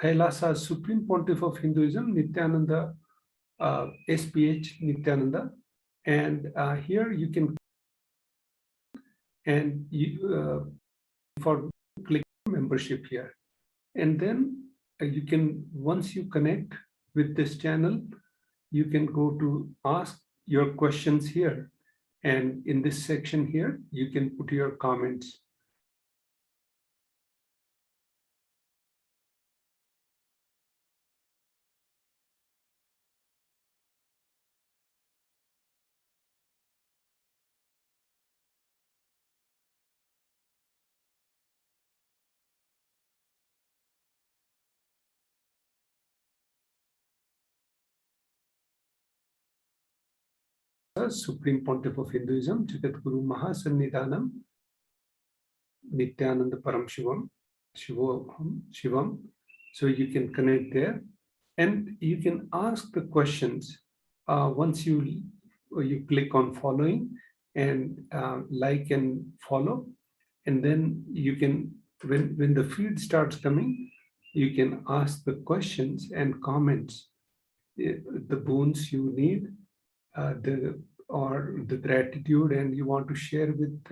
KAILASA Supreme Pontiff of Hinduism, Nithyananda, HDH Nithyananda. And here you can, and you, for click membership here. And then you can, once you connect with this channel, you can go to ask your questions here. And in this section here, you can put your comments. Supreme Pontiff of Hinduism, Jagadguru Mahasannidhanam, Nithyananda Paramashivam, Shivam. So you can connect there, and you can ask the questions. Once you click on following and like and follow, and then you can, when the feed starts coming, you can ask the questions and comments, the boons you need, or the gratitude, and you want to share with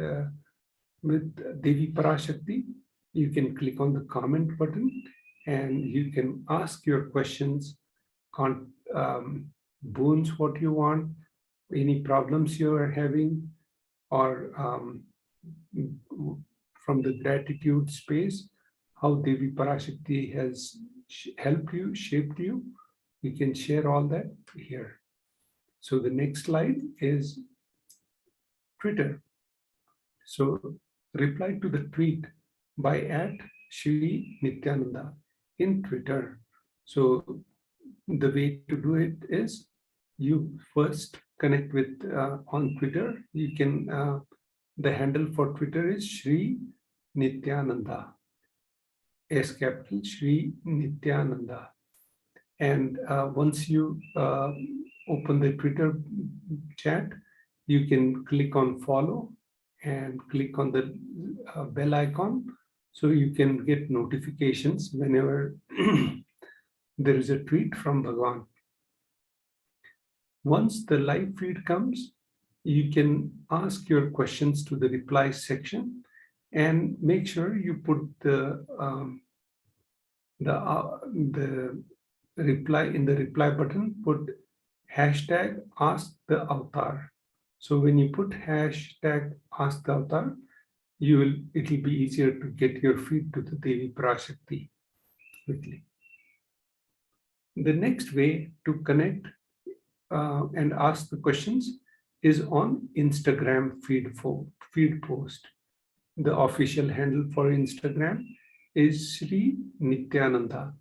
Devi Parashakti. You can click on the comment button and you can ask your questions, boons, what you want, any problems you are having, or from the gratitude space, how Devi Parashakti has helped you, shaped you. You can share all that here. So the next slide is Twitter. So reply to the tweet by @Shri Nithyananda in Twitter. So the way to do it is you first connect with on Twitter. You can, the handle for Twitter is Shri Nithyananda, S capital Shri Nithyananda. And once you open the Twitter chat, you can click on follow and click on the bell icon, so you can get notifications whenever there is a tweet from Bhagwan. Once the live feed comes, you can ask your questions to the reply section, and make sure you put the reply in the reply button, put hashtag ask the avatar. So when you put hashtag ask the avatar, it will be easier to get your feed to the Devi Parashakti quickly. The next way to connect and ask the questions is on Instagram feed post. The official handle for Instagram is Shri Nithyananda,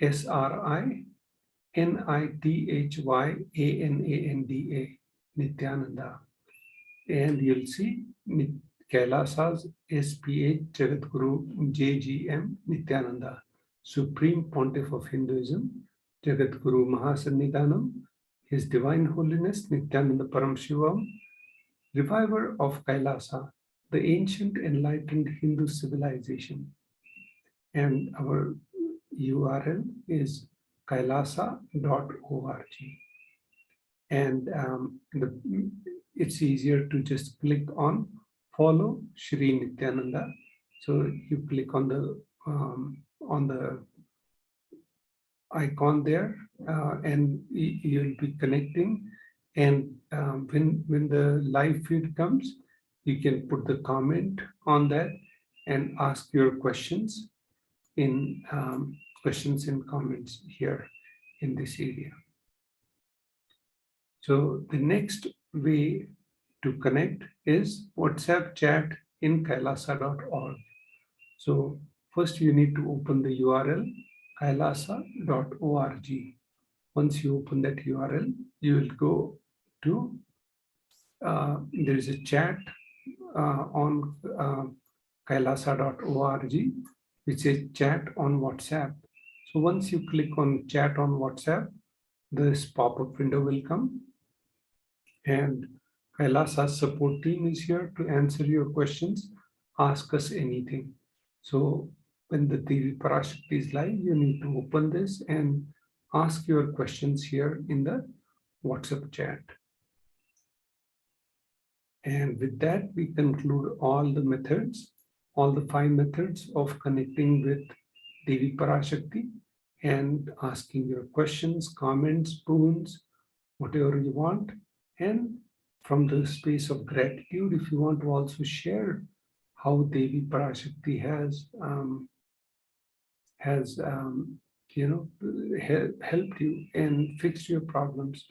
SRINITHYANANDA, Nithyananda. And you'll see KAILASA's SPH Jagadguru JGM Nithyananda, Supreme Pontiff of Hinduism, Jagadguru Mahasannidhanam, His Divine Holiness Nithyananda Paramashivam, Reviver of KAILASA, the ancient enlightened Hindu civilization. And our URL is kailasa.org. And it's easier to just click on follow Shri Nithyananda. So you click on the icon there, and you'll be connecting. And when the live feed comes, you can put the comment on that and ask your questions in questions and comments here in this area. So the next way to connect is WhatsApp chat in kailasa.org. So first you need to open the URL kailasa.org. Once you open that URL, you will go to, there is a chat on kailasa.org, which is chat on WhatsApp. So once you click on chat on WhatsApp, this pop-up window will come, and KAILASA's support team is here to answer your questions. Ask us anything. So when the Devi Parashakti is live, you need to open this and ask your questions here in the WhatsApp chat. And with that, we conclude all the methods, all the 5 methods of connecting with Devi Parashakti and asking your questions, comments, boons, whatever you want. And from the space of gratitude, if you want to also share how Devi Parashakti has helped you and fixed your problems,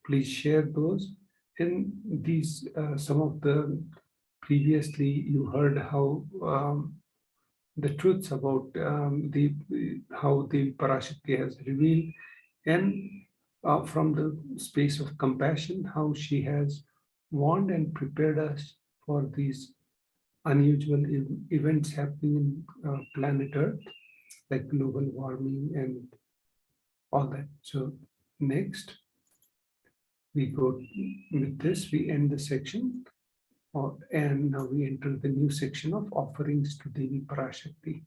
please share those. And these some of the previously you heard how the truths about the how the Parashakti has revealed, and from the space of compassion, how she has warned and prepared us for these unusual events happening in planet Earth, like global warming and all that. So next, we go with this, we end the section, and now we enter the new section of offerings to Devi Parashakti.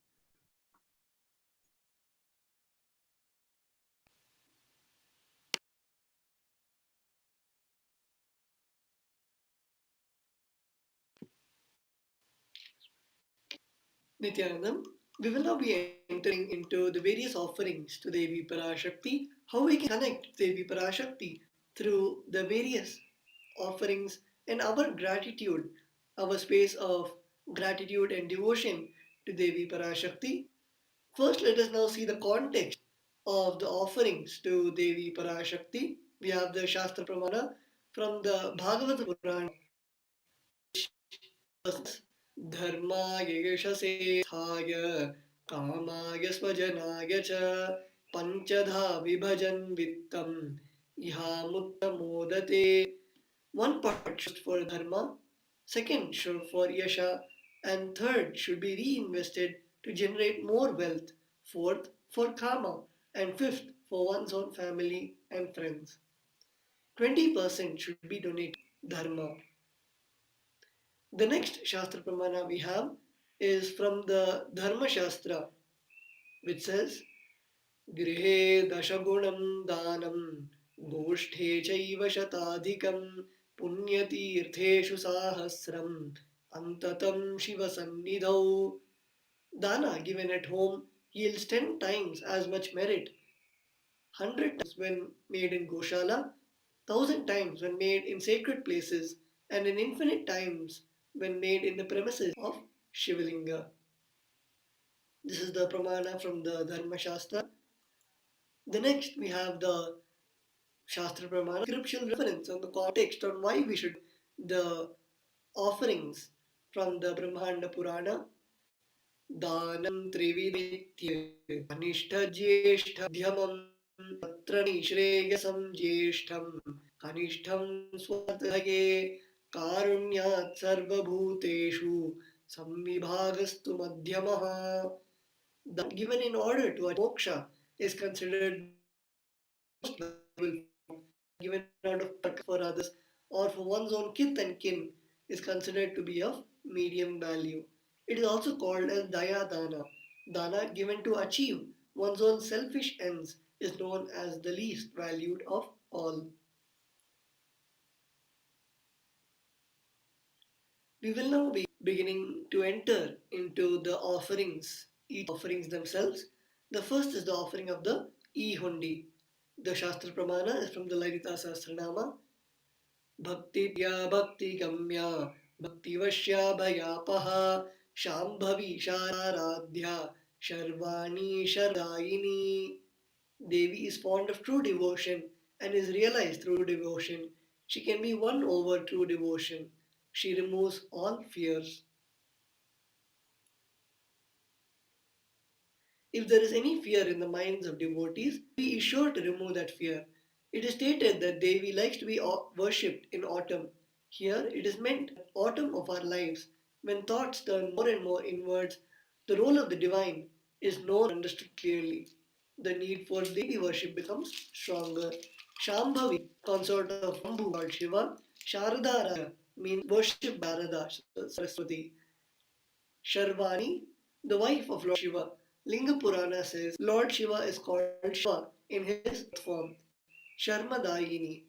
Nithyanandam, we will now be entering into the various offerings to Devi Parashakti, how we can connect Devi Parashakti through the various offerings and our gratitude, our space of gratitude and devotion to Devi Parashakti. First, let us now see the context of the offerings to Devi Parashakti. We have the Shastra Pramana from the Bhagavata Purana, धर्माय यशसे स्थाय कामाय स्वजनाय च पंचधा विभजन वित्तम इहामुत्तमोदते. One part should for dharma, second should for yasha, and third should be reinvested to generate more wealth, fourth for karma, and fifth for one's own family and friends. 20% should be donated dharma. The next Shastra Pramana we have is from the Dharma Shastra, which says, Grihe dashagunam danam goshthe chaiva shatadhikam punyatirtheshu sahasram antatam shiva sannidhau. Dana given at home yields 10 times as much merit, 100 times when made in Goshala, 1,000 times when made in sacred places, and an infinite times when made in the premises of Shivalinga. This is the pramana from the Dharma Shastra. The next we have the Shastra Pramana, scriptural reference on the context on why we should the offerings from the Brahmanda Purana. Danam Trividitya Anishtajyeshtadhyamam Tatra Nishreyasam Jyeshtham Kanishtham Swadhage Karunyat Sarvabhuteshu Samvibhagastu Madhyamaha. Given in order to achieve moksha is considered the most valuable form. Given out of for others or for one's own kith and kin is considered to be of medium value. It is also called as daya dana. Dana given to achieve one's own selfish ends is known as the least valued of all. We will now be beginning to enter into the offerings, each offerings themselves. The first is the offering of the E-Hundi. The Shastra Pramana is from the Lalita Sahasranama. Bhaktidya Bhakti Gamya Bhaktivashya Bhayapaha Shambhavi Sharadhya Sharvani Shardayini. Devi is fond of true devotion and is realized through devotion. She can be won over through devotion. She removes all fears. If there is any fear in the minds of devotees, Devi is sure to remove that fear. It is stated that Devi likes to be worshipped in autumn. Here it is meant autumn of our lives, when thoughts turn more and more inwards, the role of the divine is known and understood clearly. The need for Devi worship becomes stronger. Shambhavi, consort of Shambhu Lord Shiva, Sharada Raja means worship Bharada Saraswati. Sharvani the wife of Lord Shiva. Linga Purana says Lord Shiva is called Shiva in his form, Sharmadayini,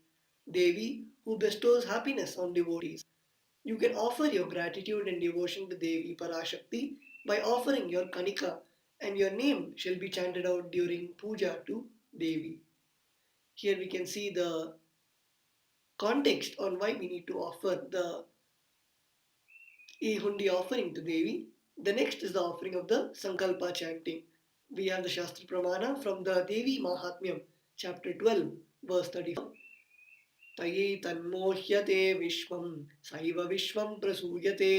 Devi who bestows happiness on devotees. You can offer your gratitude and devotion to Devi Parashakti by offering your Kanika, and your name shall be chanted out during puja to Devi. Here we can see the context on why we need to offer the Hundi offering to Devi. The next is the offering of the Sankalpa chanting. We have the Shastra Pramana from the Devi Mahatmyam, chapter 12, verse 34. तयै तन्मोह्यते विश्वं सैव विश्वं प्रसूयते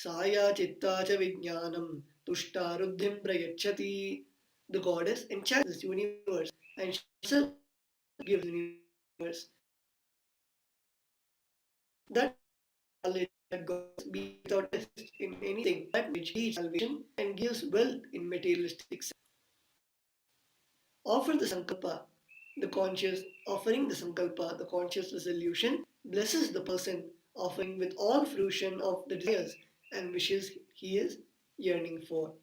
साया चित्ता च विज्ञानं तुष्टारुद्धिं प्रयच्छति. The goddess enchants this universe and she herself gives the universe. That knowledge that goddess be without test in anything, that which leads salvation and gives wealth in materialistic sense. Offer the sankalpa, the conscious offering the sankalpa, the conscious resolution blesses the person offering with all fruition of the desires and wishes he is yearning for.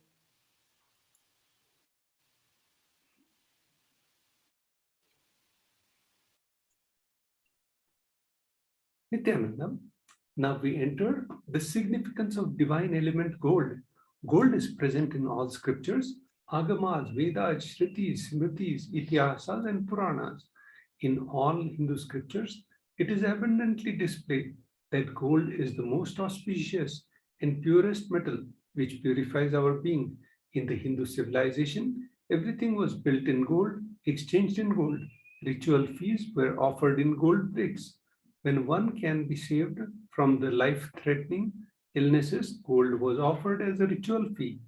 Nithyananda, now we enter the significance of divine element gold. Gold is present in all scriptures, Agamas, Vedas, Shrutis, Smritis, Itihasas, and Puranas. In all Hindu scriptures, it is abundantly displayed that gold is the most auspicious and purest metal which purifies our being. In the Hindu civilization, everything was built in gold, exchanged in gold. Ritual feasts were offered in gold bricks. When one can be saved from the life threatening illnesses, gold was offered as a ritual fee.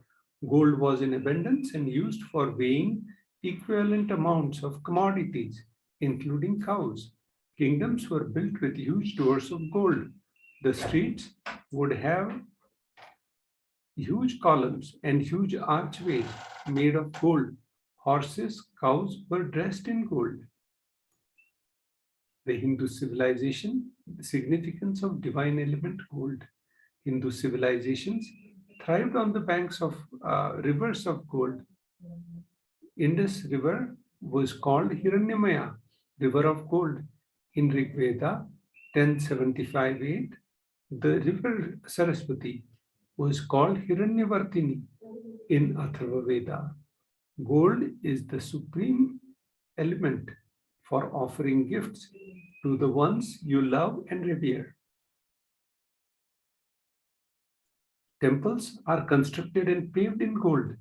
Gold was in abundance and used for weighing equivalent amounts of commodities, including cows. Kingdoms were built with huge doors of gold. The streets would have huge columns and huge archways made of gold. Horses, cows were dressed in gold. The Hindu civilization, the significance of divine element gold. Hindu civilizations thrived on the banks of rivers of gold. Indus River was called Hiranyamaya, river of gold. In Rig Veda 1075-8, the river Saraswati was called Hiranyavartini. In Atharva Veda, gold is the supreme element for offering gifts to the ones you love and revere. Temples are constructed and paved in gold.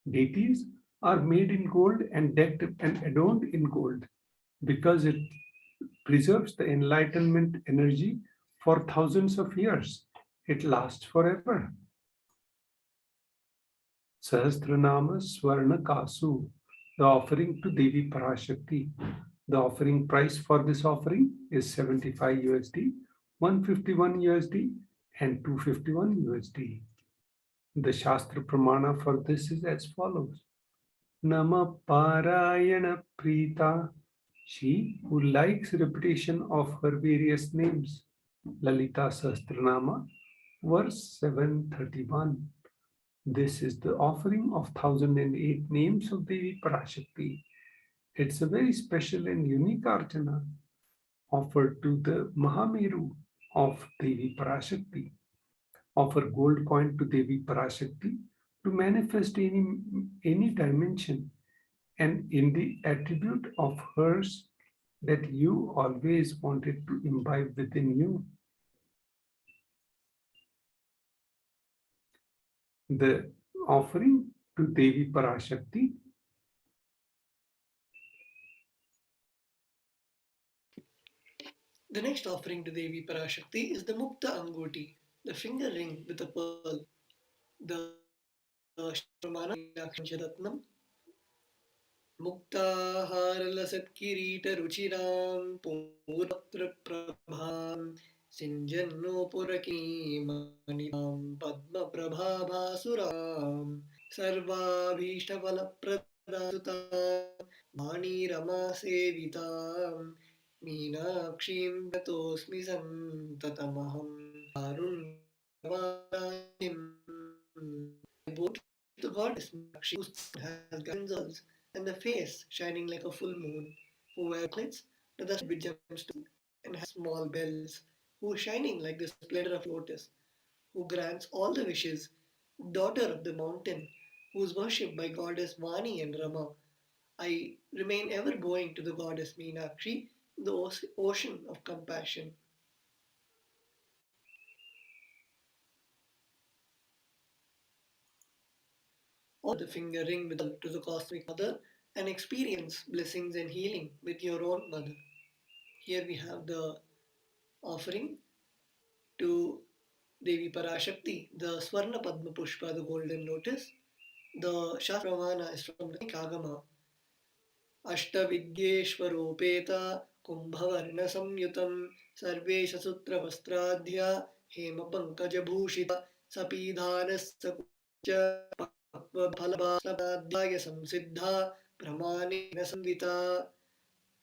Deities are made in gold and decked and adorned in gold because it preserves the enlightenment energy for thousands of years. It lasts forever. Sahasranama Swarna Kasu, the offering to Devi Parashakti. The offering price for this offering is 75 USD, 151 USD, and 251 USD. The Shastra Pramana for this is as follows. Nama Parayana Prita, she who likes repetition of her various names. Lalita Sahasranama, verse 731. This is the offering of 1008 names of Devi Parashakti. It's a very special and unique archana offered to the Mahameru of Devi Parashakti. Offer gold coin to Devi Parashakti to manifest any dimension and in the attribute of hers that you always wanted to imbibe within you. The offering to Devi Parashakti. The next offering to Devi Parashakti is the Mukta Angoti, the finger ring with a pearl. The Shramana Aksharatnam मुक्ताहारलसत्किरीटरुचिरां पूरत्रप्रभां सिञ्जन्नोपुरकीमणितां पद्मप्रभाभासुरां सर्वाभीष्टफलप्रदासुतां वाणीरमासेवितां मीनाक्षीं गतोऽस्मि सन्ततमहं कारुण्यवादां the goddess Meenakshi, whose has guns and the face shining like a full moon, who wears anklets that are with gemstones and has small bells, who is shining like the splendor of lotus, who grants all the wishes, daughter of the mountain, who is worshipped by goddess Vani and Rama. I remain ever bowing to the goddess Meenakshi, the ocean of compassion. Offer the finger ring with to the cosmic mother and experience blessings and healing with your own mother. Here we have the offering to Devi Parashakti, the Swarna Padma Pushpa, the golden lotus. The Shastravana is from the Kagama. अष्टविद्येश्वरोपेत कुम्भवर्णसंयुतं सर्वेशसूत्रवस्त्राध्या हेमपङ्कजभूषित सपीधानस्य फलभाय संसिद्धा प्रमाणेन Savita.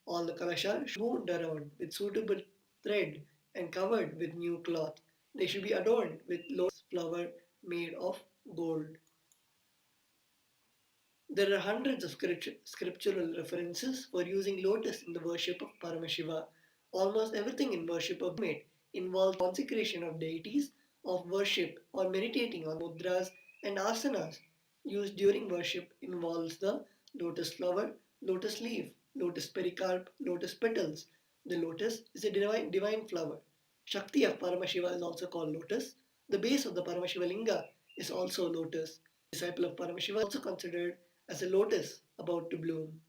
All the kalasha should be wound around with suitable thread and covered with new cloth. They should be adorned with lotus flower made of gold. There are hundreds of scriptural references for using lotus in the worship of Paramashiva. Almost everything in worship of Mate involves consecration of deities, of worship, or meditating on mudras and asanas used during worship involves the lotus flower, lotus leaf, lotus pericarp, lotus petals. The lotus is a divine flower. Shakti of Paramashiva is also called lotus. The base of the Paramashiva linga is also lotus. Disciple of Paramashiva is also considered as a lotus about to bloom.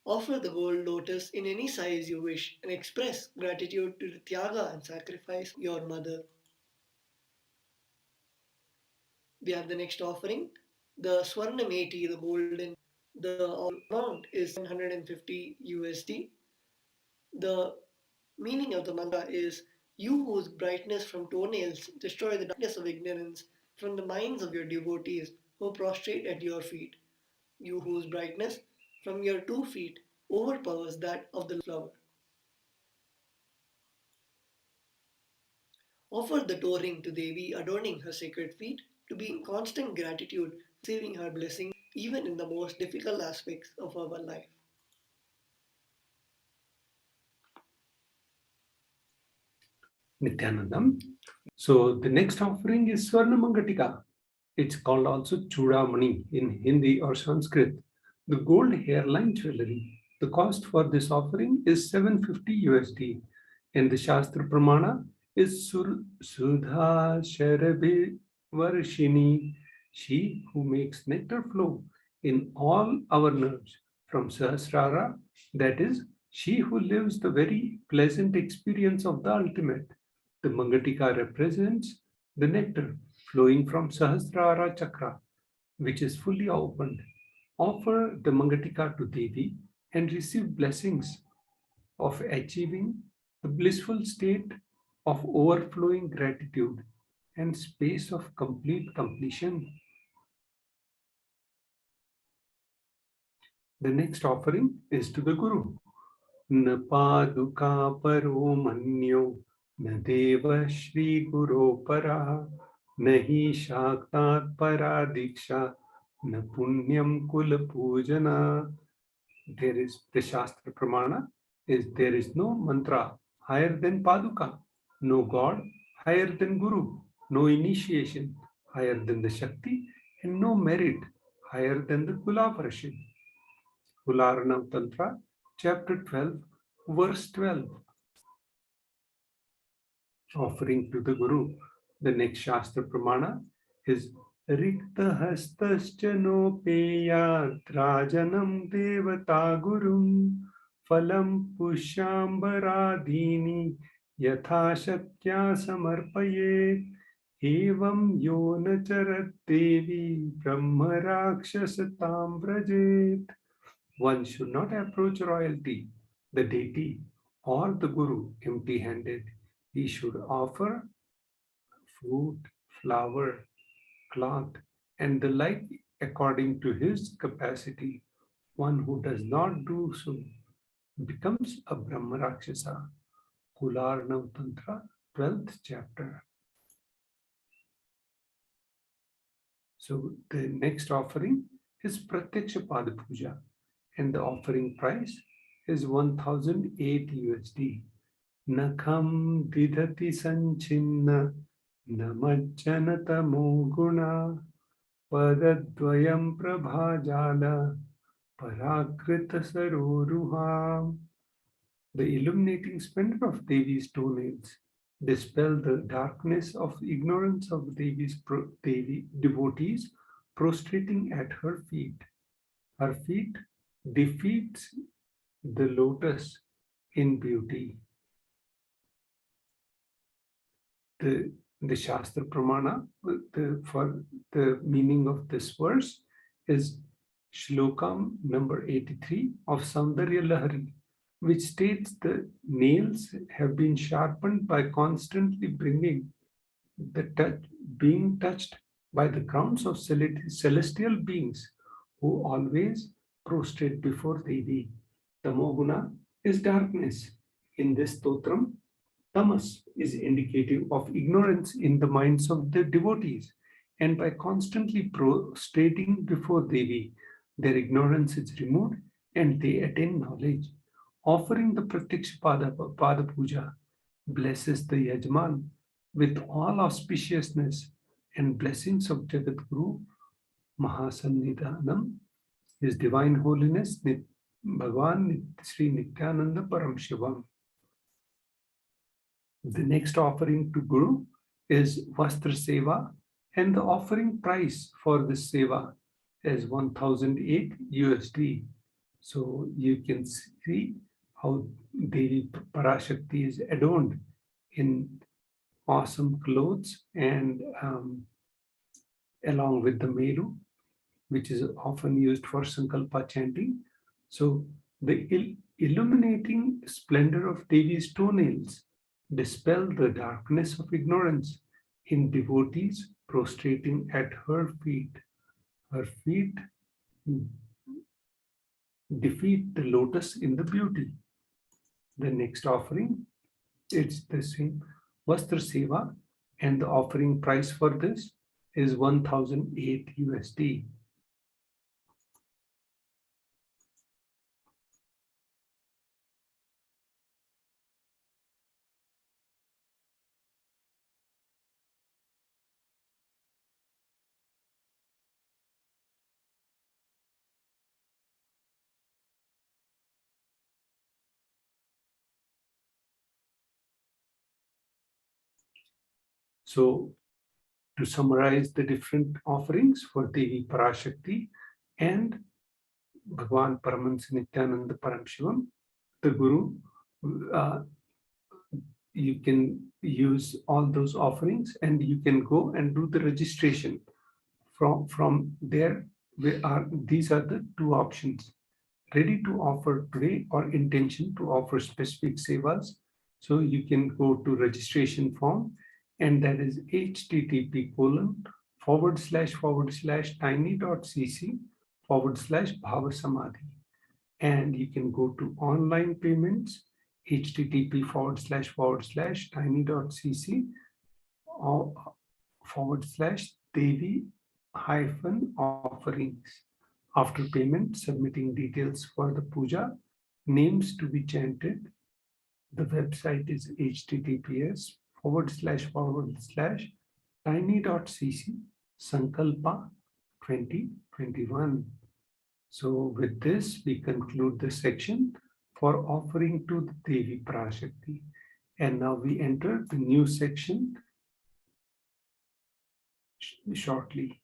Offer the gold lotus in any size you wish and express gratitude to the Tyaga and sacrifice your mother. We have the next offering, the Swarna Meti, the golden. The amount is 750 USD. The meaning of the mantra is you whose brightness from toenails destroy the darkness of ignorance from the minds of your devotees who prostrate at your feet. You whose brightness from your 2 feet overpowers that of the flower. Offer the toe ring to Devi adorning her sacred feet to be in constant gratitude, receiving her blessing even in the most difficult aspects of our life. Nithyanandam. So the next offering is Swarnamangatika. It's called also Chudamani in Hindi or Sanskrit. The gold hairline jewelry. The cost for this offering is 750 USD. And the Shastra Pramana is Sudha Sharabhi Varshini, she who makes nectar flow in all our nerves from Sahasrara, that is, she who lives the very pleasant experience of the ultimate. The Mangatika represents the nectar flowing from Sahasrara Chakra, which is fully opened. Offer the Mangatika to Devi and receive blessings of achieving the blissful state of overflowing gratitude and space of complete completion. The next offering is to the Guru. Na paduka paro manyo na deva shri guru para nahi shaktat paradiksha na punyam kula pujana. There is the Shastra Pramana is there is no mantra higher than Paduka, no God higher than Guru, no initiation higher than the Shakti, and no merit higher than the Kula Parashim. Kularanav Tantra, chapter 12, verse 12. Offering to the Guru. The next Shastra Pramana is Rikta Hastascha Nopeya Trajanam Devata Gurum Phalam Pushambharadini Yatha Shakya Samarpaye Evam Yona Charat Devi Brahma Rakshasatam Vrajet. One should not approach royalty, the deity, or the Guru empty-handed. He should offer fruit, flower, cloth, and the like according to his capacity. One who does not do so becomes a Brahma Rakshasa. Kularnav Tantra, 12th chapter. So the next offering is Pratyaksha Pada Puja, and the offering price is 1008 USD. Nakham didhati sanchinna namajjanata moguna padadvayam prabhajala parakrita saroruha. The illuminating splendor of Devi's toenails dispel the darkness of ignorance of Devi devotees prostrating at her feet. Her feet defeats the lotus in beauty. The Shastra Pramana for the meaning of this verse is Shlokam number 83 of Saundarya Lahari, which states the nails have been sharpened by constantly being touched by the crowns of celestial beings who always prostrate before Devi. Tamoguna is darkness. In this stotram, tamas is indicative of ignorance in the minds of the devotees, and by constantly prostrating before Devi, their ignorance is removed and they attain knowledge. Offering the Pratyaksha Pada Puja blesses the Yajman with all auspiciousness and blessings of Jagat Guru Mahasannidhanam, His Divine Holiness Bhagavan Sri Nithyananda Paramashivam. The next offering to Guru is Vastra Seva, and the offering price for this Seva is 1008 USD. So you can see how Devi Parashakti is adorned in awesome clothes and along with the Meru, which is often used for Sankalpa chanting. So the illuminating splendor of Devi's toenails dispel the darkness of ignorance in devotees prostrating at her feet. Her feet defeat the lotus in the beauty. The next offering, it's the same Vastra Seva, and the offering price for this is 1008 USD. So, to summarize the different offerings for Devi Parashakti and Bhagavan Paramahansa Nithyananda Paramashivam, the Guru, you can use all those offerings and you can go and do the registration. From there, these are the two options: ready to offer today or intention to offer specific sevas. So you can go to registration form, and that is http://tiny.cc/bhavasamadhi. And you can go to online payments, http://tiny.cc/devi-offerings. After payment, submitting details for the puja, names to be chanted. The website is https://tiny.cc/sankalpa 2021. So with this, we conclude the section for offering to the Devi Parashakti. And now we enter the new section shortly.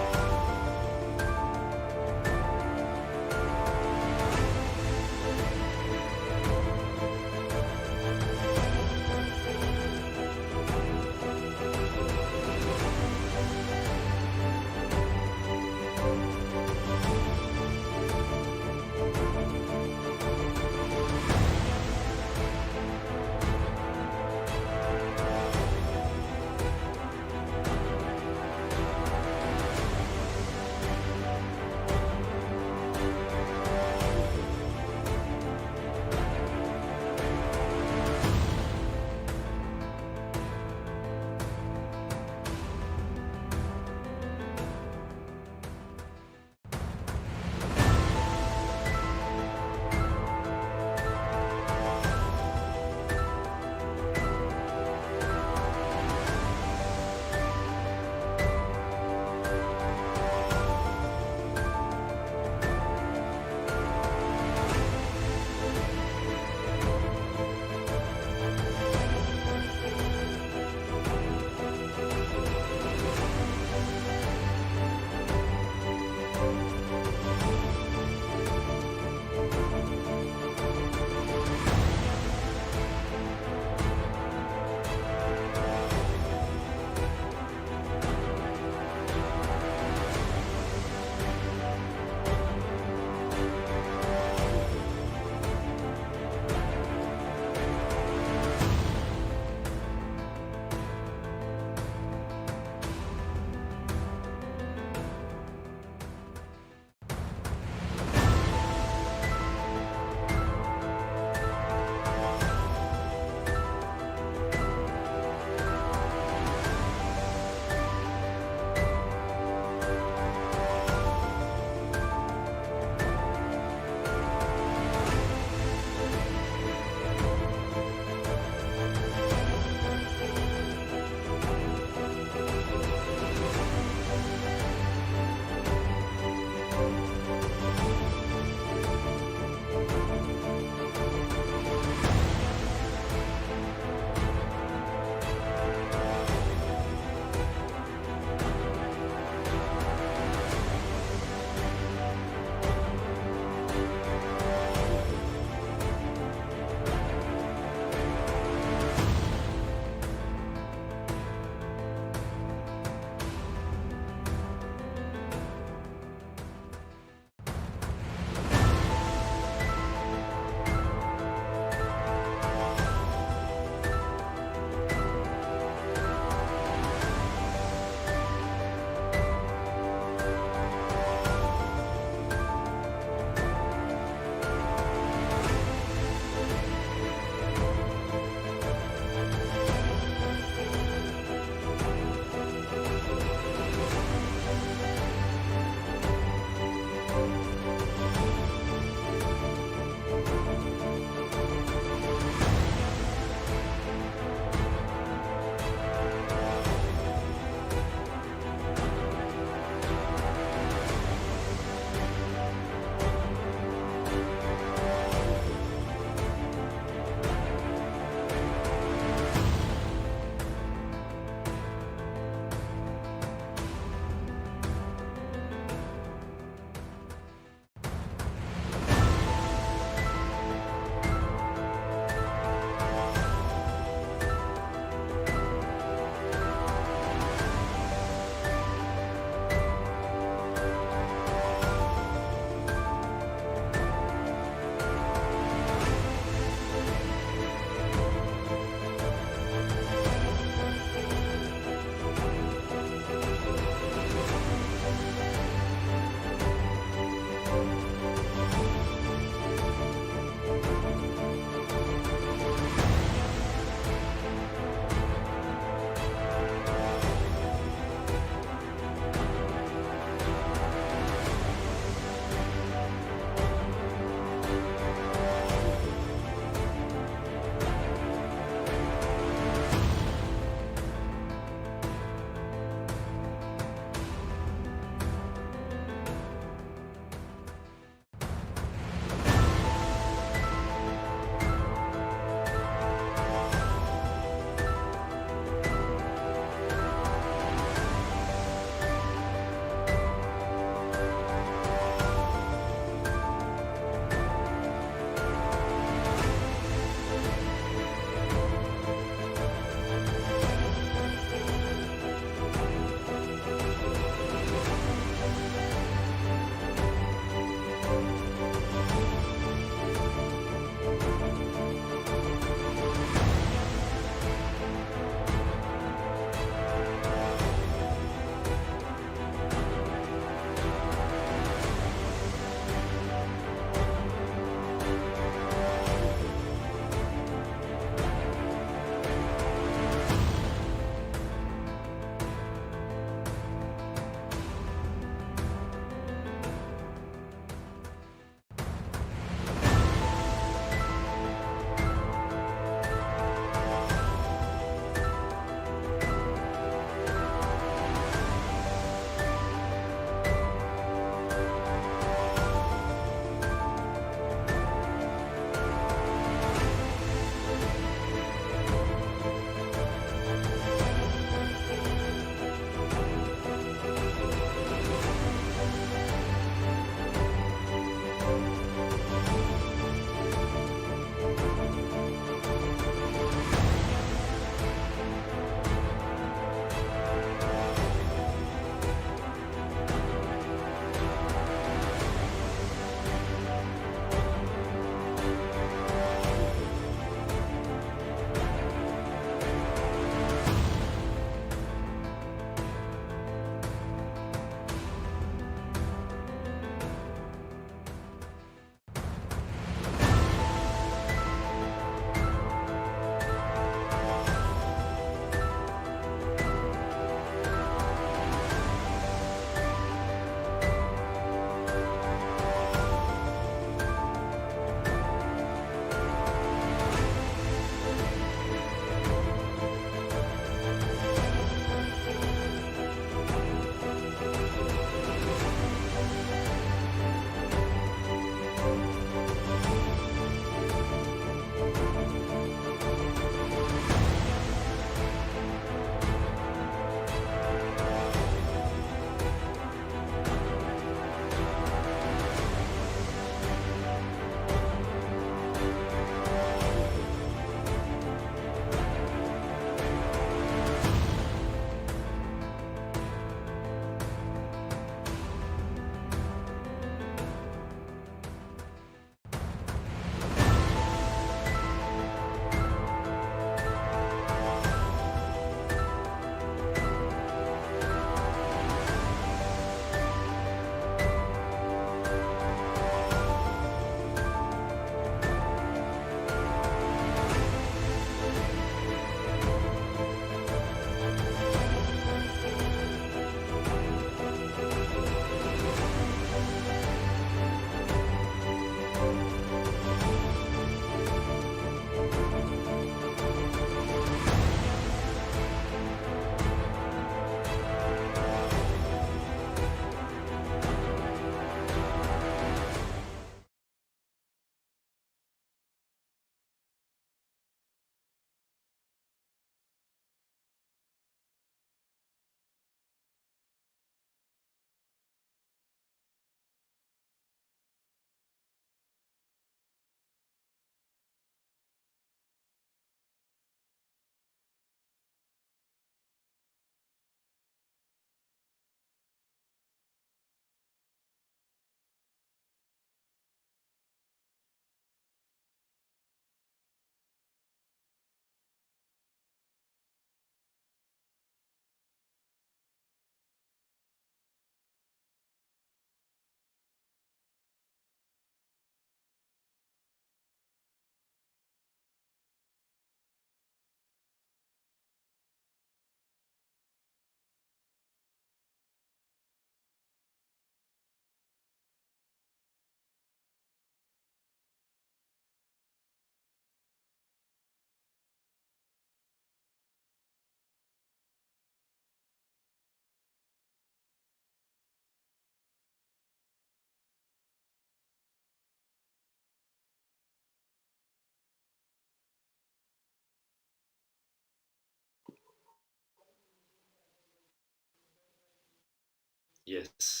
Yes.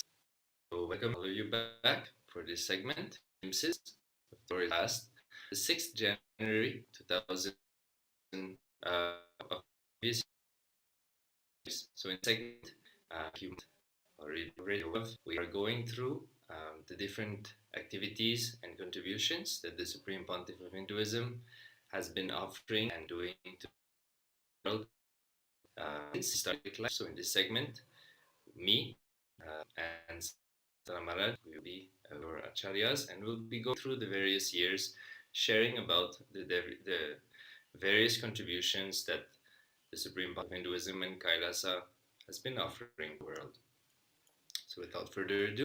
So welcome all of you back for this segment. Glimpses of the story past. The 6th January 2000 of previous years. So in segment, you already of, we are going through the different activities and contributions that the Supreme Pontiff of Hinduism has been offering and doing to the world since historic life. So in this segment, me and Maharaj will be our acharyas, and we'll be going through the various years, sharing about the various contributions that the Supreme Pontiff of Hinduism and KAILASA has been offering the world. So without further ado,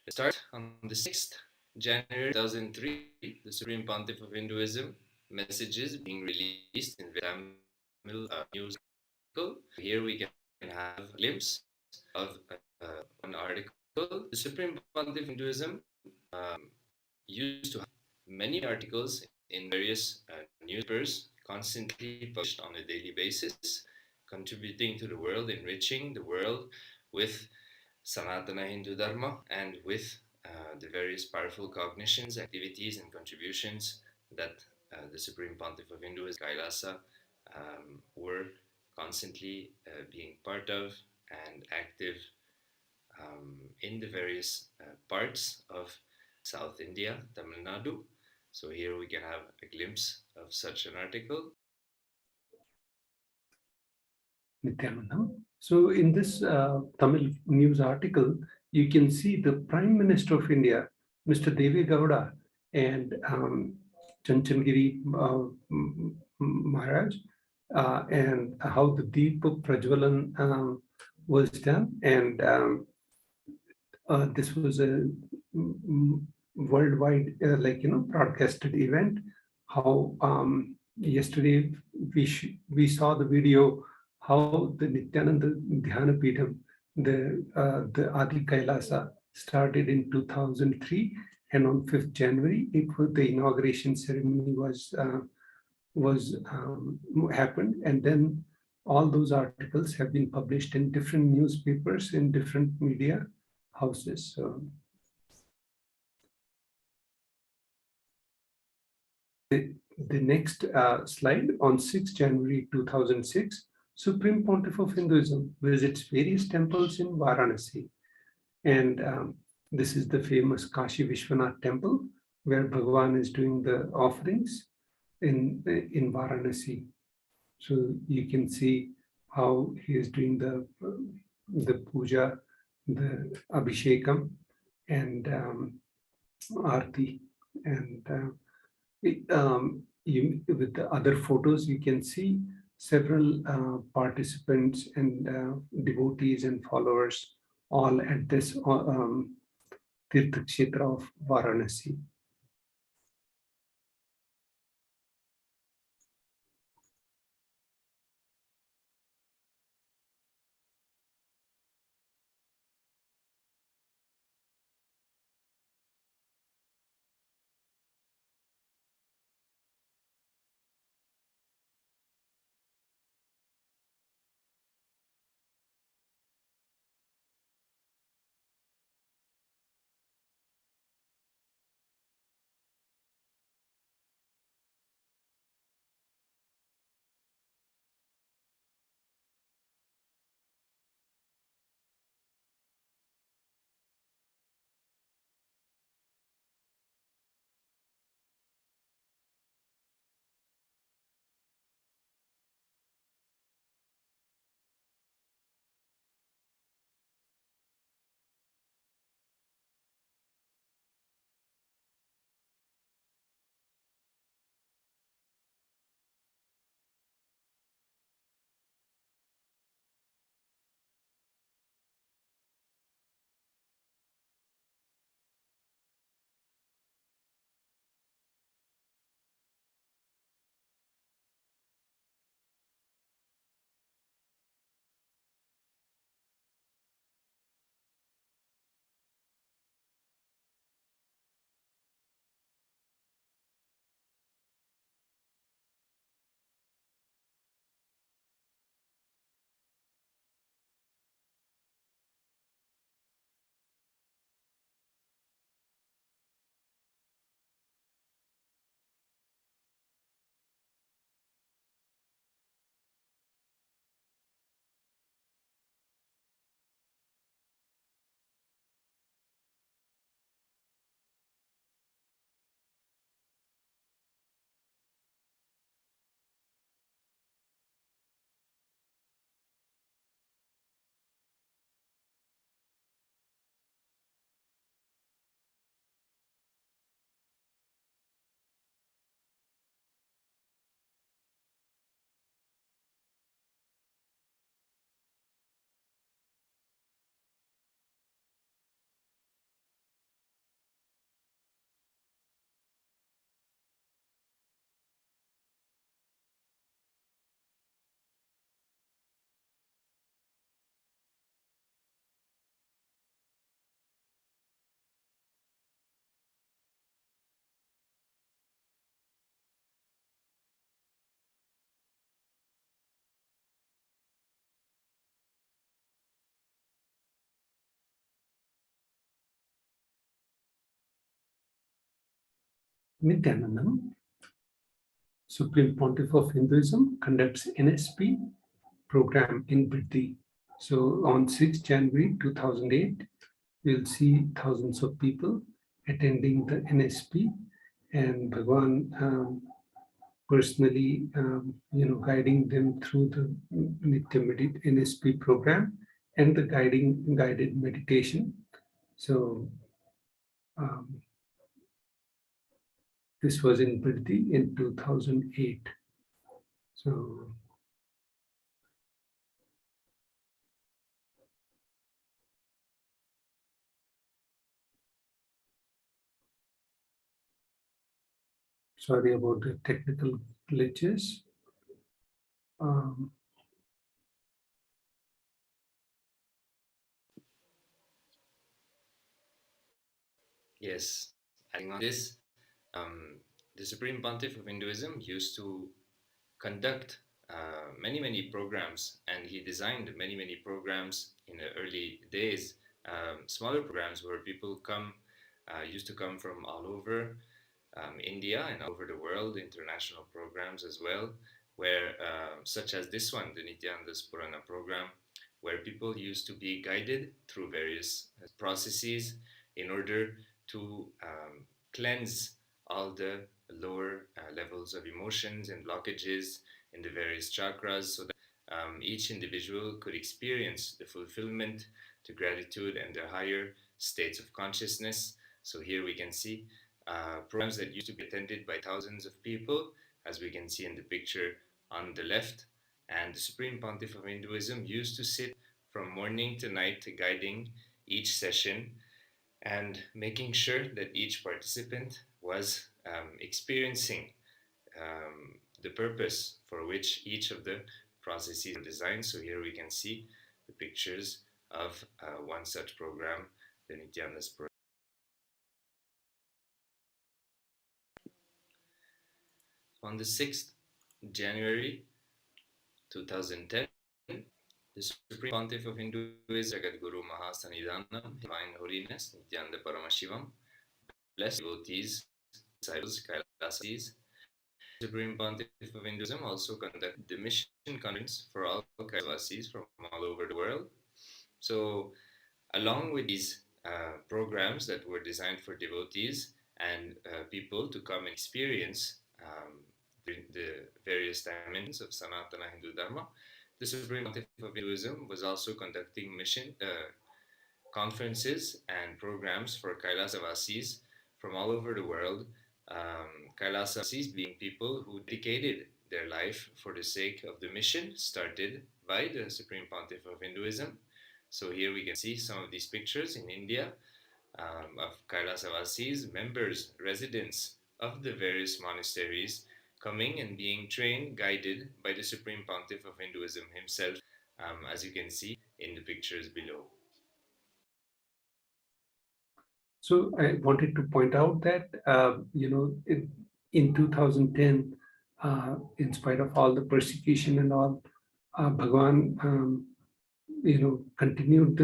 let's start on the 6th January 2003, the Supreme Pontiff of Hinduism messages being released in Tamil news article. Here we can have a glimpse of an article. The Supreme Pontiff of Hinduism used to have many articles in various newspapers, constantly published on a daily basis, contributing to the world, enriching the world with Sanatana Hindu Dharma and with the various powerful cognitions, activities, and contributions that the Supreme Pontiff of Hinduism, KAILASA, were constantly being part of and active in the various parts of South India, Tamil Nadu. So here we can have a glimpse of such an article. Nithyananda. So in this Tamil news article, you can see the Prime Minister of India, Mr. Deve Gowda, and Chanchandgiri Maharaj, and how the Deepa Prajwalan was done. And this was a worldwide, broadcasted event. How yesterday we saw the video how the Nithyananda Dhyanapeetham, the Adi Kailasa, started in 2003, and on 5th January, the inauguration ceremony was happened, and then all those articles have been published in different newspapers in different media houses. So the next slide, on 6 January 2006, Supreme Pontiff of Hinduism visits various temples in Varanasi. And this is the famous Kashi Vishwanath temple where Bhagavan is doing the offerings in Varanasi. So you can see how he is doing the puja, the abhishekam, and arti. And with the other photos, you can see several participants and devotees and followers all at this Tirtha Kshetra of Varanasi. Nithyanandam, Supreme Pontiff of Hinduism, conducts NSP program in Britti. So on 6th January 2008, you'll see thousands of people attending the NSP, and Bhagwan personally, guiding them through the NSP program and the guided meditation. So this was in Britti in 2008. So sorry about the technical glitches. Yes, adding on this, the Supreme Pontiff of Hinduism used to conduct many programs, and he designed many programs in the early days. Smaller programs where people used to come from all over India and all over the world, international programs as well, where such as this one, the Nithyananda Purana program, where people used to be guided through various processes in order to cleanse all the lower levels of emotions and blockages in the various chakras, so that each individual could experience the fulfillment, the gratitude, and the higher states of consciousness. So here we can see programs that used to be attended by thousands of people, as we can see in the picture on the left. And the Supreme Pontiff of Hinduism used to sit from morning to night guiding each session and making sure that each participant was experiencing the purpose for which each of the processes are designed. So here we can see the pictures of one such program, the Nithyananda program. On the 6th January 2010, the Supreme Pontiff of Hinduism, Jagadguru Mahasannidhanam, Divine Holiness, Nithyananda Paramashivam, blessed devotees, disciples, KAILASAs. Supreme Pontiff of Hinduism also conducted the mission conference for all KAILASAs from all over the world. So, along with these programs that were designed for devotees and people to come and experience the various dimensions of Sanatana Hindu Dharma, the Supreme Pontiff of Hinduism was also conducting mission conferences and programs for Kailasavasis from all over the world. Kailasavasis being people who dedicated their life for the sake of the mission started by the Supreme Pontiff of Hinduism. So here we can see some of these pictures in India of Kailasavasis, members, residents of the various monasteries, coming and being trained, guided by the Supreme Pontiff of Hinduism himself, as you can see in the pictures below. So I wanted to point out that, in 2010, in spite of all the persecution and all, Bhagwan, continued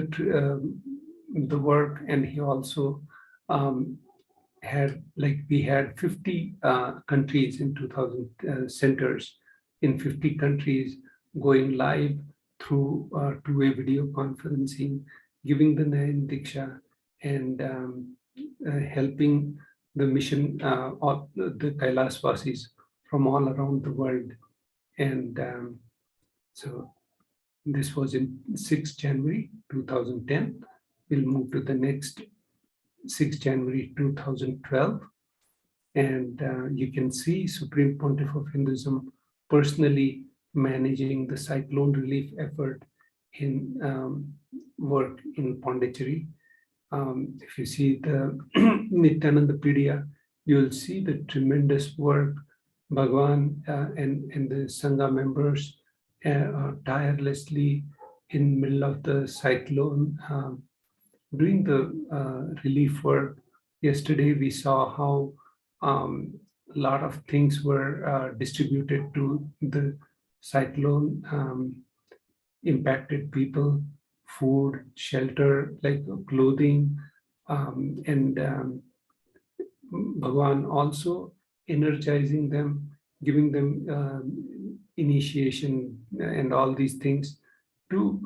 the work, and he also we had 50 countries in 2000 centers in 50 countries going live through two-way video conferencing, giving the Nayan Diksha, and helping the mission of the Kailasvasis from all around the world. And so this was in 6th January 2010. We'll move to the next 6th January 2012. And you can see Supreme Pontiff of Hinduism personally managing the cyclone relief effort in work in Pondicherry. If you see the Nithyanandapedia, you'll see the tremendous work Bhagwan and the Sangha members tirelessly in middle of the cyclone doing the relief work. Yesterday we saw how a lot of things were distributed to the cyclone impacted people, food, shelter, like clothing, and Bhagwan also energizing them, giving them initiation and all these things to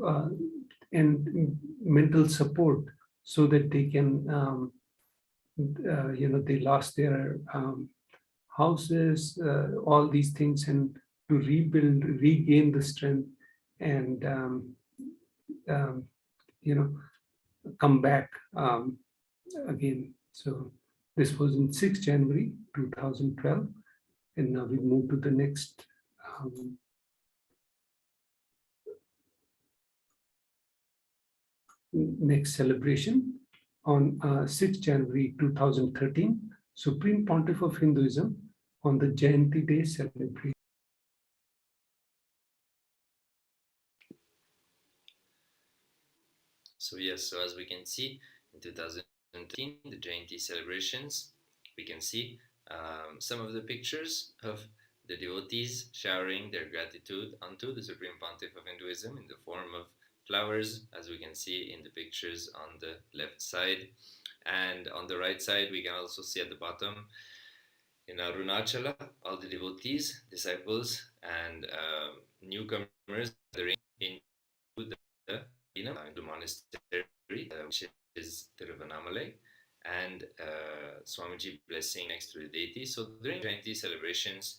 and mental support so that they can they lost their houses, all these things, and to rebuild, regain the strength, and um, you know come back again. So this was in 6th January 2012, and now we move to the um, next celebration on 6th January 2013, Supreme Pontiff of Hinduism on the Jayanti Day celebration. So yes, so as we can see, in 2013, the Jayanti celebrations, we can see some of the pictures of the devotees showering their gratitude unto the Supreme Pontiff of Hinduism in the form of flowers, as we can see in the pictures on the left side. And on the right side, we can also see at the bottom in Arunachala, all the devotees, disciples, and newcomers gathering into the monastery, which is Tiruvannamalai, and Swamiji blessing next to the deity. So during Jayanti celebrations,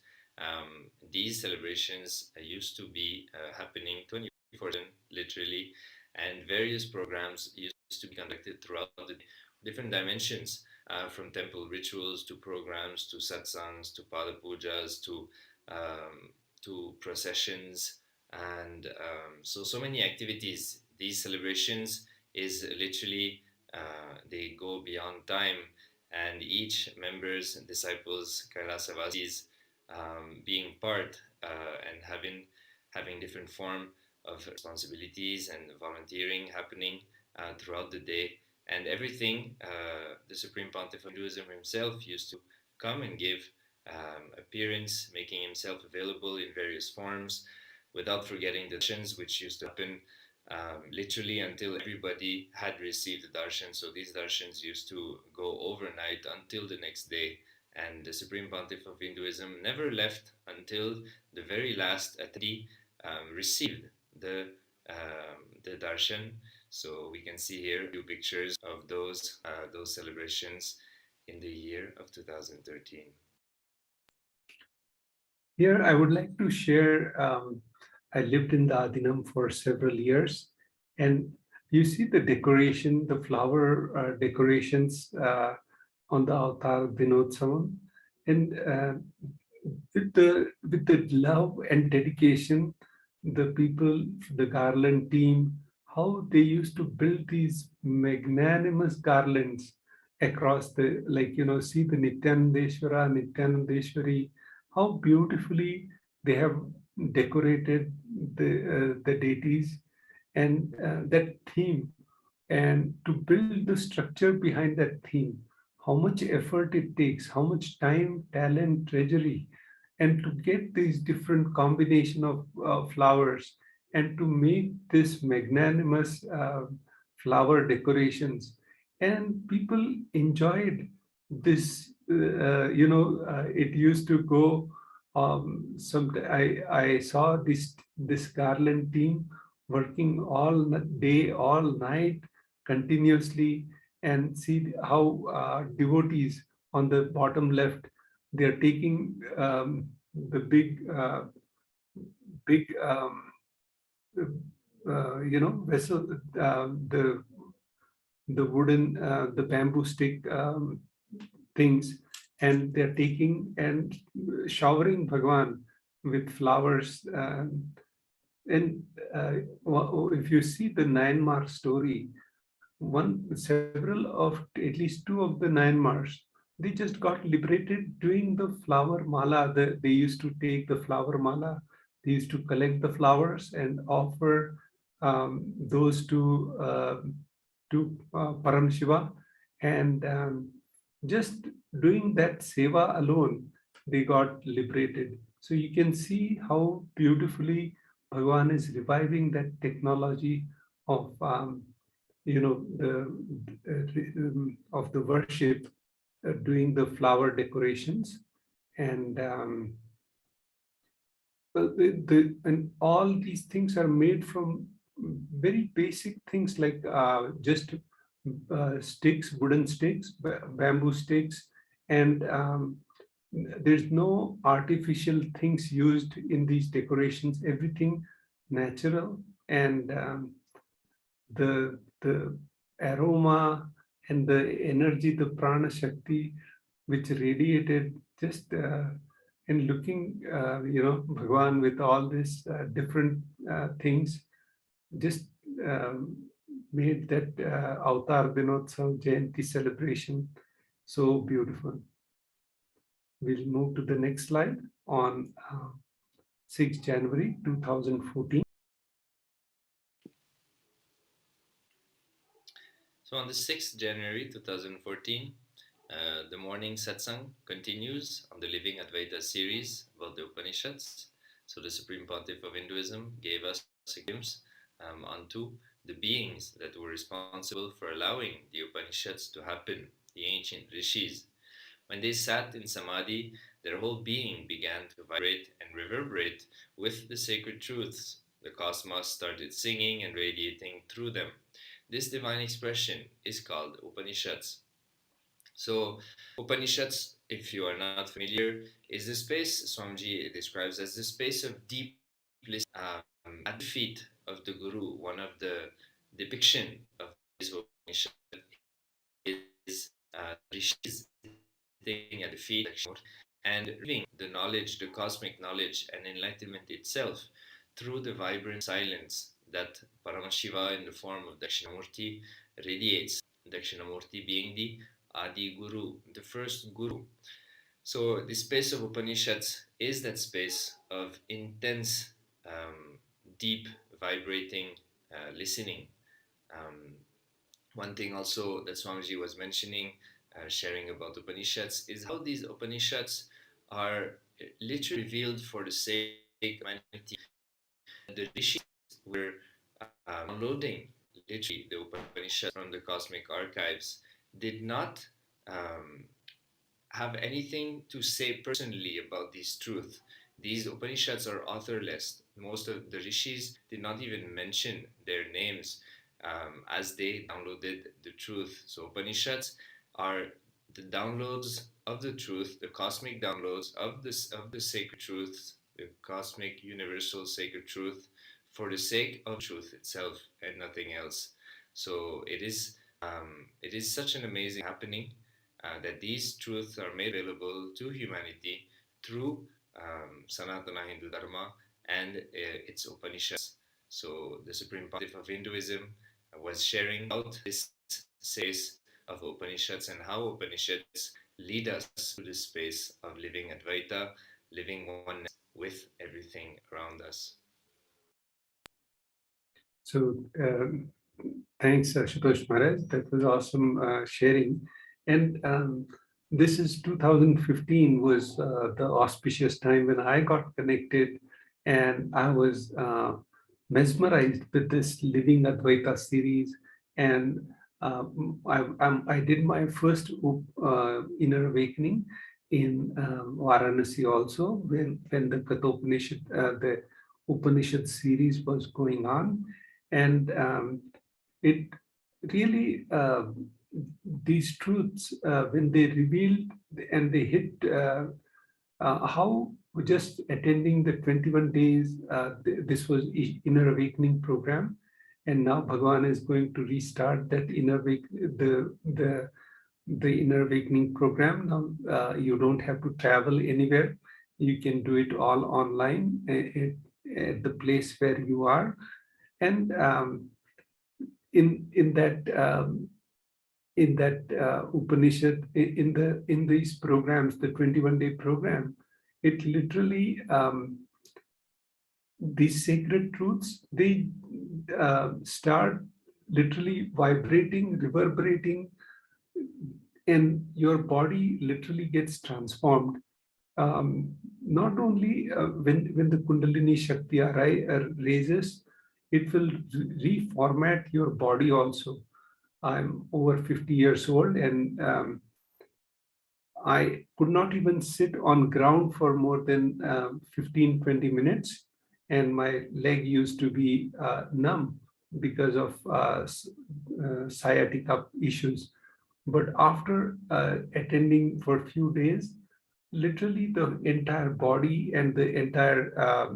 these celebrations used to be happening 24/7, literally, and various programs used to be conducted throughout the different dimensions, from temple rituals to programs to satsangs to pada pujas to processions, and so many activities. These celebrations is literally they go beyond time, and each members, disciples, Kailasavasis, being part and having different form of responsibilities and volunteering happening throughout the day, and everything. The Supreme Pontiff of Hinduism himself used to come and give appearance, making himself available in various forms, without forgetting the darshans, which used to happen literally until everybody had received the darshan. So these darshans used to go overnight until the next day, and the Supreme Pontiff of Hinduism never left until the very last attendee received the darshan. So we can see here a few pictures of those celebrations in the year of 2013. Here, I would like to share. I lived in the Adinam for several years, and you see the decoration, the flower decorations on the Avatar Dinotsavam, and with the love and dedication, the people, the garland team, how they used to build these magnanimous garlands across the, see the Nityanandeshwari, how beautifully they have decorated the deities and that theme, and to build the structure behind that theme, how much effort it takes, how much time, talent, treasury, and to get these different combination of flowers and to make this magnanimous flower decorations, and people enjoyed this. It used to go. I saw this garland team working all day, all night, continuously, and see how devotees on the bottom left, they're taking the big vessel, the wooden, the bamboo stick things, and they're taking and showering Bhagwan with flowers. And if you see the Myanmar story, several of at least two of the Myanmars, they just got liberated doing the flower mala. They used to take the flower mala. They used to collect the flowers and offer those to Paramashiva, and just doing that seva alone, they got liberated. So you can see how beautifully Bhagwan is reviving that technology of the of the worship doing the flower decorations, and and all these things are made from very basic things like just sticks, wooden sticks, bamboo sticks, and there's no artificial things used in these decorations. Everything natural, and the aroma and the energy, the prana shakti, which radiated just and looking, Bhagwan with all these different things, just made that Avatar Dinotsav Jayanti celebration so beautiful. We'll move to the next slide on 6 January 2014. So on the 6th January 2014, the morning satsang continues on the Living Advaita series about the Upanishads. So the Supreme Pontiff of Hinduism gave us a glimpse onto the beings that were responsible for allowing the Upanishads to happen, the ancient rishis. When they sat in samadhi, their whole being began to vibrate and reverberate with the sacred truths. The cosmos started singing and radiating through them. This divine expression is called Upanishads. So, Upanishads, if you are not familiar, is the space Swamiji describes as the space of deep listening at the feet of the Guru. One of the depiction of this Upanishad is rishis sitting at the feet and reading the knowledge, the cosmic knowledge and enlightenment itself through the vibrant silence that Paramashiva in the form of Dakshinamurti radiates. Dakshinamurti being the Adi Guru, the first Guru. So the space of Upanishads is that space of intense, deep, vibrating listening. One thing also that Swamiji was mentioning, sharing about Upanishads, is how these Upanishads are literally revealed for the sake of humanity. The rishis were downloading literally the Upanishads from the cosmic archives, did not have anything to say personally about these truths. These Upanishads are authorless. Most of the rishis did not even mention their names as they downloaded the truth. So Upanishads are the downloads of the truth, the cosmic downloads of the sacred truths, the cosmic universal sacred truth, for the sake of truth itself and nothing else. So it is such an amazing happening that these truths are made available to humanity through Sanatana Hindu Dharma and its Upanishads. So the Supreme Pontiff of Hinduism was sharing about this space of Upanishads and how Upanishads lead us to the space of living Advaita, living oneness with everything around us. So thanks, Ashutosh Maharaj. That was awesome sharing. And this is 2015 was the auspicious time when I got connected, and I was mesmerized with this Living Advaita series. And I did my first inner awakening in Varanasi also, when the Kathopanishad, the Upanishad series was going on. And it really, these truths, when they revealed and they hit, how just attending the 21 days, this was inner awakening program. And now Bhagavan is going to restart that the inner awakening program. Now you don't have to travel anywhere. You can do it all online at the place where you are. And in that Upanishad, in these programs, the 21-day program, it literally, these sacred truths, they start literally vibrating, reverberating, and your body literally gets transformed. Not only when the Kundalini Shakti raises, it will reformat your body also. I'm over 50 years old, and I could not even sit on ground for more than 15, 20 minutes. And my leg used to be numb because of sciatica issues. But after attending for a few days, literally the entire body and the entire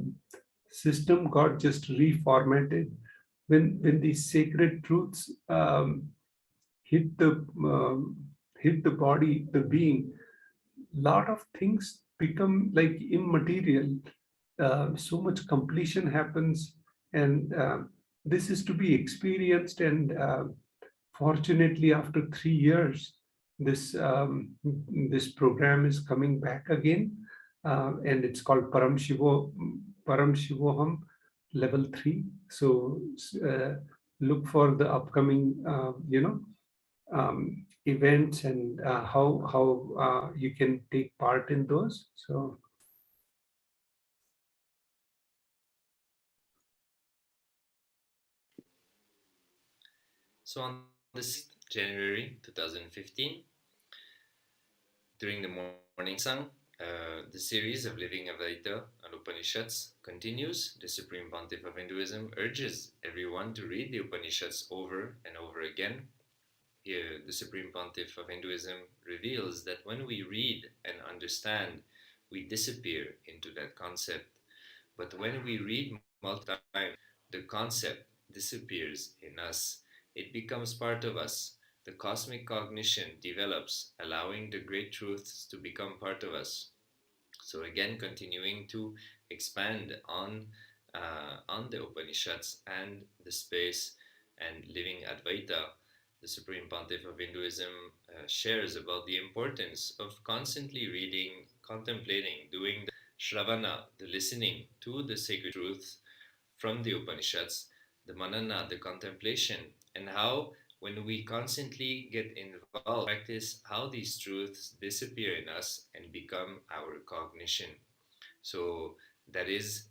system got just reformatted. When these sacred truths hit the um, hit the body, the being, lot of things become like immaterial. So much completion happens, and this is to be experienced. And fortunately, after 3 years, this program is coming back again, and it's called Paramshivoham Level 3. So look for the upcoming, events, and how you can take part in those. So So on the 6th January 2015, during the morning satsang, the series of Living Advaita and Upanishads continues. The Supreme Pontiff of Hinduism urges everyone to read the Upanishads over and over again. Here, the Supreme Pontiff of Hinduism reveals that when we read and understand, we disappear into that concept. But when we read multiple times, the concept disappears in us. It becomes part of us. The cosmic cognition develops, allowing the great truths to become part of us. So again, continuing to expand on the Upanishads and the space and living Advaita, the Supreme Pontiff of Hinduism shares about the importance of constantly reading, contemplating, doing the Shravana, the listening to the sacred truths from the Upanishads, the Manana, the contemplation, and how when we constantly get involved, practice how these truths disappear in us and become our cognition. So that is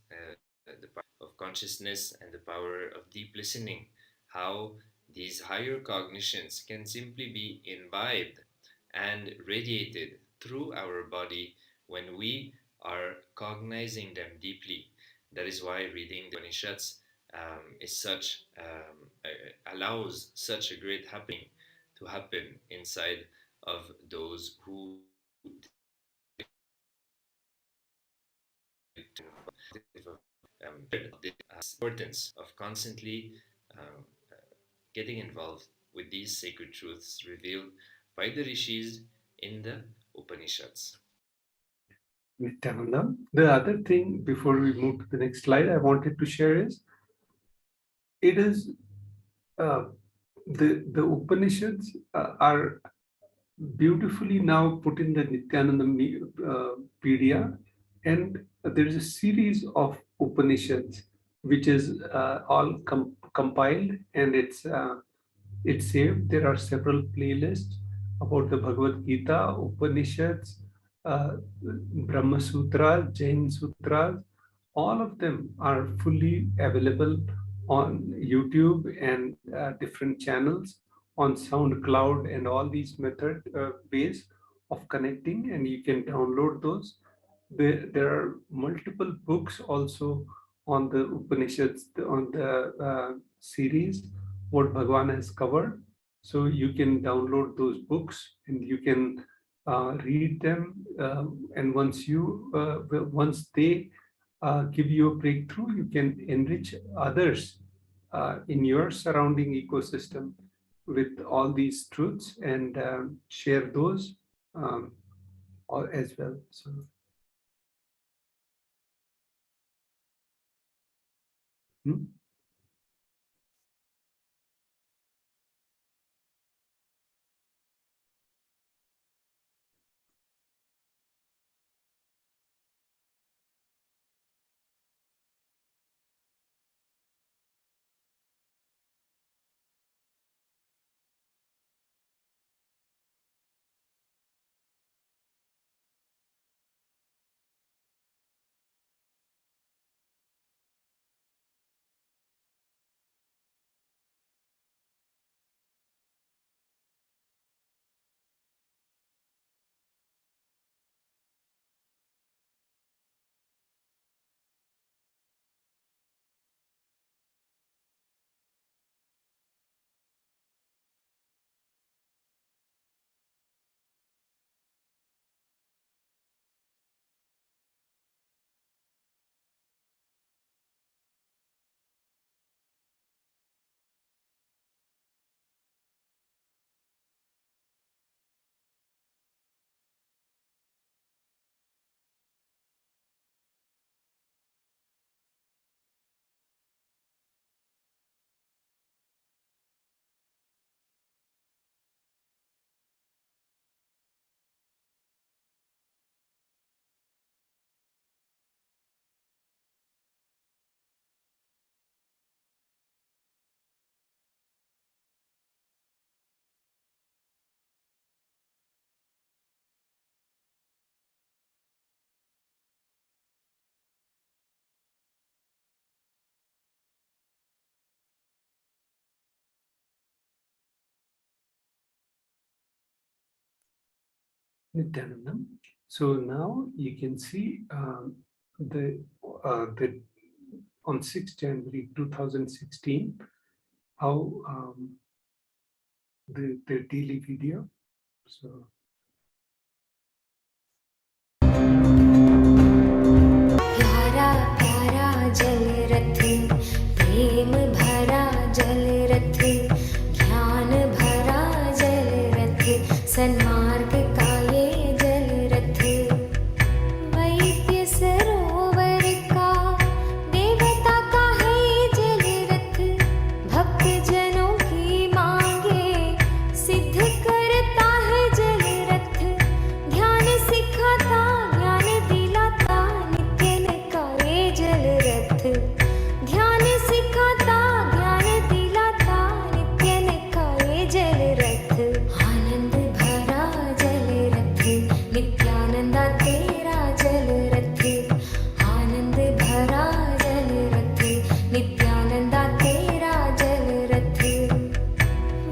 the power of consciousness and the power of deep listening. How these higher cognitions can simply be imbibed and radiated through our body when we are cognizing them deeply. That is why reading the Upanishads is such allows such a great happening to happen inside of those who the importance of constantly um, getting involved with these sacred truths revealed by the rishis in the Upanishads. Nityananda. The other thing before we move to the next slide, I wanted to share is it is uh, the Upanishads are beautifully now put in the Nityananda Pedia, and there is a series of Upanishads which is all compiled, and it's saved. There are several playlists about the Bhagavad Gita, Upanishads, Brahma Sutras, Jain Sutras. All of them are fully available on YouTube and different channels on SoundCloud and all these method ways of connecting, and you can download those. There are multiple books also on the Upanishads, on the series, what Bhagwan has covered. So you can download those books and you can read them. And once they give you a breakthrough, you can enrich others in your surrounding ecosystem with all these truths and share those um, as well. So. Hmm? Nithyanandam. So now you can see the on 6th January 2016 how the daily video. So प्यारा प्यारा जल रथ प्रेम भरा जल रथ ज्ञान भरा जल रथ सन्मार्ग का ये जल रथ वैद्य सरोवर का देवता का है जल रथ भक्त जनों की मांगे सिद्ध करता है जल रथ ध्यान सिखाता ज्ञान दिलाता नित्य का ये जल रथ ध्यान सिखाता ज्ञान दिलाता नित्य का ये जल रथ आनंद भरा जल रथ नित्यानंदा तेरा जल रथ आनंद भरा जल रथ नित्यानंदा तेरा जल रथ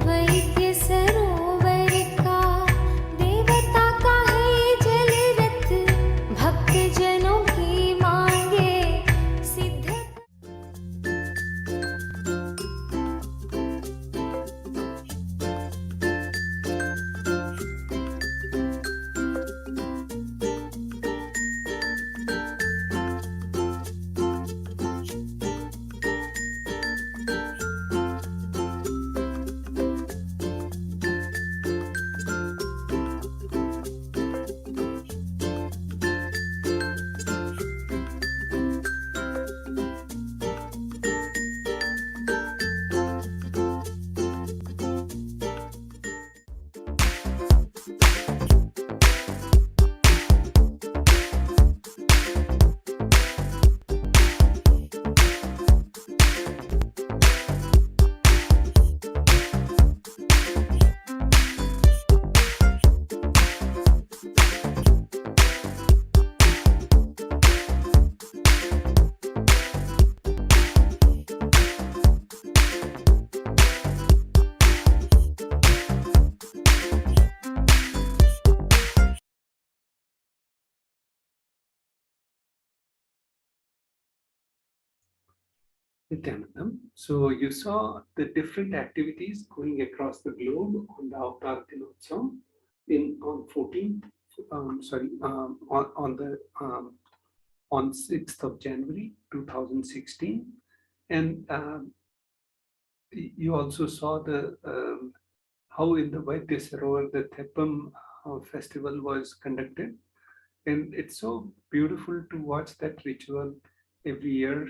वैद्य सरोवर का देवता का है जल रथ भक्त जनों की मांगे सिद्ध Nithyanandam. So you saw the different activities going across the globe on the Avatar Dinotsav on 14th, on 6th of January 2016, and you also saw the how in the Vaidya Sarovar the Thepam festival was conducted, and it's so beautiful to watch that ritual every year.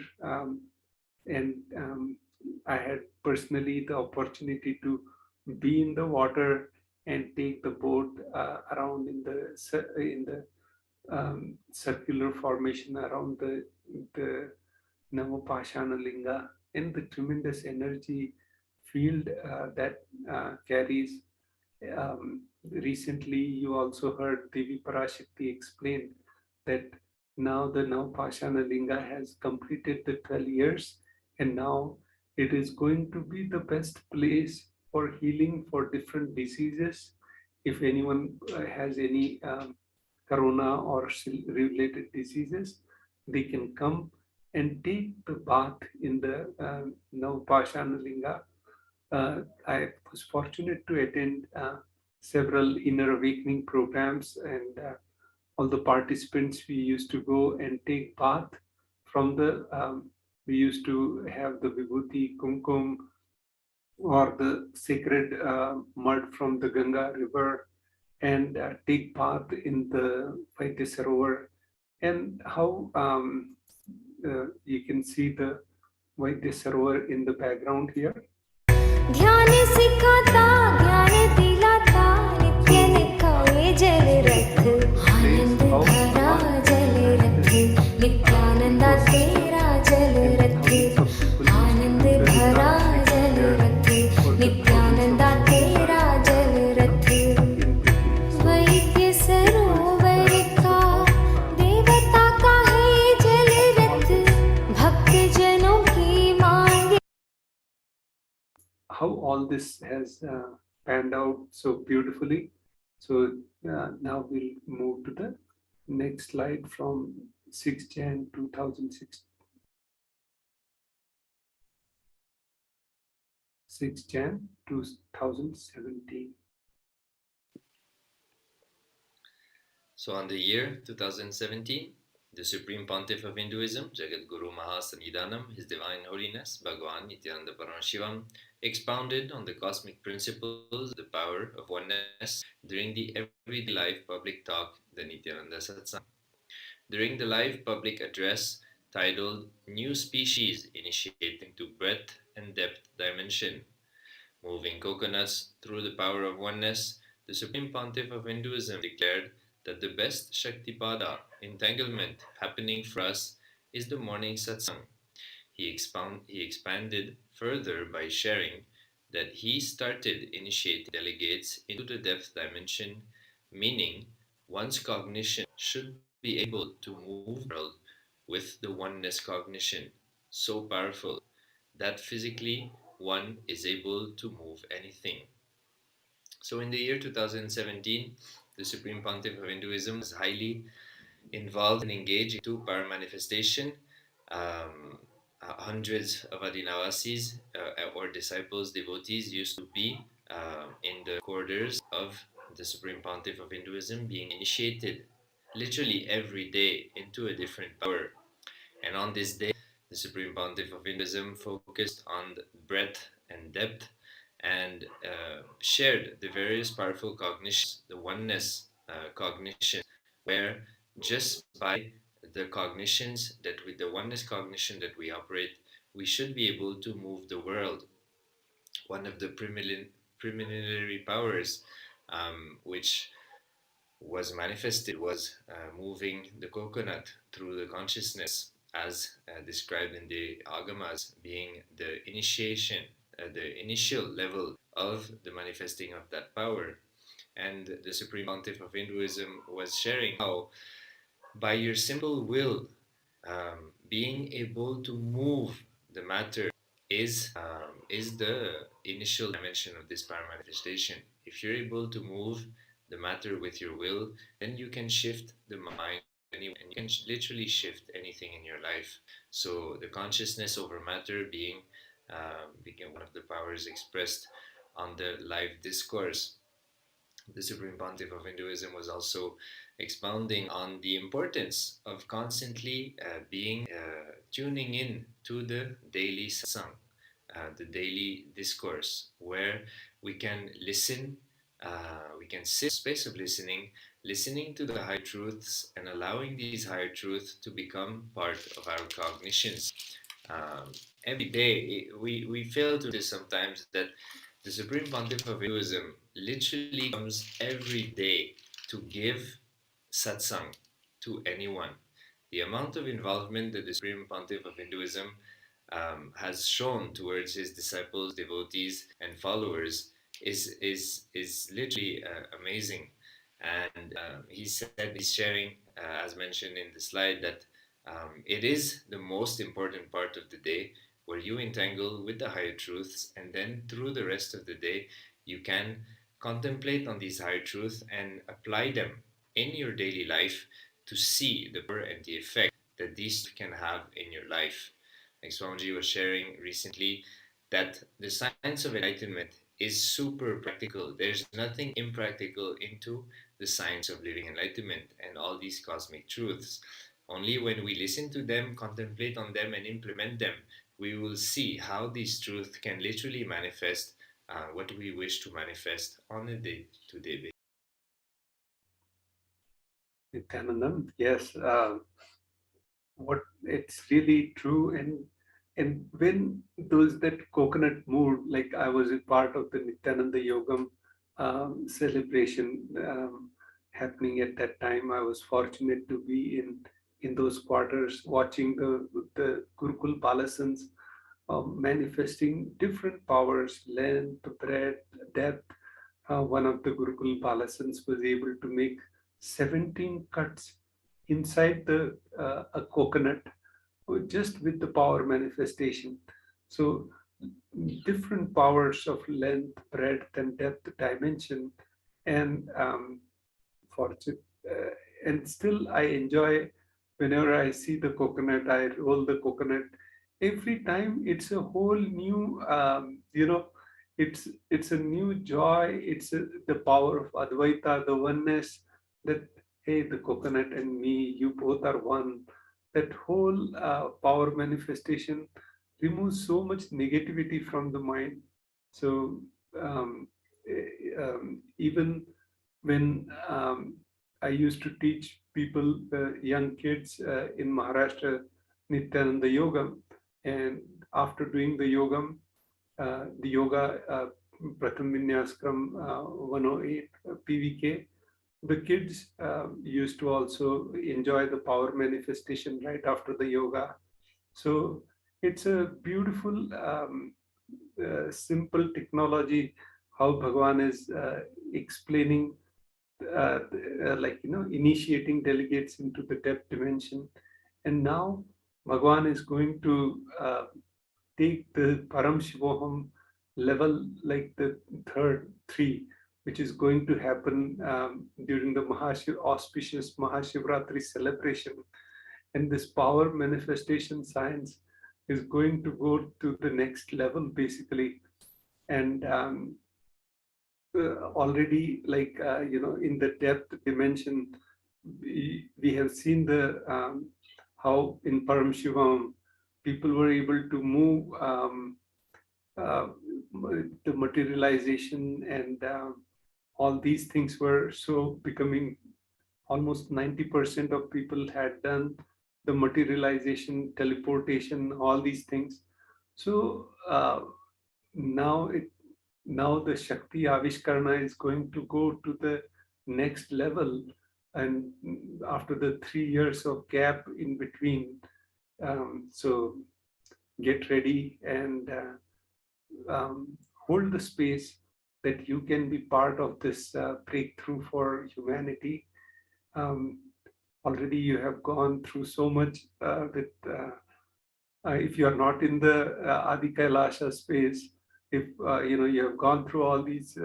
And I had personally the opportunity to be in the water and take the boat around in the circular formation around the Navapashana Linga, and the tremendous energy field that carries. Recently, you also heard Devi Parashakti explain that now the Navapashana Linga has completed the 12 years, and now it is going to be the best place for healing for different diseases. If anyone has any corona or related diseases, they can come and take the bath in the Navapashana Linga. I was fortunate to attend several inner awakening programs, and all the participants, we used to go and take bath from the we used to have the vibhuti kumkum or the sacred mud from the Ganga river, and take bath in the Vaidya Sarovar, and how you can see the Vaidya Sarovar in the background here. ध्यान सिखाता ज्ञान दिलाता नित्य का ये जल रथ आनंद भरा जल रथ नित्यानंदा तेरा जल रथ आनंद भरा जल रथ नित्यानंदा तेरा जल रथ वैद्य सरोवर का देवता का है जल रथ भक्त जनों की मांगे How all this has panned out so beautifully. So now we'll move to the next slide from 6 Jan 2006. 6 Jan 2017. So on the year 2017, the Supreme Pontiff of Hinduism, Jagat Guru Mahasannidhanam, His Divine Holiness, Bhagavan Nithyananda Paramashivam, expounded on the cosmic principles, the power of oneness during the everyday life public talk, the Nithyananda Satsang. During the live public address titled New Species Initiating to Breadth and Depth Dimension, Moving Coconuts Through the Power of Oneness, the Supreme Pontiff of Hinduism declared that the best Shaktipada entanglement happening for us is the morning satsang. He expanded further by sharing that he started initiating delegates into the depth dimension, meaning one's cognition should be able to move the world with the oneness cognition, so powerful that physically one is able to move anything. So in the year 2017, the Supreme Pontiff of Hinduism was highly involved and engaged into power manifestation. Um, Hundreds of Adinavasis or disciples, devotees used to be in the quarters of the Supreme Pontiff of Hinduism being initiated literally every day into a different power. And on this day, the Supreme Pontiff of Hinduism focused on the breadth and depth and shared the various powerful cognitions, the oneness cognition, where just by the cognitions that with the oneness cognition that we operate, we should be able to move the world. One of the preliminary powers which was manifested was moving the coconut through the consciousness, as described in the Agamas, being the initiation, the initial level of the manifesting of that power. And the Supreme Pontiff of Hinduism was sharing how, by your simple will, being able to move the matter is the initial dimension of this power manifestation. If you're able to move the matter with your will, then you can shift the mind anywhere, and you can literally shift anything in your life. So the consciousness over matter being became one of the powers expressed on the live discourse. The Supreme Pontiff of Hinduism was also expounding on the importance of constantly being tuning in to the daily satsang, the daily discourse, where we can listen, we can sit in the space of listening, listening to the higher truths and allowing these higher truths to become part of our cognitions. Every day, we fail to this sometimes, that the Supreme Pontiff of Hinduism literally comes every day to give satsang to anyone. The amount of involvement that the Supreme Pontiff of Hinduism has shown towards his disciples, devotees, and followers is literally amazing. And he said, he's sharing, as mentioned in the slide, that it is the most important part of the day where you entangle with the higher truths, and then through the rest of the day, you can contemplate on these higher truths and apply them in your daily life to see the power and the effect that these can have in your life. Like Swamiji was sharing recently, that the science of enlightenment is super practical. There's nothing impractical into the science of living enlightenment and all these cosmic truths. Only when we listen to them, contemplate on them, and implement them, we will see how these truths can literally manifest what we wish to manifest on a day-to-day basis. Nithyanandam, yes, what it's really true, and when those that coconut moved, like I was a part of the Nityananda Yogam celebration happening at that time. I was fortunate to be in those quarters, watching the Gurukul Palasans manifesting different powers, length, breadth, depth. One of the Gurukul Palasans was able to make 17 cuts inside a coconut just with the power manifestation. So different powers of length, breadth, and depth dimension And fortunate, and still I enjoy whenever I see the coconut, I roll the coconut. Every time it's a whole new, it's a new joy. It's the power of Advaita, the oneness. That hey, the coconut and me, you both are one. That whole power manifestation removes so much negativity from the mind. So um, even when I used to teach people, young kids in Maharashtra, Nithyananda Yoga, and after doing the yoga Pratham Vinyaskram 108 PVK, the kids used to also enjoy the power manifestation right after the yoga. So it's a beautiful, simple technology how Bhagwan is explaining, initiating delegates into the depth dimension. And now Bhagwan is going to take the Paramashivoham level, like the third three, which is going to happen during the auspicious Mahashivratri celebration. And this power manifestation science is going to go to the next level, basically. And already, in the depth dimension, we have seen the how in Paramashivam people were able to move the materialization, and all these things were so becoming almost 90% of people had done the materialization, teleportation, all these things. So now the Shakti Avishkarana is going to go to the next level, and after the 3 years of gap in between. So get ready and hold the space that you can be part of this breakthrough for humanity. Already you have gone through so much with, if you are not in the Adi KAILASA space, if you have gone through all these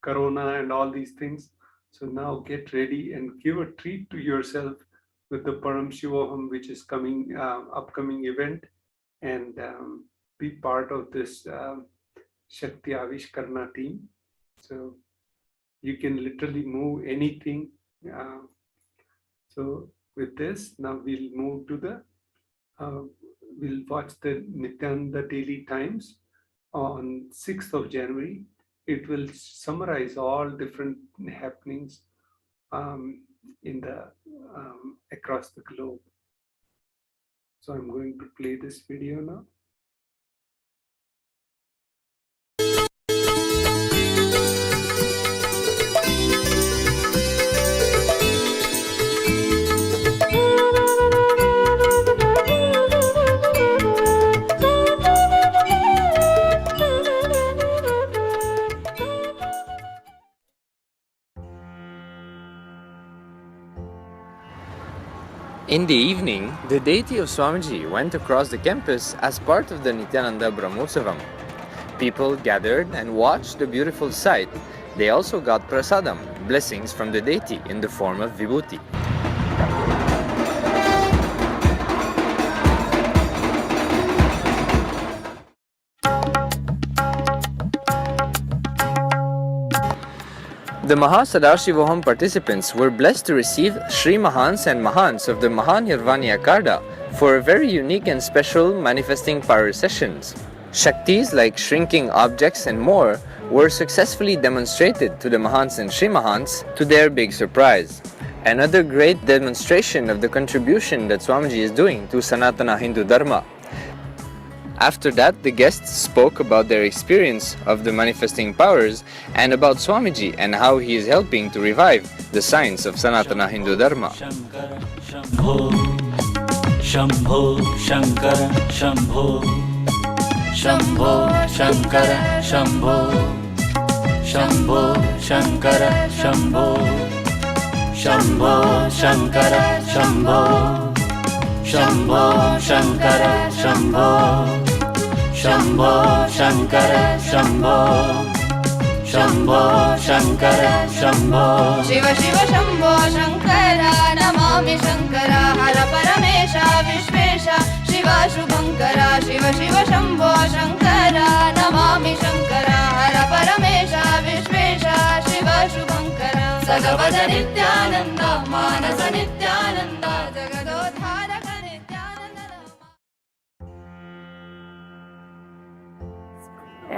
corona and all these things. So now get ready and give a treat to yourself with the Paramashivoham, which is coming, upcoming event, and be part of this Shakti Avishkarana team. So you can literally move anything. So with this, now we'll move to the, we'll watch the Nithyananda Daily Times on 6th of January. It will summarize all different happenings in the across the globe. So I'm going to play this video now. In the evening, the deity of Swamiji went across the campus as part of the Nithyananda Paramashivam. People gathered and watched the beautiful sight. They also got prasadam, blessings from the deity in the form of vibhuti. The Mahasadashivoham participants were blessed to receive Sri Mahans and Mahans of the Mahanirvani Akarda for a very unique and special manifesting power sessions. Shaktis like shrinking objects and more were successfully demonstrated to the Mahans and Sri Mahans to their big surprise. Another great demonstration of the contribution that Swamiji is doing to Sanatana Hindu Dharma. After that, the guests spoke about their experience of the manifesting powers and about Swamiji and how he is helping to revive the science of Sanatana Hindu Dharma. Shambho, Shambho, Shankara, Shambho, Shambho, Shankara, Shambho, Shambho, Shankara, Shambho, Shambho, Shankara, Shambho, Shambho, Shankara, Shambho, Shambho, Shankara, Shambho, Shambho Shankar Shambho Shiv Shiv Shambho Shankar Namami Shankar her Paramesh Vishwesh Shiv शुभङ्कर Shiv Shiv Shambho Shankar Namami Shankar her Paramesh Vishwesh Shiv शुभङ्कर सगवद Nityanand Manas Nityanand जगदोद्धारक Nityanand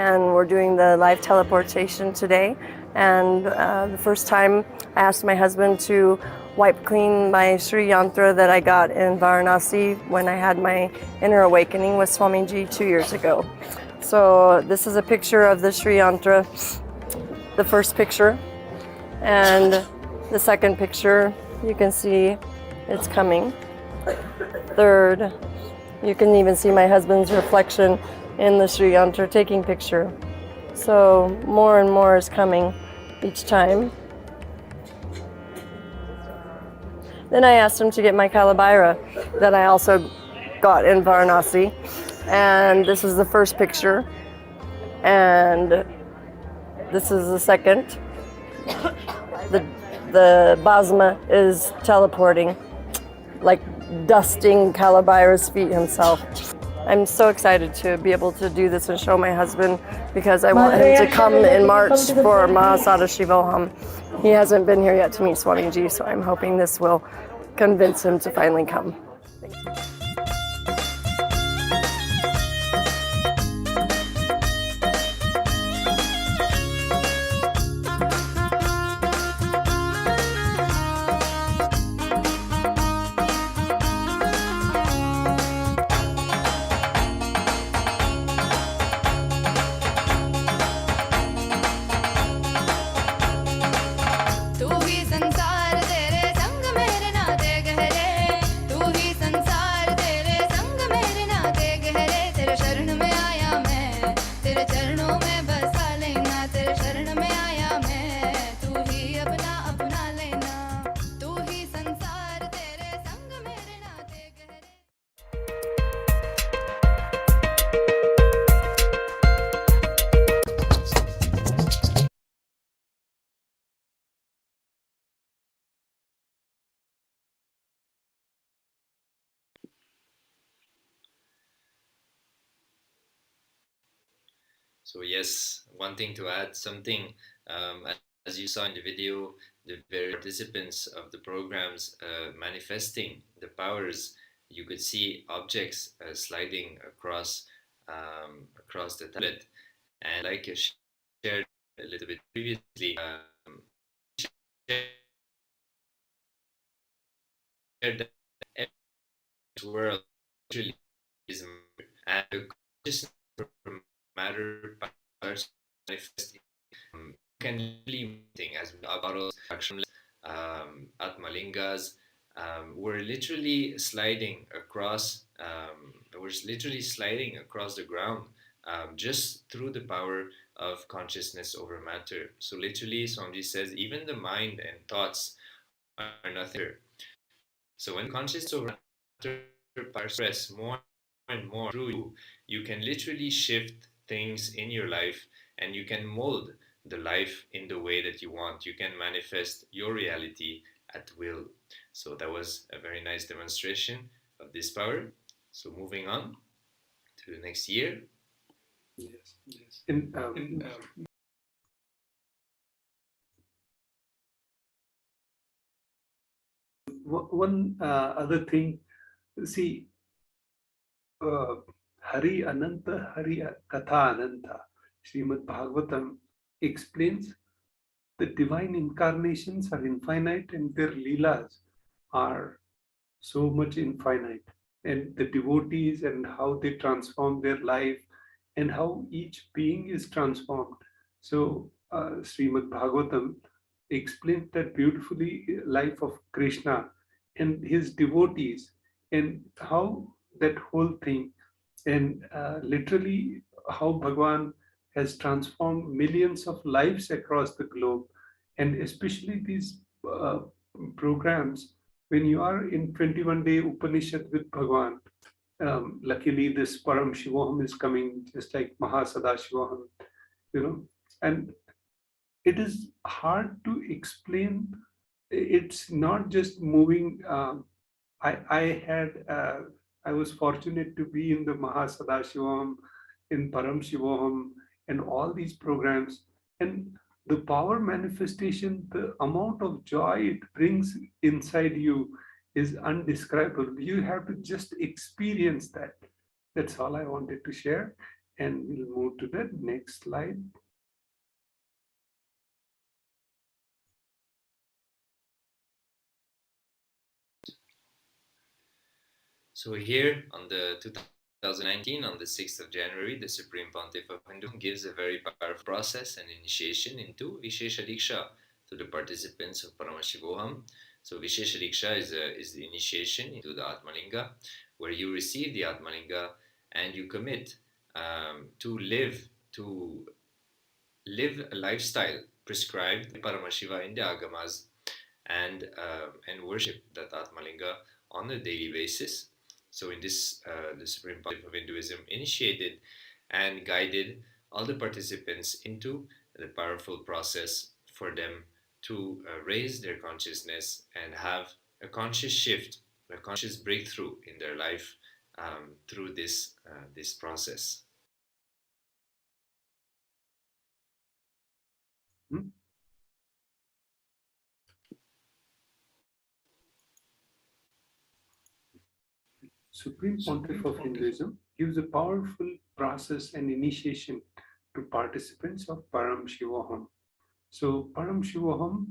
And we're doing the live teleportation today. And the first time I asked my husband to wipe clean my Sri Yantra that I got in Varanasi when I had my inner awakening with Swamiji 2 years ago. So this is a picture of the Sri Yantra, the first picture. And the second picture, you can see it's coming. Third, you can even see my husband's reflection in the Sri Yantra taking picture. So more and more is coming each time. Then I asked him to get my Kalabaira that I also got in Varanasi. And this is the first picture. And this is the second. The Basma is teleporting, like dusting Kalabaira's feet himself. I'm so excited to be able to do this and show my husband because I want him to come in March for Paramashivoham. He hasn't been here yet to meet Swamiji, so I'm hoping this will convince him to finally come. Thank you. तू ही संसार तेरे संग मेरे नाते गहरे तू ही संसार तेरे संग मेरे नाते गहरे तेरे शरण में आया मैं तेरे चरणों में बसा लेना तेरे शरण में आया मैं तू ही अपना अपना लेना तू ही संसार तेरे संग मेरे नाते गहरे So yes, one thing to add, something as you saw in the video, the very participants of the programs manifesting the powers, you could see objects sliding across the tablet, and like I shared a little bit previously, shared that every world literally is matter, and the consciousness from matter powers manifesting can really thing as bottles, atmalingas. We're literally sliding across. We're literally sliding across the ground just through the power of consciousness over matter. So literally, Swamiji says, even the mind and thoughts are nothing. So when consciousness over matter express more and more through you, you can literally shift things in your life, and you can mold the life in the way that you want. You can manifest your reality at will. So that was a very nice demonstration of this power. So moving on to the next year. Yes. One other thing, see, Hari Ananta, Hari Katha Ananta, Srimad Bhagavatam explains the divine incarnations are infinite and their leelas are so much infinite, and the devotees and how they transform their life and how each being is transformed. So Srimad Bhagavatam explains that beautifully, life of Krishna and his devotees, and how that whole thing, and literally how Bhagwan has transformed millions of lives across the globe, and especially these programs when you are in 21-day Upanishad with Bhagwan. Luckily, this Paramashivoham is coming, just like Mahasadashivoham, and it is hard to explain. It's not just moving. I was fortunate to be in the Mahasadashivam, in Paramashivoham, and all these programs. And the power manifestation, the amount of joy it brings inside you is undescribable. You have to just experience that. That's all I wanted to share. And we'll move to the next slide. So here on the 2019, on the 6th of January, the Supreme Pontiff of Hinduism gives a very powerful process and initiation into Vishesha Diksha to the participants of Paramashivoham. So Vishesha Diksha is the initiation into the Atmalinga, where you receive the Atmalinga and you commit to live a lifestyle prescribed by Paramashiva in the Agamas and worship that Atmalinga on a daily basis. So in this, the Supreme Pontiff of Hinduism initiated and guided all the participants into the powerful process for them to raise their consciousness and have a conscious shift, a conscious breakthrough in their life through this process. Supreme Pontiff of Hinduism gives a powerful process and initiation to participants of Paramashivoham. So Paramashivoham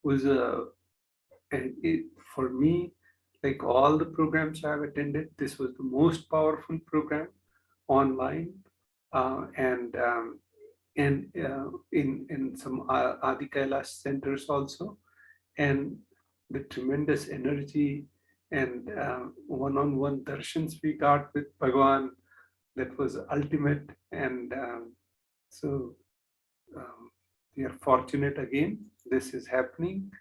was for me, like all the programs I've attended, this was the most powerful program online, and in some Adi Kailash centers also, and the tremendous energy and one-on-one darshans we got with Bhagwan, that was ultimate. And so we are fortunate again, this is happening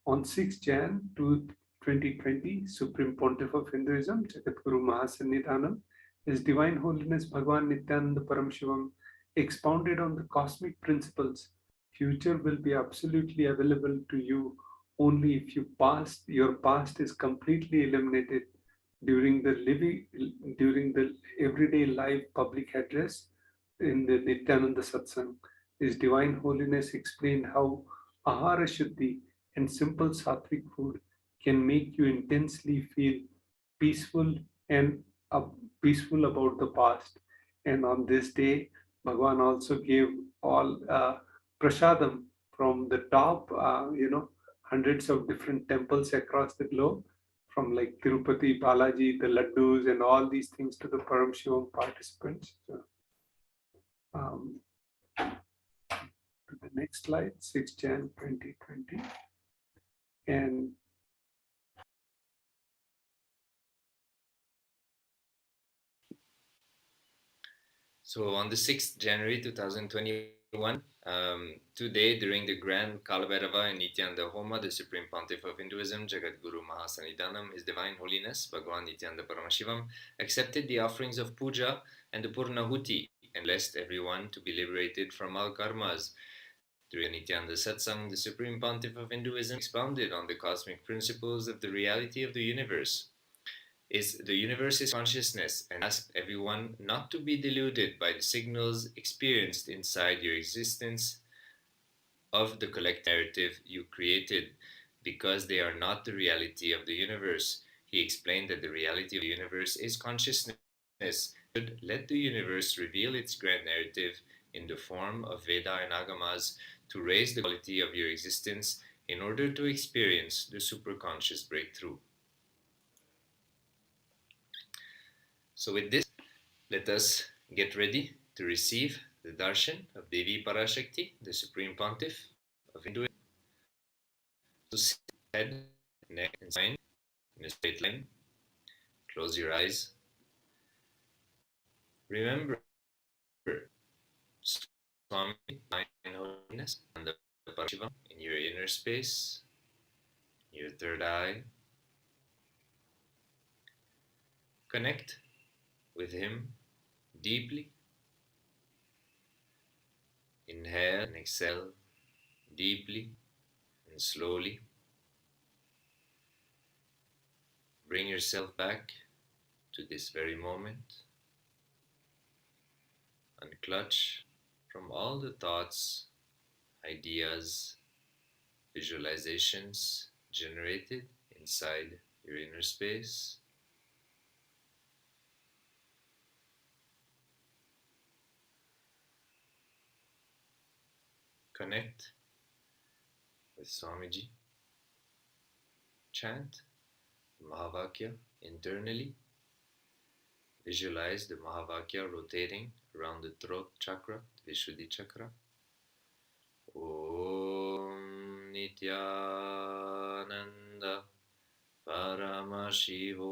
on 6 Jan 2020. Supreme Pontiff of Hinduism, Jagadguru Mahasannidhanam, His Divine Holiness Bhagwan Nithyananda Paramashivam expounded on the cosmic principles. Future will be absolutely available to you only if your past is completely eliminated. During the everyday live public address in the Nityananda Satsang, His Divine Holiness explained how Ahara Shuddhi and simple sattvic food can make you intensely feel peaceful and peaceful about the past. And on this day, Bhagwan also gave all prasadam from the top, hundreds of different temples across the globe, from like Tirupati, Balaji, the laddus, and all these things to the Paramashivam participants. So, to the next slide, 6 Jan 2020. And So on the 6th January 2021, today during the Grand Kalabhairava and Nityananda Homa, the Supreme Pontiff of Hinduism, Jagadguru Mahasannidhanam, His Divine Holiness, Bhagwan Nityananda Paramashivam, accepted the offerings of puja and the Purnahuti and blessed everyone to be liberated from all karmas. During Nityananda Satsang, the Supreme Pontiff of Hinduism expounded on the cosmic principles of the reality of the universe. The universe is consciousness, and asked everyone not to be deluded by the signals experienced inside your existence of the collective narrative you created, because they are not the reality of the universe. He explained that the reality of the universe is consciousness. Should let the universe reveal its grand narrative in the form of Veda and Agamas to raise the quality of your existence in order to experience the superconscious breakthrough. So with this, let us get ready to receive the darshan of Devi Parashakti, the Supreme Pontiff of Hinduism. So sit head, neck, and spine in a straight line. Close your eyes. Remember, Swami, Divine Holiness, and the Parashivam in your inner space, your third eye. Connect with him deeply. Inhale and exhale deeply and slowly. Bring yourself back to this very moment. Unclutch from all the thoughts, ideas, visualizations generated inside your inner space. Connect with Swamiji. Chant the Mahavakya internally. Visualize the Mahavakya rotating around the throat chakra, the Vishuddhi chakra. Om Nithyananda Paramashivoham.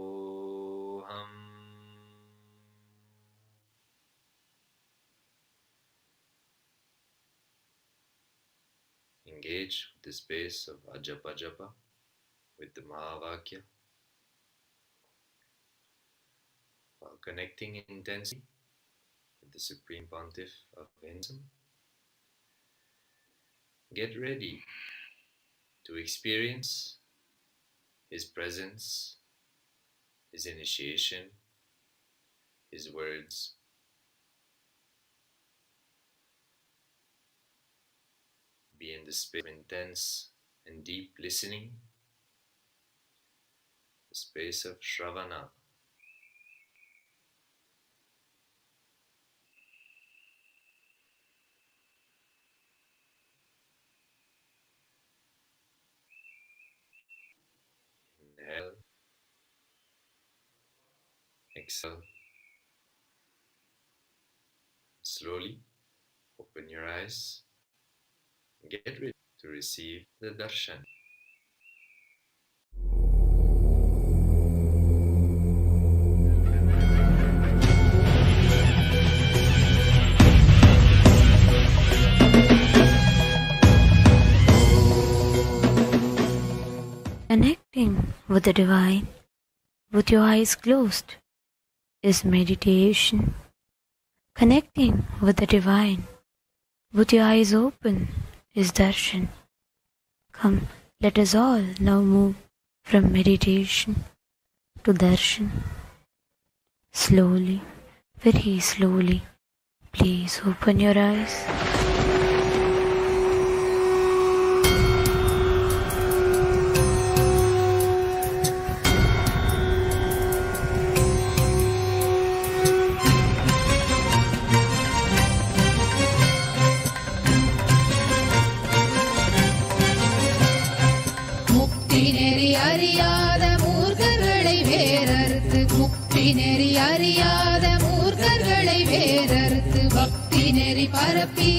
Engage with the space of Ajapa Japa, with the Mahavakya, while connecting intensely with the Supreme Pontiff of Hinduism. Get ready to experience His presence, His initiation, His words. Be in the space of intense and deep listening, the space of Shravana. Inhale, exhale. Slowly open your eyes. Get ready to receive the darshan. Connecting with the divine with your eyes closed is meditation. Connecting with the divine with your eyes open is darshan. Come, let us all now move from meditation to darshan. Slowly, very slowly, please open your eyes. அறியாத மூர்க்கர்களை வேறறுத்து பக்தி நெறி பரப்பி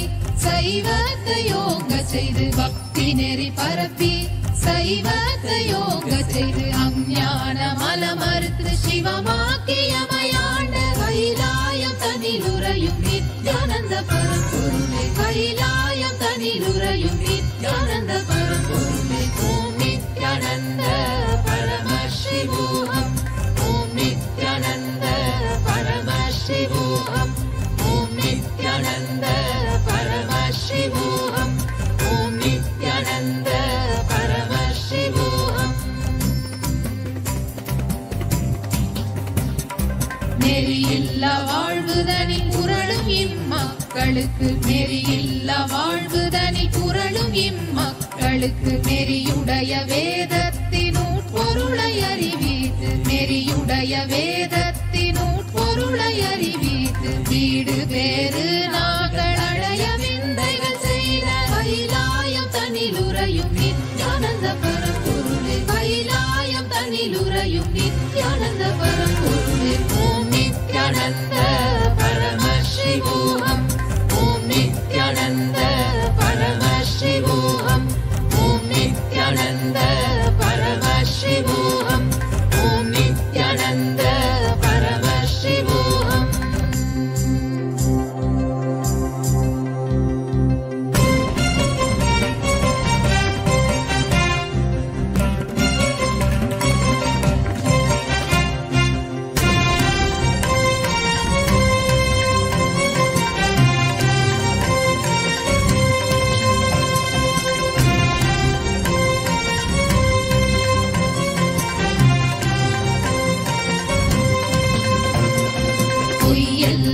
சைவத்தை யோக செய்து பக்தி நெறி பரப்பி சைவத்தை யோக செய்து அஞ்ஞான மலமறுத்து சிவமாக்கியமையாண்ட கைலாயம் தனிலுறையும் நித்யானந்த பரம்பொருளே கைலாயம் தனிலுறையும் நித்யானந்த பரம்பொருளே ஓம் நித்யானந்த பரமசிவோகம் ஓம் நித்யானந்த பரமசிவோகம் ஓம் நித்யானந்த பரமசிவோகம் ஓம் நித்யானந்த பரமசிவோகம் நெறியில்லா வாழ்வுதனில் புரளும் இம்மக்களுக்கு நெறியில்லா வாழ்வுதனில் புரளும் இம்மக்களுக்கு நெறியுடைய வேதத்தின் உட்பொருளை அறிவித்து நெறியுடைய வேதத்தின் உட்பொருளை அறிவித்து வீடு பேறு நாங்கள் அடைய விந்தைகள் செய்த கைலாயம் தனிலுறையும் நித்யானந்த பரம்பொருளே கைலாயம் தனிலுறையும் நித்யானந்த பரம்பொருளே ஓம் நித்யானந்த பரமசிவோகம் ஓம் நித்யானந்த பரமசிவோகம் ஓம் நித்யானந்த பரமசிவோகம் ஓம் நித்யானந்த பரமசிவோகம்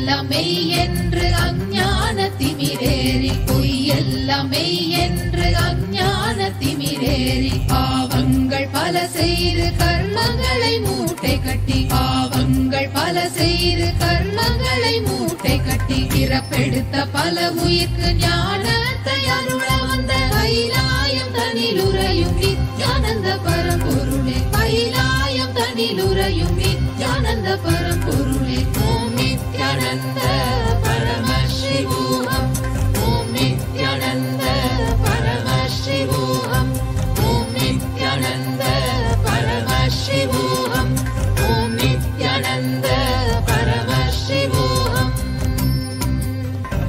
பொய்யெல்லாம் மெய் என்று அஞ்ஞான திமிரேறி பொய்யெல்லாம் மெய் என்று அஞ்ஞான திமிரேறி பாவங்கள் பல செய்து கர்மங்களை மூட்டை கட்டி பாவங்கள் பல செய்து கர்மங்களை மூட்டை கட்டி பிறப்பெடுத்த பல உயிர்க்கு ஞானத்தை அருள வந்த கைலாயம் தனிலுறையும் நித்யானந்த பரம்பொருளே கைலாயம் தனிலுறையும் நித்யானந்த பரம்பொருளே ஓம் நித்யானந்த பரமசிவோகம் ஓம் நித்யானந்த பரமசிவோகம் ஓம் நித்யானந்த பரமசிவோகம் ஓம் நித்யானந்த பரமசிவோகம்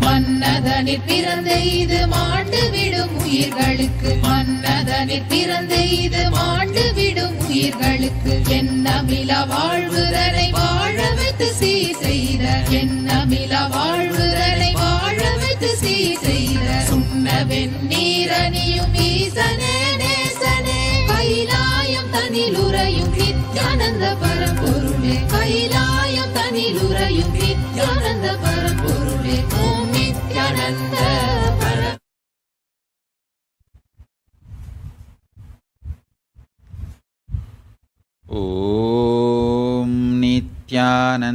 மன்னதனில் பிறந்தெய்து மாண்டு விடும் உயிர்களுக்கு மன்னதனில் பிறந்தெய்து மாண்டு விடும் உயிர்களுக்கு எண்ணமில வாழ்வுதனை வாழ வைத்து சீர் செய்த எண்ணமில வாழ்வுதனை வாழ வைத்து சீர் செய்த சுண்ண வெந்நீரணியும் ஈசனே நேசனே கைலாயம் தனிலுறையும் நித்யானந்த பரம்பொருளே கைலாயம் தனிலுறையும் நித்யானந்த பரம்பொருளே ஓம் நித்யானந்த பர ॐ नित्यानन्देश्वर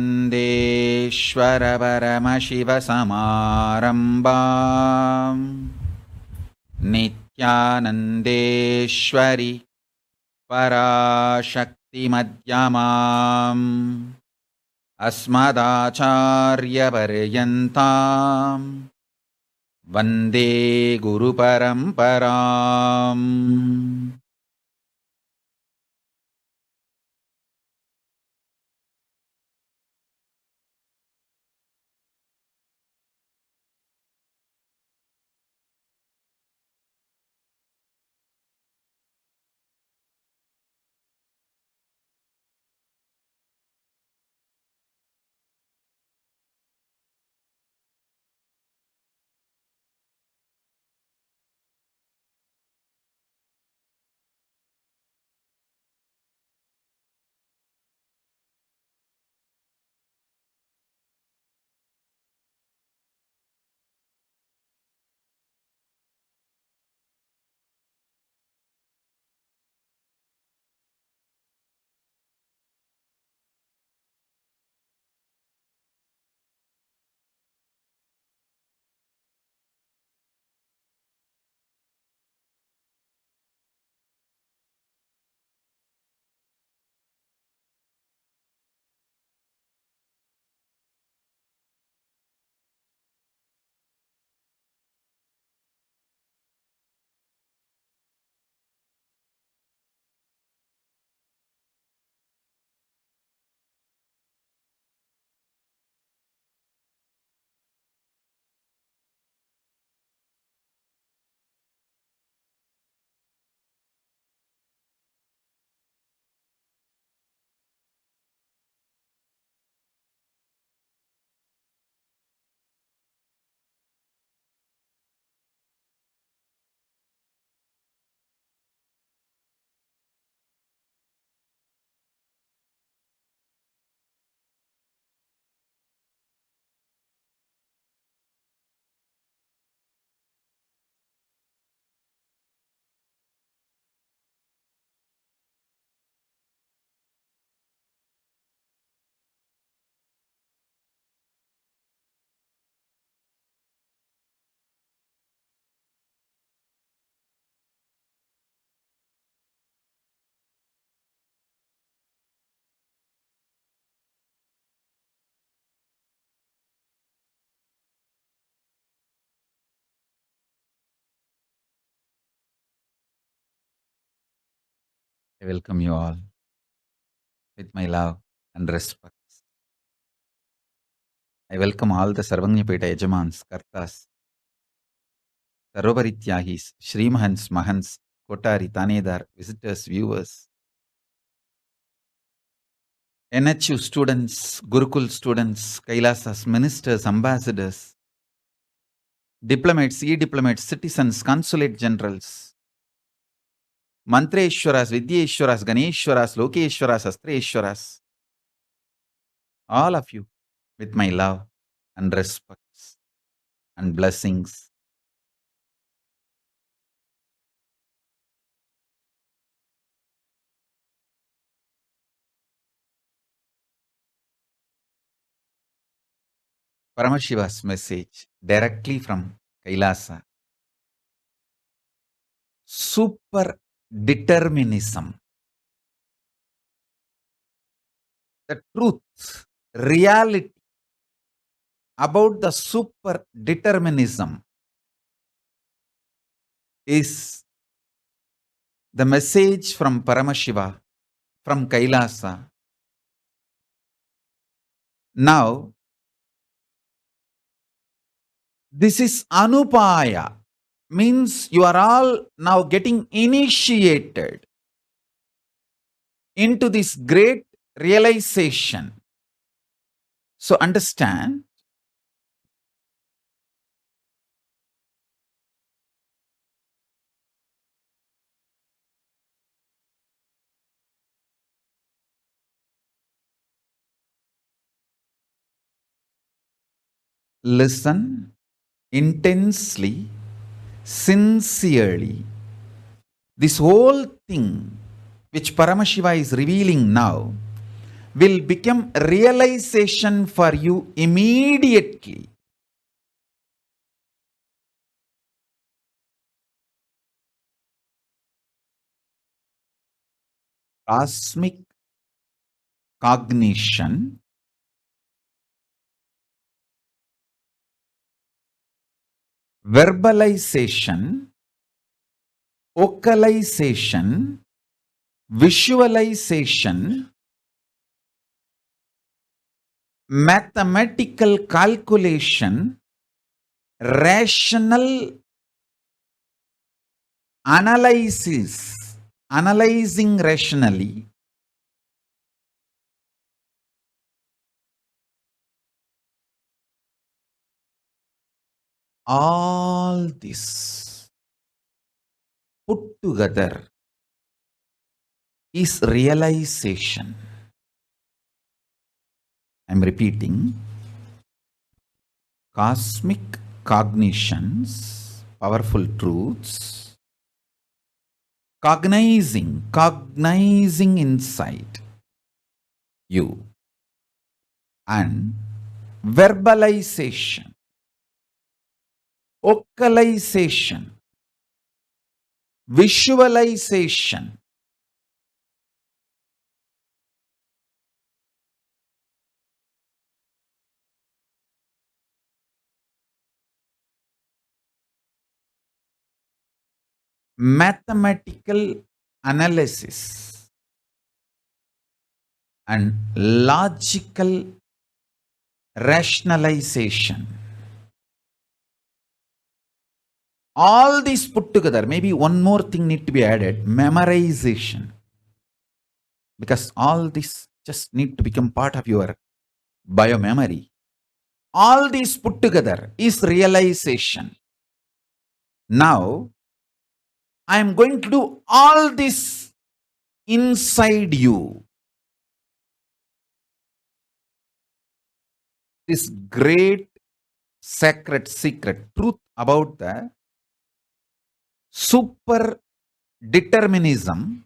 परमशिवसमारम्भाम् नित्यानन्देश्वरि पराशक्तिमध्यमाम् अस्मदाचार्यपर्यन्ताम् वन्दे गुरुपरम्पराम् I welcome you all with my love and respect. I welcome all the Sarvanyapeta Yajamans, Kartas, Sarvaparityagis, Shrimahans, Mahans, Kotari, Tanedar, visitors, viewers, NHU students, Gurukul students, Kailasas, ministers, ambassadors, diplomats, e-diplomats, citizens, consulate generals, Mantreshwaras, Vidyeshwaras, Ganeshwaras, Lokeshwaras, Astreshwaras, all of you with my love and respects and blessings. Paramashiva's message directly from Kailasa. Super determinism. The truth, reality about the super determinism is the message from Paramashiva, from Kailasa. Now, this is Anupaya, means you are all now getting initiated into this great realization. So understand, listen intensely, sincerely. This whole thing which Paramashiva is revealing now will become realization for you immediately. Cosmic cognition, verbalization, vocalization, visualization, mathematical calculation, rational analysis, analyzing rationally, all this put together is realization. I'm repeating. Cosmic cognitions, powerful truths, cognizing inside you, and verbalization, vocalization, visualization, mathematical analysis, and logical rationalization. All these put together, maybe one more thing need to be added, memorization. Because all this just need to become part of your biomemory. All these put together is realization. Now, I am going to do all this inside you. This great sacred secret truth about the super determinism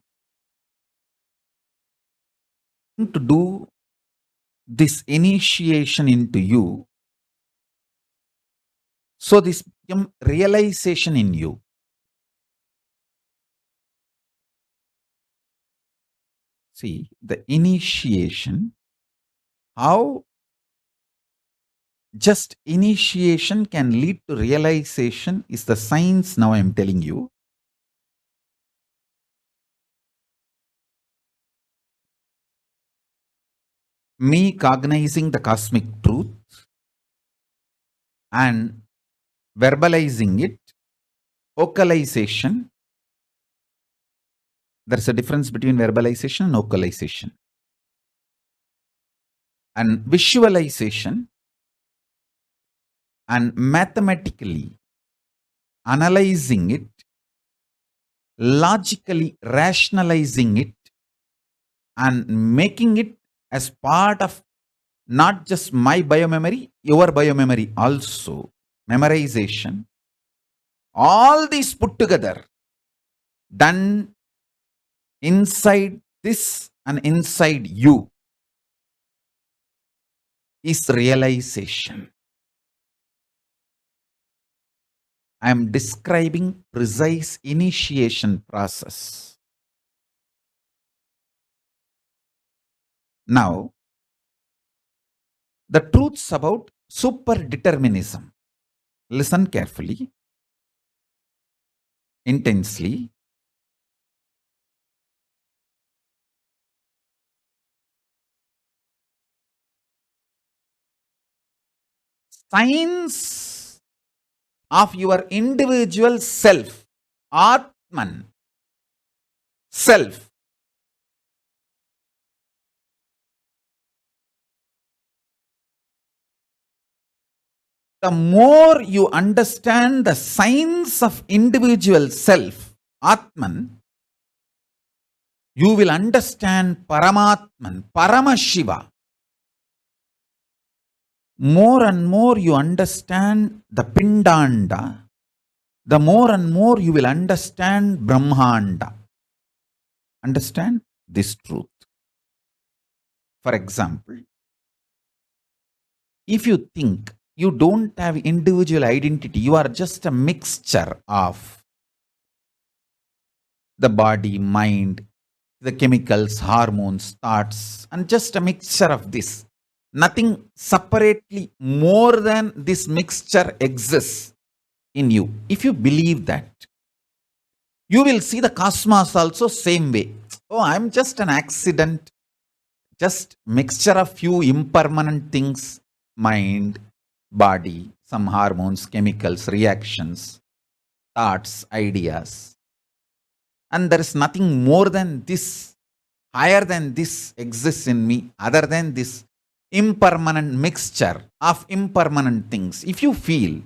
to do this initiation into you. So this become realization in you. See, the initiation, how just initiation can lead to realization is the science now I am telling you. Me cognizing the cosmic truth and verbalizing it, vocalization. There's a difference between verbalization and vocalization. And visualization and mathematically analyzing it, logically rationalizing it, and making it as part of not just my biomemory, your biomemory also, memorization, all these put together, done inside this and inside you, is realization. I am describing precise initiation process. Now, the truths about superdeterminism. Listen carefully, intensely. Science of your individual self, Atman, self. The more you understand the science of individual self, Atman, you will understand Paramatman, Paramashiva. More and more you understand the Pindanda, the more and more you will understand Brahmanda. Understand this truth. For example, if you think you don't have individual identity, you are just a mixture of the body, mind, the chemicals, hormones, thoughts, and just a mixture of this. Nothing separately more than this mixture exists in you. If you believe that, you will see the cosmos also same way. Oh, I'm just an accident, just mixture of few impermanent things, mind, body, some hormones, chemicals, reactions, thoughts, ideas. And there is nothing more than this, higher than this exists in me, other than this impermanent mixture of impermanent things. If you feel,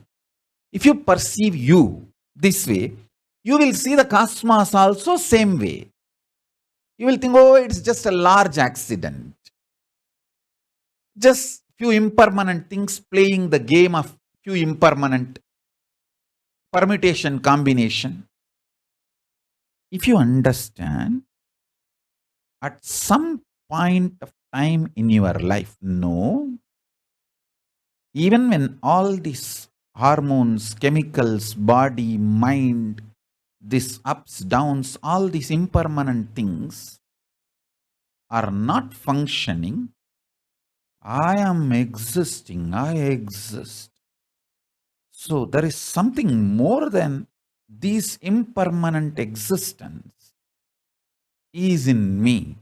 if you perceive you this way, you will see the cosmos also same way. You will think, oh, it's just a large accident. Just few impermanent things playing the game of few impermanent permutation combination. If you understand, at some point of time in your life, no, even when all these hormones, chemicals, body, mind, these ups, downs, all these impermanent things are not functioning, I am existing, I exist. So there is something more than this impermanent existence is in me.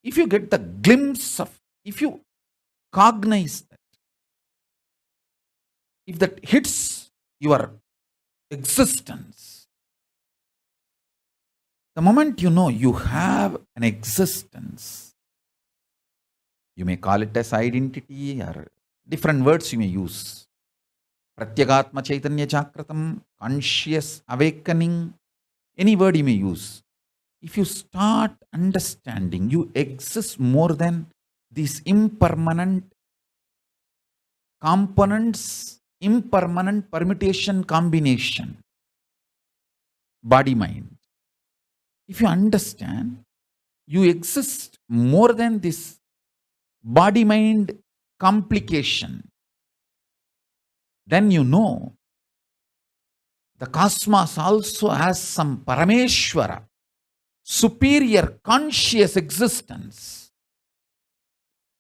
If you get the glimpse of, if you cognize that, if that hits your existence, the moment you know you have an existence, you may call it as identity or different words you may use. Pratyagatma Chaitanya Chakratam, conscious awakening, any word you may use. If you start understanding you exist more than these impermanent components, impermanent permutation combination, body mind. If you understand you exist more than this body mind complication, then you know the cosmos also has some Parameshwara, superior conscious existence,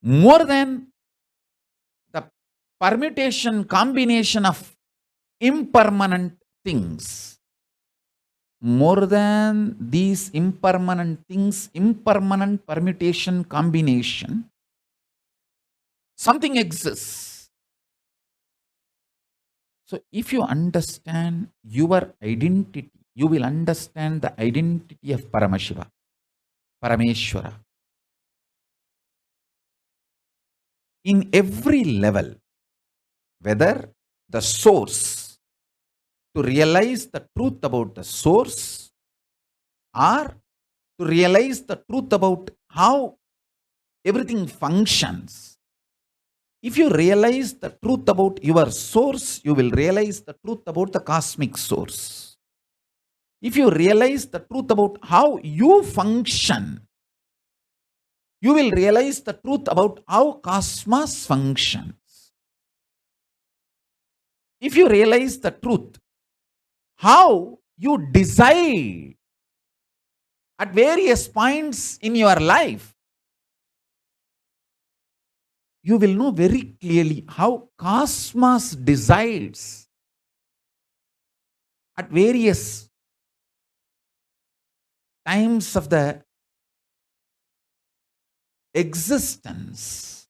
more than the permutation combination of impermanent things. More than these impermanent things, impermanent permutation combination, something exists. So if you understand your identity, you will understand the identity of Paramashiva, Parameshwara. In every level, whether the source, to realize the truth about the source, or to realize the truth about how everything functions. If you realize the truth about your source, you will realize the truth about the cosmic source. If you realize the truth about how you function, you will realize the truth about how cosmos functions. If you realize the truth, how you decide at various points in your life, you will know very clearly how cosmos decides at various times of the existence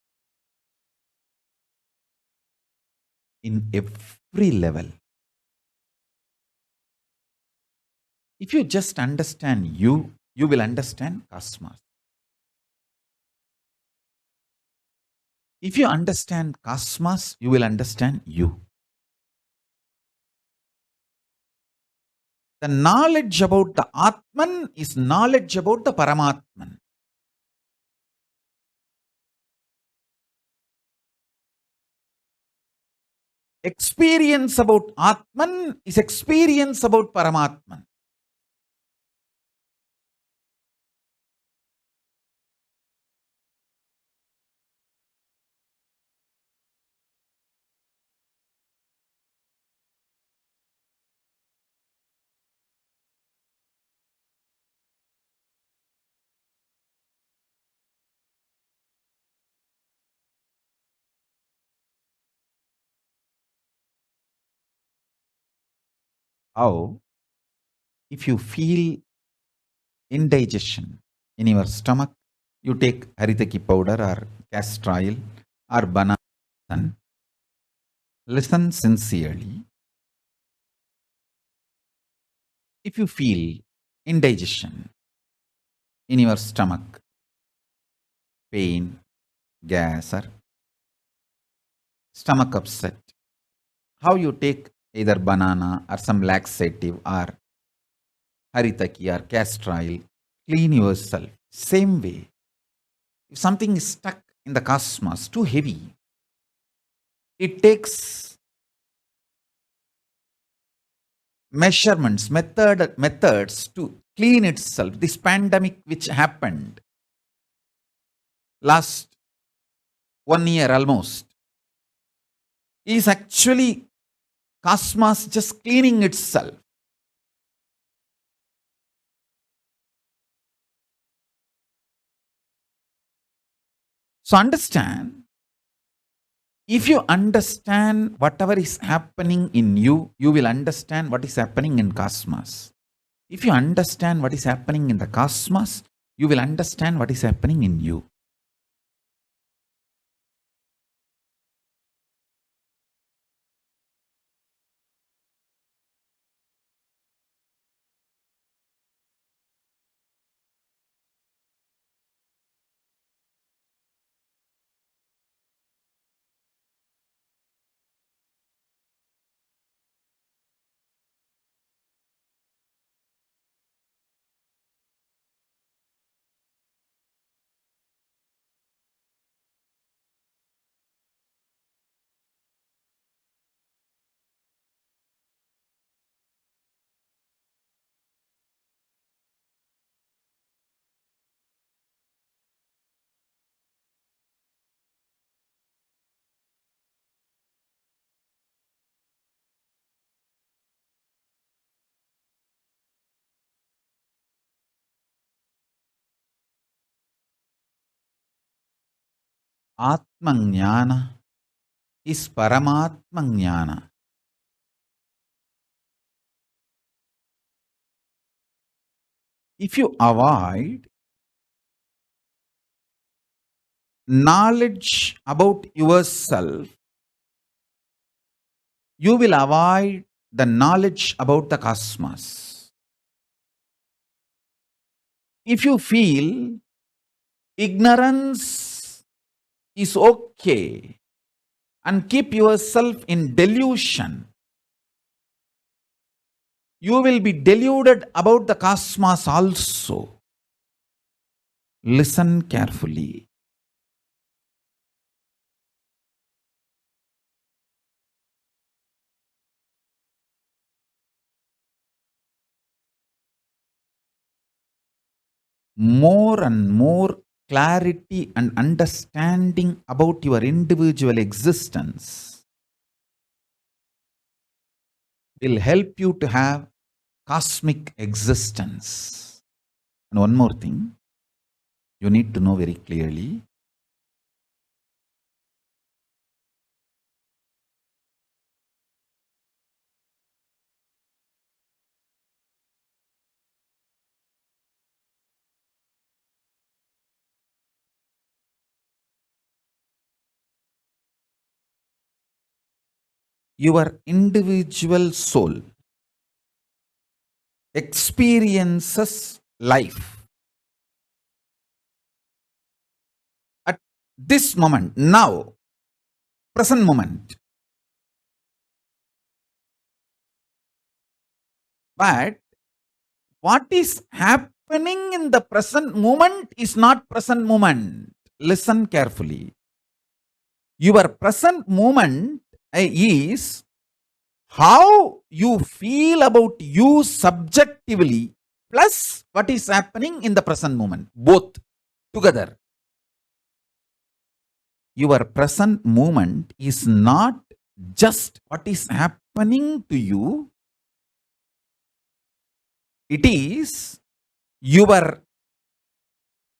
in every level. If you just understand you, you will understand cosmos. If you understand cosmos, you will understand you. The knowledge about the Atman is knowledge about the Paramatman. Experience about Atman is experience about Paramatman. How? If you feel indigestion in your stomach, you take haritaki powder or castor oil or banana. Listen sincerely. If you feel indigestion in your stomach, pain, gas, or stomach upset, how you take either banana or some laxative or haritaki or castor oil, clean yourself. Same way, if something is stuck in the cosmos, too heavy, it takes measurements, methods to clean itself. This pandemic which happened last 1 year almost is actually cosmos just cleaning itself. So understand, if you understand whatever is happening in you, you will understand what is happening in cosmos. If you understand what is happening in the cosmos, you will understand what is happening in you. Atmajnana is Paramatmajnana. If you avoid knowledge about yourself, you will avoid the knowledge about the cosmos. If you feel ignorance is okay and keep yourself in delusion, you will be deluded about the cosmos also. Listen carefully. more and more clarity and understanding about your individual existence will help you to have cosmic existence. And one more thing, you need to know very clearly. Your individual soul experiences life at this moment, now, present moment. But what is happening in the present moment is not present moment. Listen carefully. Your present moment is how you feel about you subjectively plus what is happening in the present moment. Both together. Your present moment is not just what is happening to you. It is your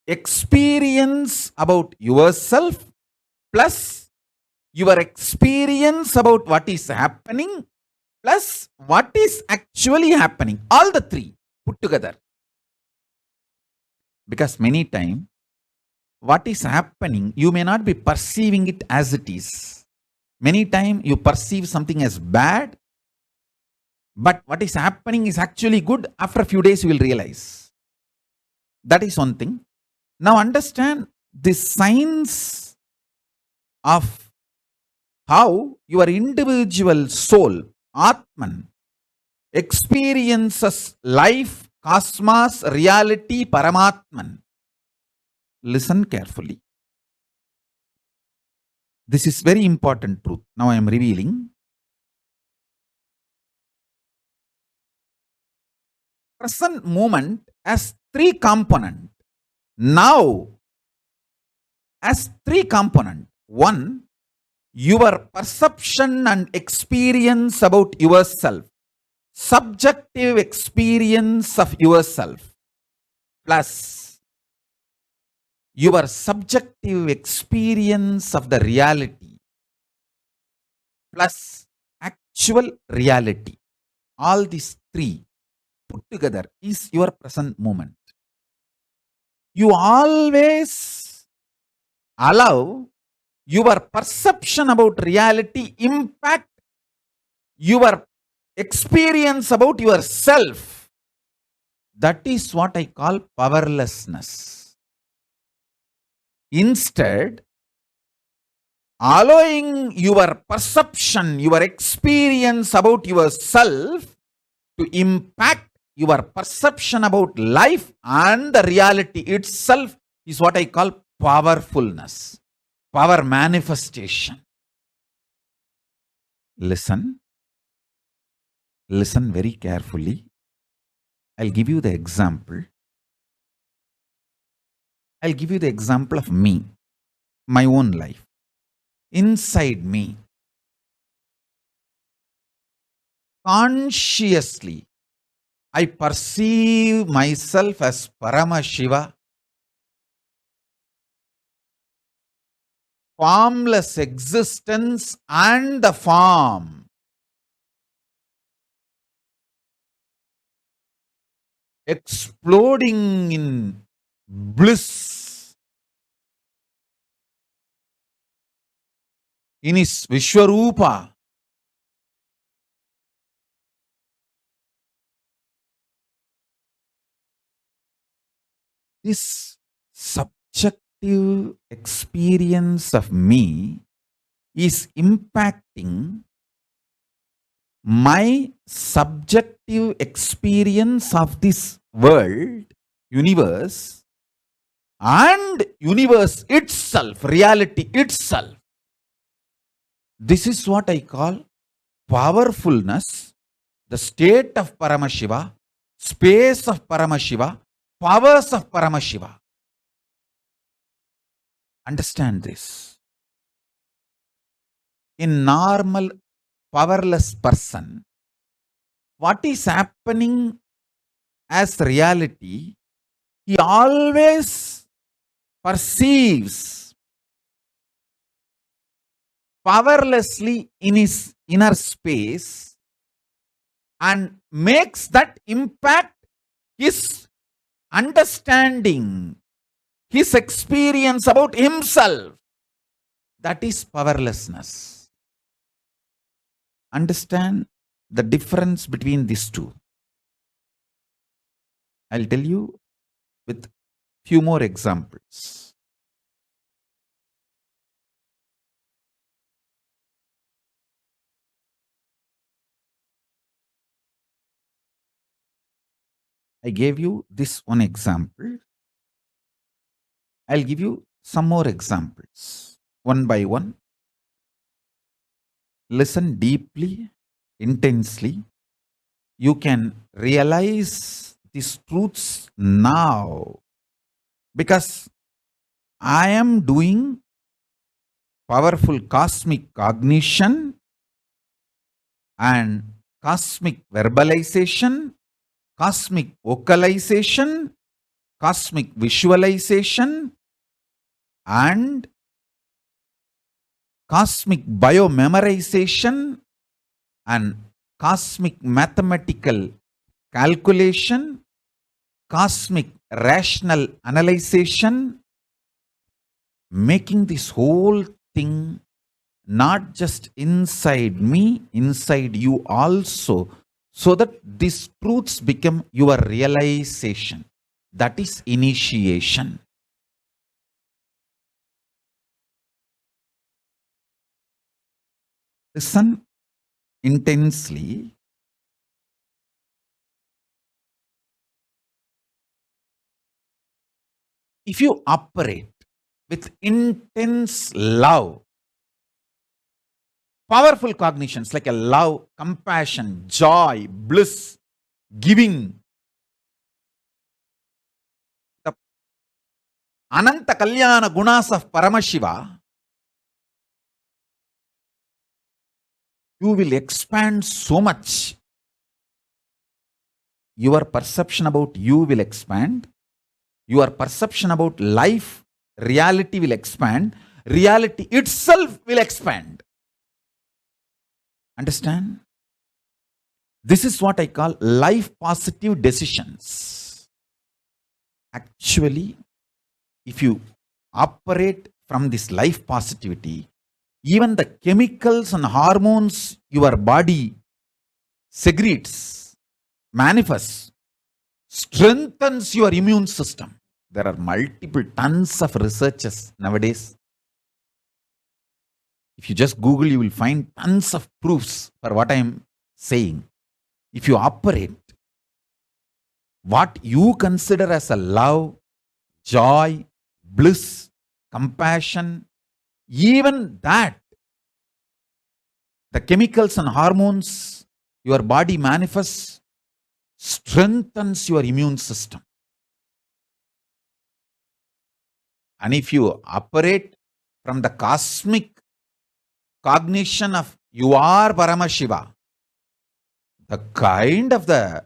experience about yourself plus your experience about what is happening plus what is actually happening. All the three put together. Because many times, what is happening, you may not be perceiving it as it is. Many times you perceive something as bad, but what is happening is actually good. After a few days, you will realize. That is one thing. Now understand the science of how your individual soul, Atman, experiences life, cosmos, reality, Paramatman. Listen carefully. This is very important truth. Now I am revealing. Present moment has three components. Now, as three components. One, your perception and experience about yourself. Subjective experience of yourself. Plus, your subjective experience of the reality. Plus, actual reality. All these three put together is your present moment. You always allow your perception about reality impact your experience about yourself. That is what I call powerlessness. Instead, allowing your perception, your experience about yourself to impact your perception about life and the reality itself is what I call powerfulness, power manifestation. Listen very carefully. I'll give you the example. I'll give you the example of me, my own life. Inside me, consciously, I perceive myself as Paramashiva, formless existence and the form. Exploding in bliss in his Vishwarupa. This subjective experience of me is impacting my subjective experience of this world, universe, and universe itself, reality itself. This is what I call powerfulness, the state of Paramashiva, space of Paramashiva, powers of Paramashiva. Understand this. In normal powerless person, what is happening as reality, he always perceives powerlessly in his inner space and makes that impact his understanding, his experience about himself. That is powerlessness. Understand the difference between these two. I'll tell you with few more examples. I gave you this one example. I'll give you some more examples, one by one. Listen deeply, intensely. You can realize these truths now, because I am doing powerful cosmic cognition and cosmic verbalization, cosmic vocalization, cosmic visualization, and cosmic biomemorization and cosmic mathematical calculation, cosmic rational analyzation, making this whole thing not just inside me, inside you also, so that these truths become your realization. That is initiation. Listen intensely. If you operate with intense love, powerful cognitions like a love, compassion, joy, bliss, giving, the Ananta Kalyana Gunas of Paramashiva, you will expand so much. Your perception about you will expand. Your perception about life, reality will expand. Reality itself will expand. Understand? This is what I call life positive decisions. Actually, if you operate from this life positivity, even the chemicals and hormones your body secretes, manifests, strengthens your immune system. There are multiple tons of researches nowadays. If you just Google, you will find tons of proofs for what I am saying. If you operate what you consider as a love, joy, bliss, compassion, even that, the chemicals and hormones your body manifests, strengthens your immune system. And if you operate from the cosmic cognition of you are Paramashiva, the kind of the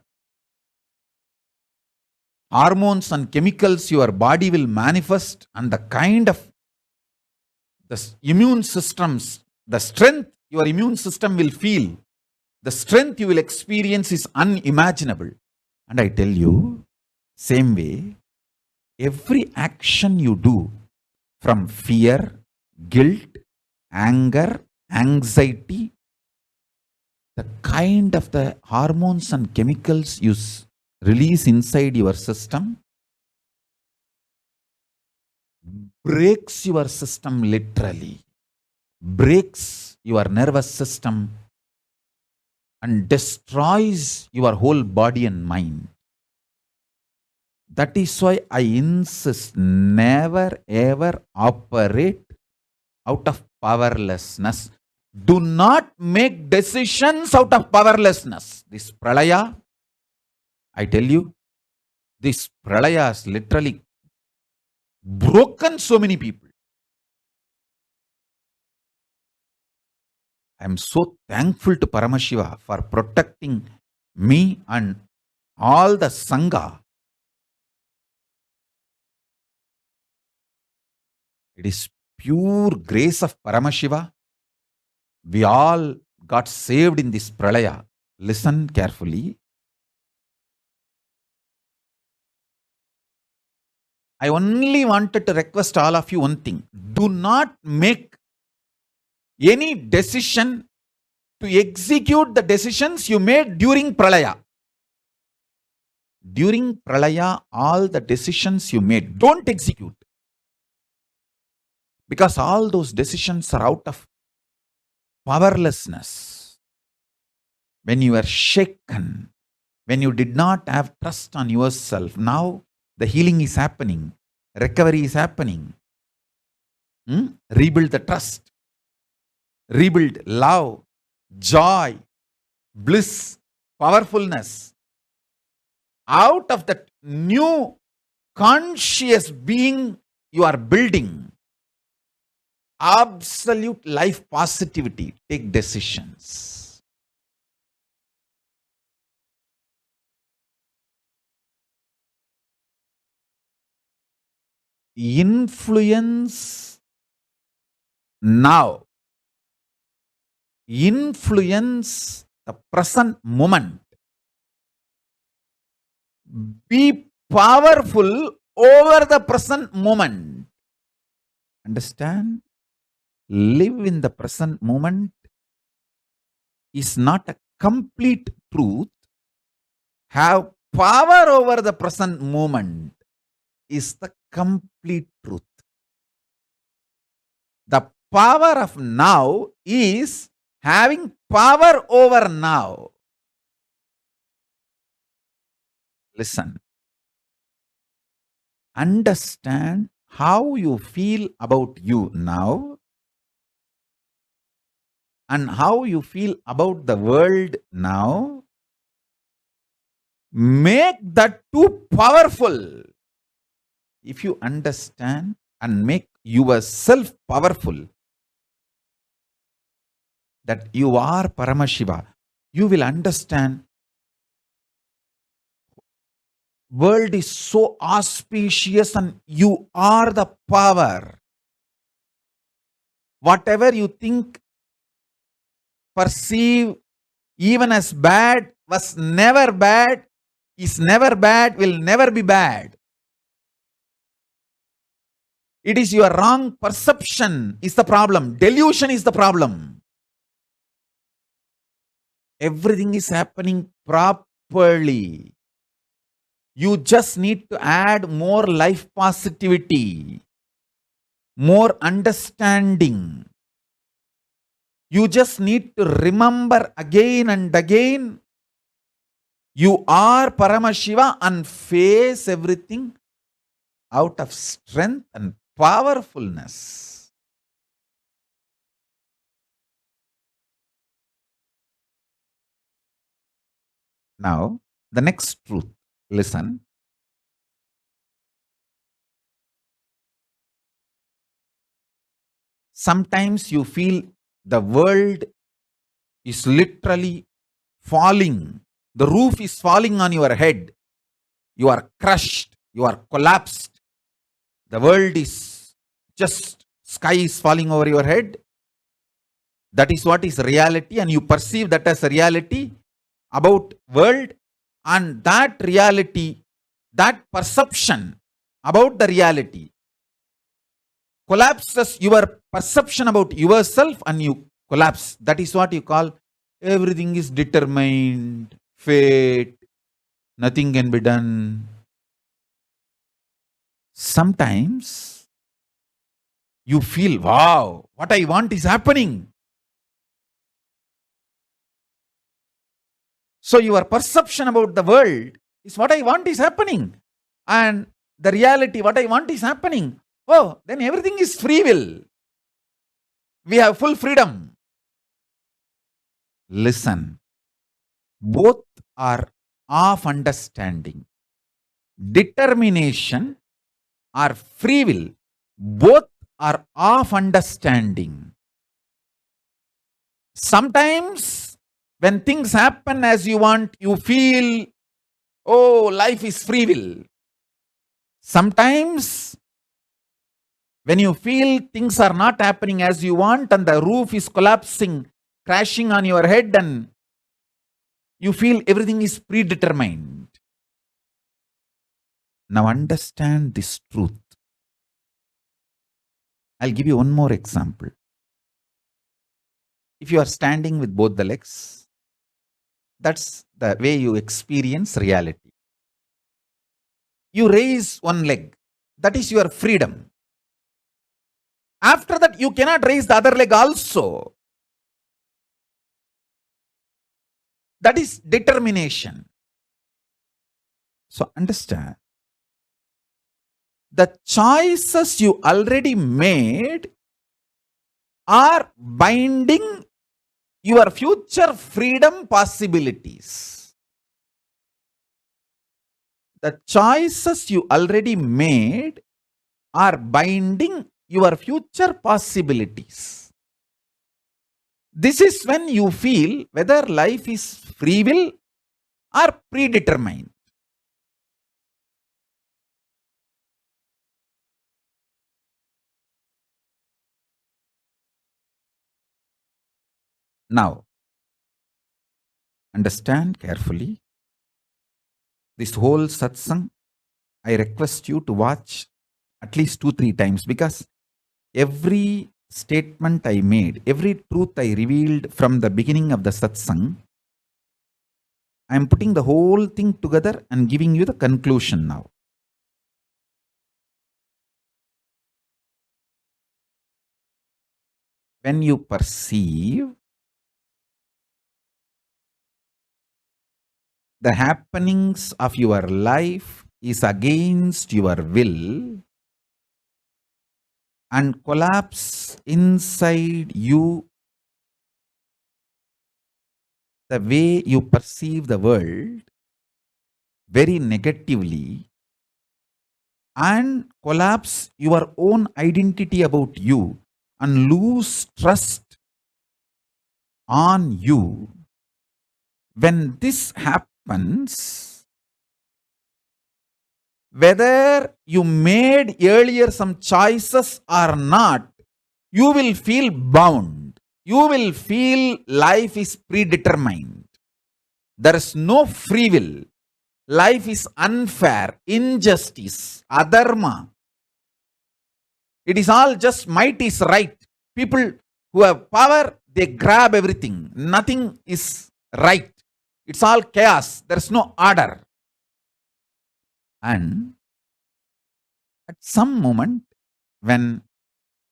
hormones and chemicals your body will manifest and the kind of the immune systems, the strength your immune system will feel, the strength you will experience is unimaginable. And I tell you, same way, every action you do from fear, guilt, anger, anxiety, the kind of the hormones and chemicals you release inside your system breaks your system literally, breaks your nervous system and destroys your whole body and mind. That is why I insist, never ever operate out of powerlessness. Do not make decisions out of powerlessness. This pralaya, I tell you, This pralaya has literally broken so many people. I am so thankful to Paramashiva for protecting me and all the Sangha. It is pure grace of Paramashiva. We all got saved in this pralaya. Listen carefully. I only wanted to request all of you one thing. Do not make any decision to execute the decisions you made during pralaya. During pralaya, all the decisions you made, don't execute. Because all those decisions are out of powerlessness. When you were shaken, when you did not have trust on yourself, now the healing is happening, recovery is happening. Rebuild the trust, rebuild love, joy, bliss, powerfulness. Out of that new conscious being you are building, absolute life positivity, take decisions. Influence now. Influence the present moment. Be powerful over the present moment. Understand? Live in the present moment is not a complete truth. Have power over the present moment is the complete truth. The power of now is having power over now. Listen. Understand how you feel about you now and how you feel about the world now. Make that too powerful. If you understand and make yourself powerful, that you are Paramashiva, you will understand world is so auspicious and you are the power. Whatever you think, perceive, even as bad, was never bad, is never bad, will never be bad. It is your wrong perception is the problem. Delusion is the problem. Everything is happening properly. You just need to add more life positivity, more understanding. You just need to remember again and again, you are Paramashiva, and face everything out of strength and powerfulness. Now, the next truth. Listen. Sometimes you feel the world is literally falling. The roof is falling on your head. You are crushed. You are collapsed. The world is just, sky is falling over your head. That is what is reality, and you perceive that as a reality about world, and that reality, that perception about the reality collapses your perception about yourself and you collapse. That is what you call everything is determined, fate, nothing can be done. Sometimes you feel, wow, what I want is happening. So your perception about the world is what I want is happening. And the reality, what I want is happening. Oh, then everything is free will. We have full freedom. Listen. Both are of understanding. determination or free will, both are of understanding. Sometimes when things happen as you want, you feel, oh, life is free will. Sometimes when you feel things are not happening as you want and the roof is collapsing, crashing on your head, and you feel everything is predetermined. Now understand this truth. I'll give you one more example. If you are standing with both the legs, that's the way you experience reality. You raise one leg, that is your freedom. After that, you cannot raise the other leg also. That is determination. So understand, the choices you already made are binding your future freedom possibilities. The choices you already made are binding your future possibilities. This is when you feel whether life is free will or predetermined. Now, understand carefully. This whole satsang, I request you to watch at least 2-3 times, because every statement I made, every truth I revealed from the beginning of the satsang, I am putting the whole thing together and giving you the conclusion now. When you perceive the happenings of your life is against your will and collapse inside you, the way you perceive the world very negatively, and collapse your own identity about you and lose trust on you, when this happens, whether you made earlier some choices or not, you will feel bound. You will feel life is predetermined. There is no free will. Life is unfair, injustice, adharma. It is all just might is right. People who have power, they grab everything. Nothing is right. It's all chaos. There is no order. And at some moment, when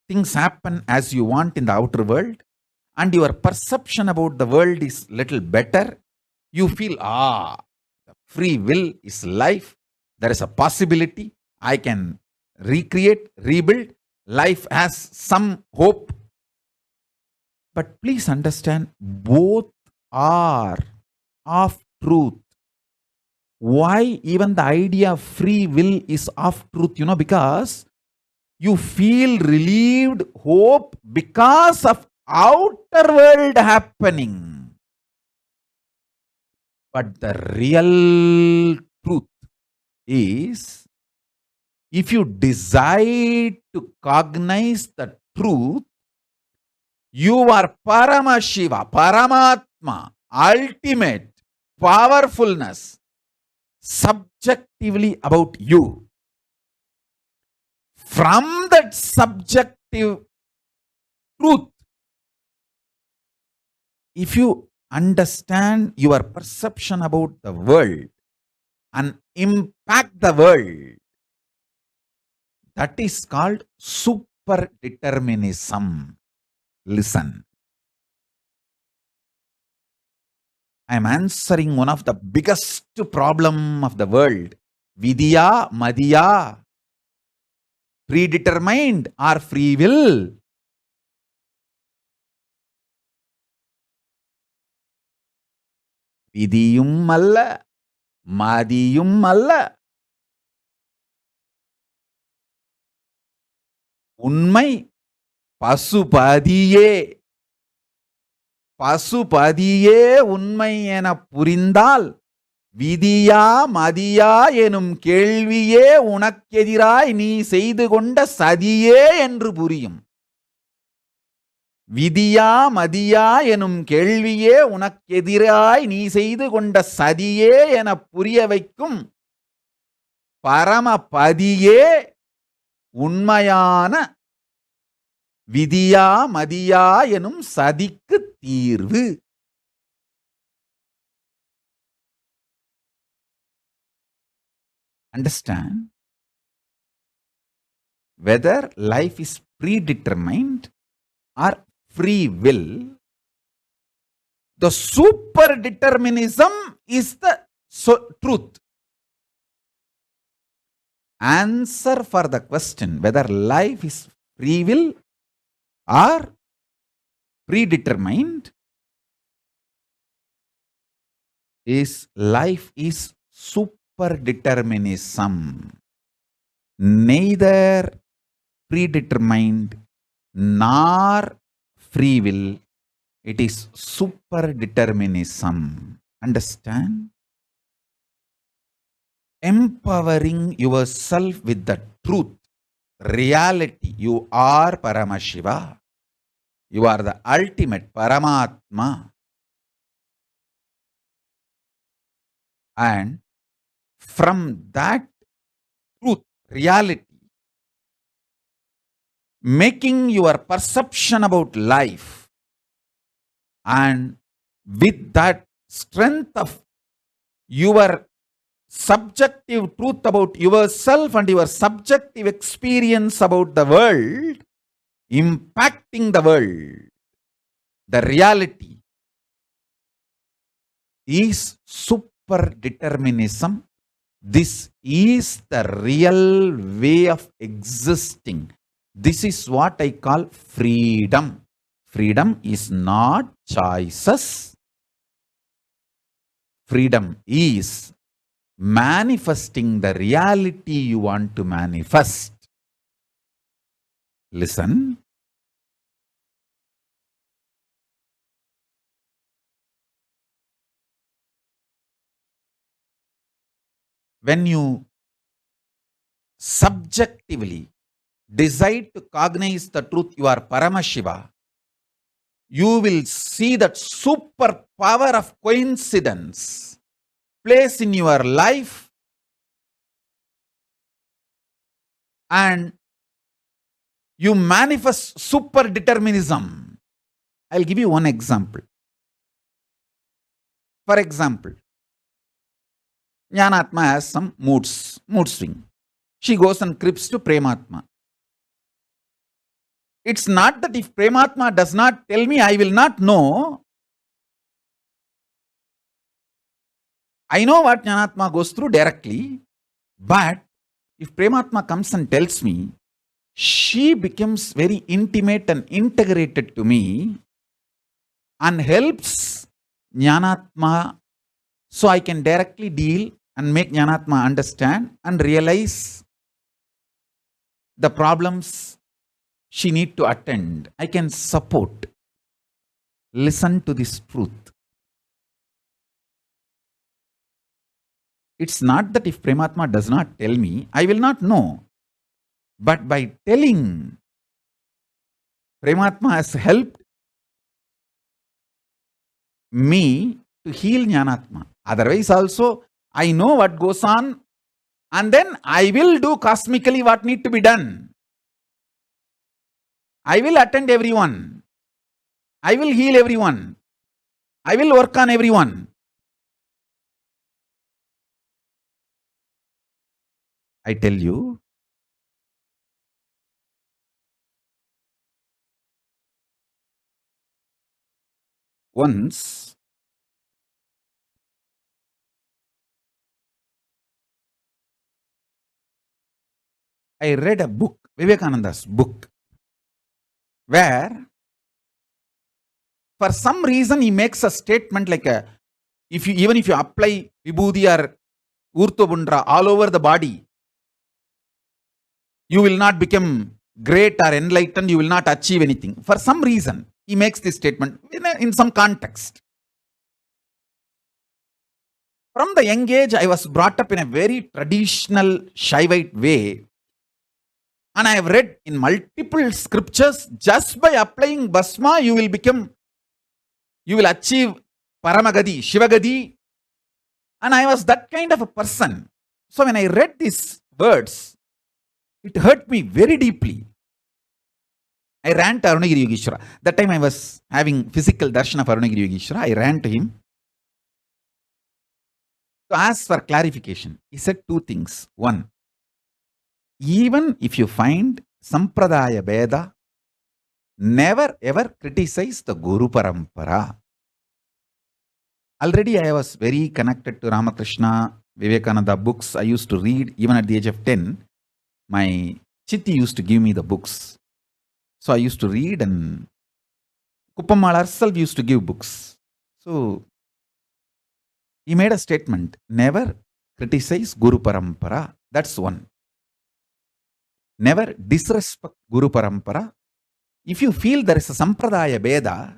things happen as you want in the outer world, and your perception about the world is little better, you feel, free will is life. There is a possibility. I can recreate, rebuild. Life has some hope. But please understand, both are of truth. Why even the idea of free will is of truth? Because you feel relieved, hope, because of outer world happening. But the real truth is, if you decide to cognize the truth, you are Paramashiva, Paramatma, ultimate powerfulness, subjectively about you. From that subjective truth, if you understand your perception about the world and impact the world, that is called superdeterminism. Listen. I am answering one of the biggest problem of the world. Vidya, Madhya. Predetermined or free will. Vidiyum alla, Madhiyum alla, உண்மை பசுபதியே. பசுபதியே உண்மை என புரிந்தால் விதியா மதியா எனும் கேள்வியே உனக்கெதிராய் நீ செய்து கொண்ட சதியே என்று புரியும். விதியா மதியா எனும் கேள்வியே உனக்கெதிராய் நீ செய்து கொண்ட சதியே என புரிய வைக்கும் பரமபதியே உண்மையான விதியா மதியா எனும் சதிக்கு தீர்வு. Understand? Whether life is predetermined or free will, the super determinism is the truth. Answer for the question whether life is free will or predetermined is life is super determinism. Neither predetermined nor free will, it is super determinism. Understand? Empowering yourself with the truth, reality. You are Paramashiva. You are the ultimate Paramatma. And from that truth, reality, making your perception about life, and with that strength of your subjective truth about yourself and your subjective experience about the world, impacting the world, the reality is super determinism. This is the real way of existing. This is what I call freedom. Freedom is not choices. Freedom is manifesting the reality you want to manifest. Listen. When you subjectively decide to cognize the truth, you are Paramashiva, you will see that super power of coincidence place in your life, and you manifest super determinism. I'll give you one example. For example, Jnanatma has some mood swing. She goes and creeps to Prematma. It's not that if Prematma does not tell me, I will not know. I know what Jnanatma goes through directly, but if Prematma comes and tells me, she becomes very intimate and integrated to me and helps Jnanatma, so I can directly deal and make Jnanatma understand and realize the problems she need to attend. I can support. Listen to this truth. It's not that if Prematma does not tell me, I will not know. But by telling, Prematma has helped me to heal Jnanatma. Otherwise also, I know what goes on, and then I will do cosmically what need to be done. I will attend everyone. I will heal everyone. I will work on everyone. I tell you, once I read a book, Vivekananda's book, where for some reason he makes a statement like even if you apply Vibhuti or Urtobundra all over the body, you will not become great or enlightened, you will not achieve anything. For some reason, he makes this statement in some context. From the young age, I was brought up in a very traditional Shaivite way. And I have read in multiple scriptures, just by applying Bhasma, you will achieve Paramagadi, Shivagadi. And I was that kind of a person. So when I read these words, it hurt me very deeply. I ran to Arunagiri Yogeshwara. That time I was having physical darshan of Arunagiri Yogeshwara. I ran to him to ask for clarification. He said two things. One, even if you find Sampradaya Veda, never ever criticize the Guru Parampara. Already I was very connected to Ramakrishna, Vivekananda books. I used to read even at the age of 10. My Chitti used to give me the books. So I used to read, and Kuppammal herself used to give books. So he made a statement, never criticize Guru Parampara. That's one. Never disrespect Guru Parampara. If you feel there is a Sampradaya Veda,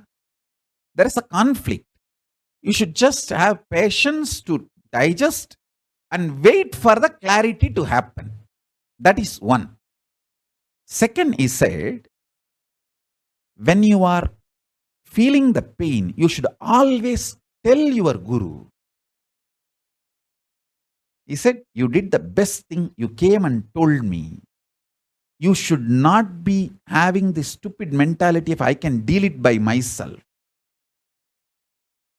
there is a conflict. You should just have patience to digest and wait for the clarity to happen. That is one. Second, he said, when you are feeling the pain, you should always tell your Guru. He said, you did the best thing. You came and told me. You should not be having this stupid mentality if I can deal it by myself.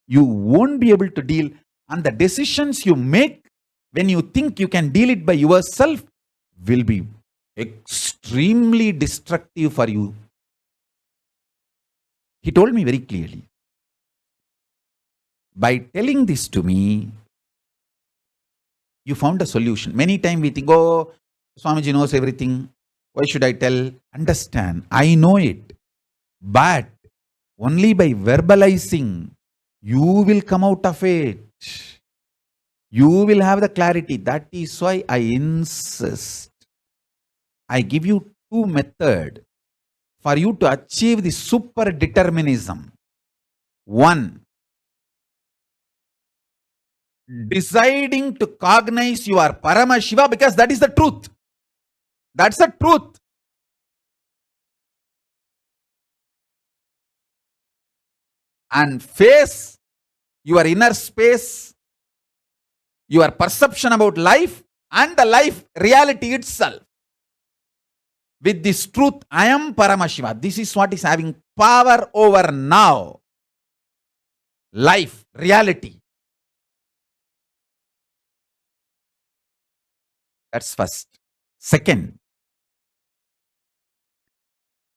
You won't be able to deal, and the decisions you make when you think you can deal it by yourself will be extremely destructive for you. He told me very clearly. By telling this to me, you found a solution. Many times we think, oh, Swamiji knows everything. Why should I tell? Understand, I know it. But only by verbalizing, you will come out of it. You will have the clarity. That is why I insist. I give you two methods for you to achieve the super determinism. One, deciding to cognize you are Paramashiva, because that is the truth. That's the truth. And face your inner space, your perception about life and the life reality itself. With this truth, I am Paramashiva. This is what is having power over now. Life, reality. That's first. Second,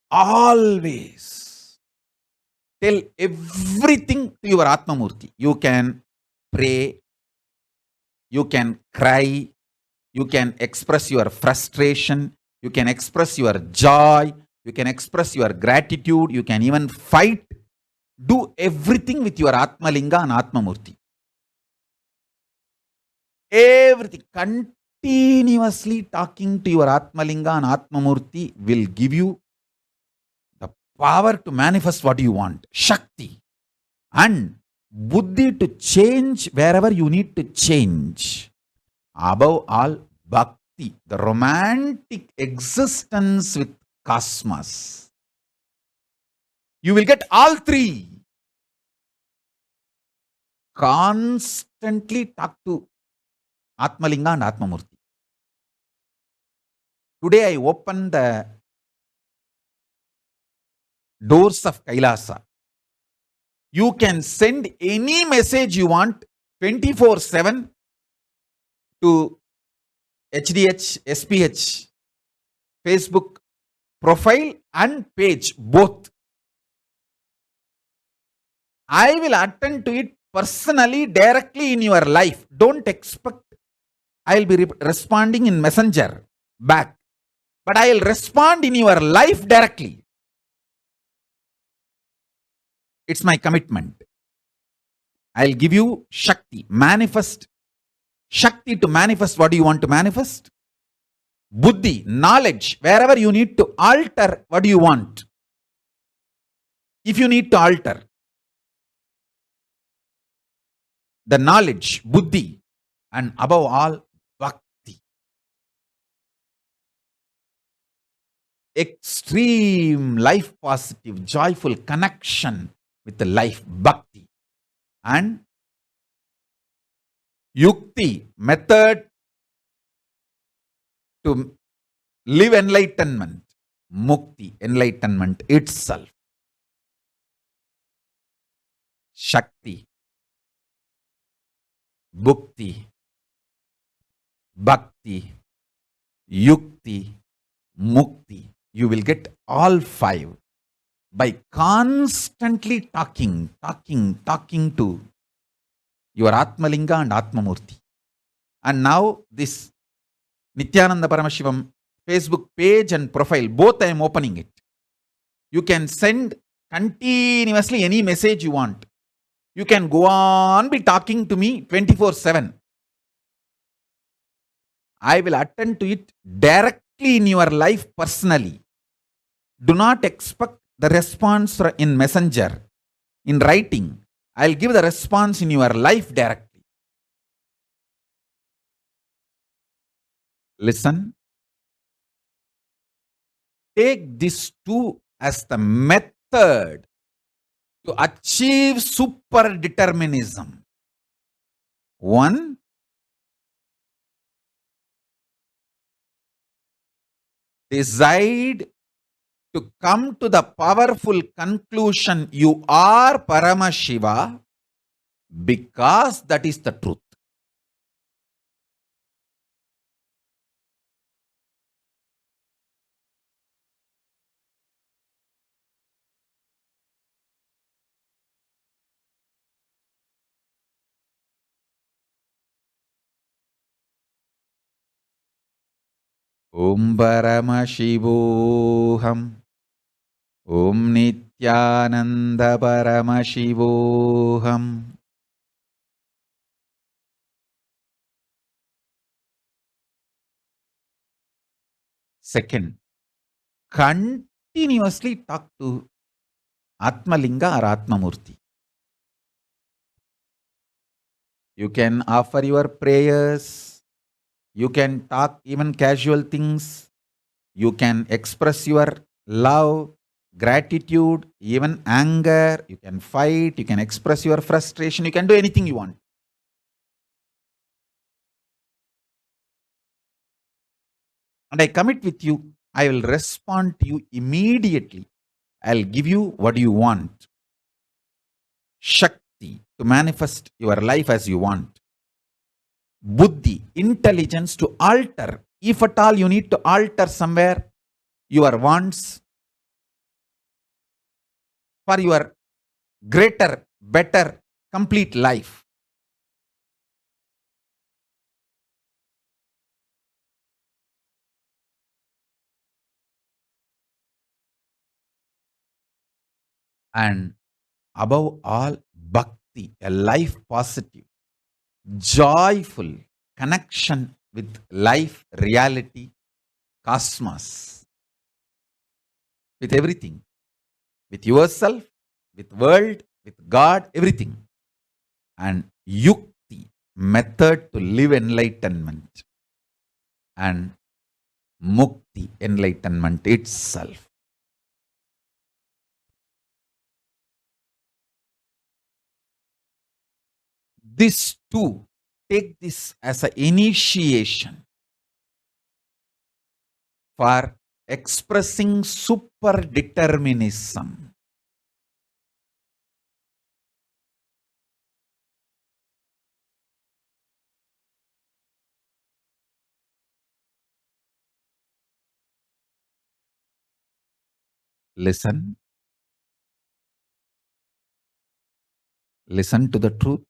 always tell everything to your Atmamurti. You can pray, you can cry, you can express your frustration, you can express your joy, you can express your gratitude, you can even fight. Do everything with your Atmalinga and Atmamurti. Everything. Continuously talking to your Atmalinga and Atmamurti will give you the power to manifest what you want. Shakti. And Buddhi to change wherever you need to change. Above all, Bhakti, the romantic existence with cosmos. You will get all three. Constantly talk to Atmalinga and Atmamurti. Today I open the doors of Kailasa. You can send any message you want 24/7 to HDH, SPH, Facebook profile and page, both. I will attend to it personally, directly in your life. Don't expect I will be responding in messenger back. But I will respond in your life directly. It's my commitment. I'll give you Shakti. Manifest. Shakti to manifest what do you want to manifest. Buddhi, knowledge, wherever you need to alter what you want. If you need to alter the knowledge, buddhi, and above all, bhakti. Extreme life positive, joyful connection with the life, bhakti. And yukti, method to live enlightenment, mukti, enlightenment itself. Shakti, bhukti, bhakti, yukti, mukti. You will get all five by constantly talking to your Atmalinga and Atmamurti. And now this Nithyananda Paramashivam Facebook page and profile, both I am opening it. You can send continuously any message you want. You can go on be talking to me 24/7. I will attend to it directly in your life personally. Do not expect the response in messenger, in writing. I'll give the response in your life directly. Listen. Take this two as the method to achieve super determinism. One, decide to come to the powerful conclusion you are Paramashiva because that is the truth. Om Paramashivoham. Om Nithyananda Paramashivoham. Second, continuously talk to Atmalinga or Atmamurti. You can offer your prayers. You can talk even casual things. You can express your love, gratitude, even anger. You can fight. You can express your frustration. You can do anything you want. And I commit with you, I will respond to you immediately. I'll give you what you want. Shakti, to manifest your life as you want. Buddhi, intelligence to alter. If at all you need to alter somewhere your wants for your greater, better, complete life. And above all, bhakti, a life positive, joyful connection with life, reality, cosmos, with everything, with yourself, with world, with God, everything. And yukti, method to live enlightenment. And mukti, enlightenment itself. This too, take this as an initiation for expressing super determinism. Listen. Listen to the truth.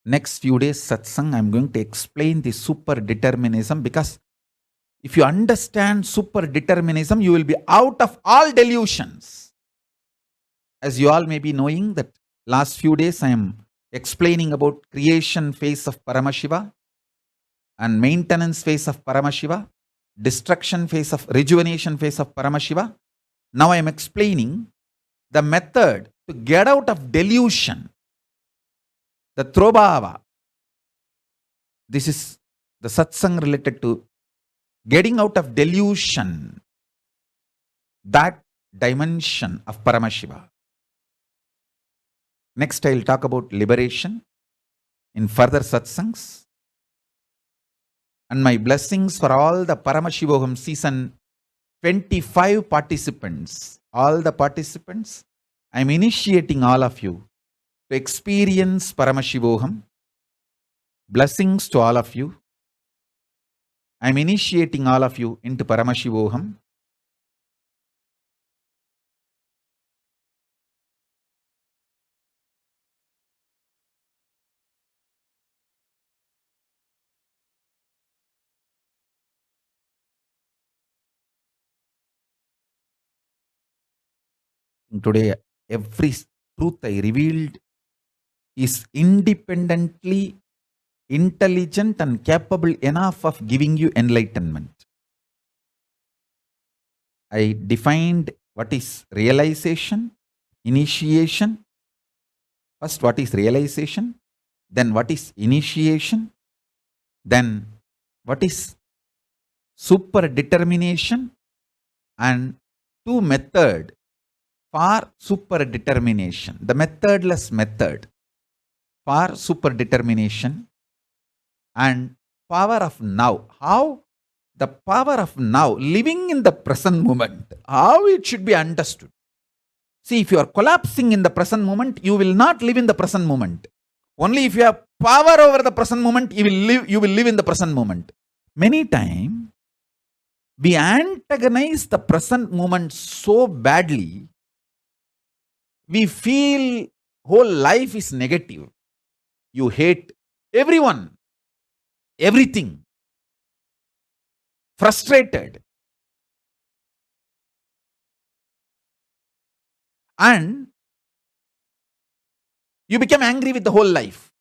Next few days, satsang, I'm going to explain the super determinism, because if you understand super determinism, you will be out of all delusions. As you all may be knowing that last few days I am explaining about creation phase of Paramashiva and maintenance phase of Paramashiva, destruction phase of rejuvenation phase of Paramashiva. Now I am explaining the method to get out of delusion, the Trobhava. This is the satsang related to getting out of delusion, that dimension of Paramashiva. Next, I will talk about liberation in further satsangs. And my blessings for all the Paramashivoham season 25 participants. All the participants, I am initiating all of you to experience Paramashivoham. Blessings to all of you. I am initiating all of you into Paramashivoham. Today, every truth I revealed is independently intelligent and capable enough of giving you enlightenment. I defined what is realization, initiation. First, what is realization? Then, what is initiation? Then, what is super determination? And two methods for super determination. The methodless method for super determination and power of now. How the power of now, living in the present moment, how it should be understood. See, if you are collapsing in the present moment, you will not live in the present moment. Only if you have power over the present moment, you will live in the present moment. Many times, we antagonize the present moment so badly, we feel whole life is negative. You hate everyone, everything, frustrated. And you become angry with the whole life.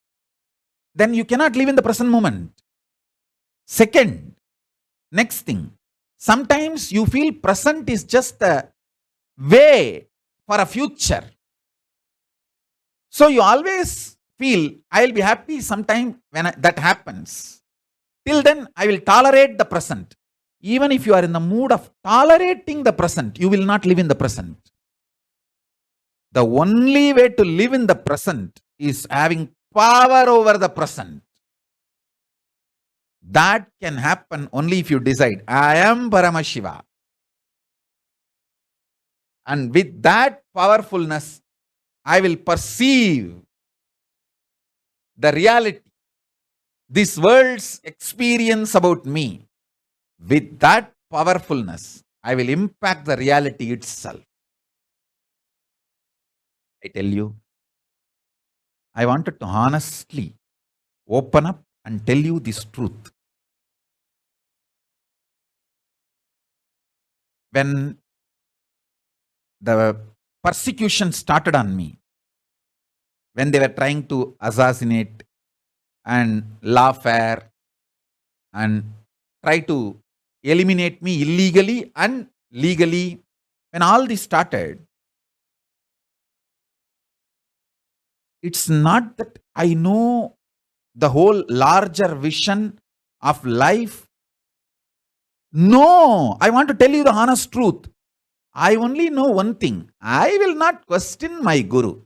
Then you cannot live in the present moment. Second, next thing, sometimes you feel present is just a way for a future. So you always feel, I will be happy sometime when that happens. Till then, I will tolerate the present. Even if you are in the mood of tolerating the present, you will not live in the present. The only way to live in the present is having power over the present. That can happen only if you decide, I am Paramashiva. And with that powerfulness, I will perceive the reality, this world's experience about me. With that powerfulness, I will impact the reality itself. I tell you, I wanted to honestly open up and tell you this truth. When the persecution started on me, when they were trying to assassinate and lawfare and try to eliminate me illegally and legally, when all this started, it's not that I know the whole larger vision of life. No, I want to tell you the honest truth. I only know one thing. I will not question my Guru.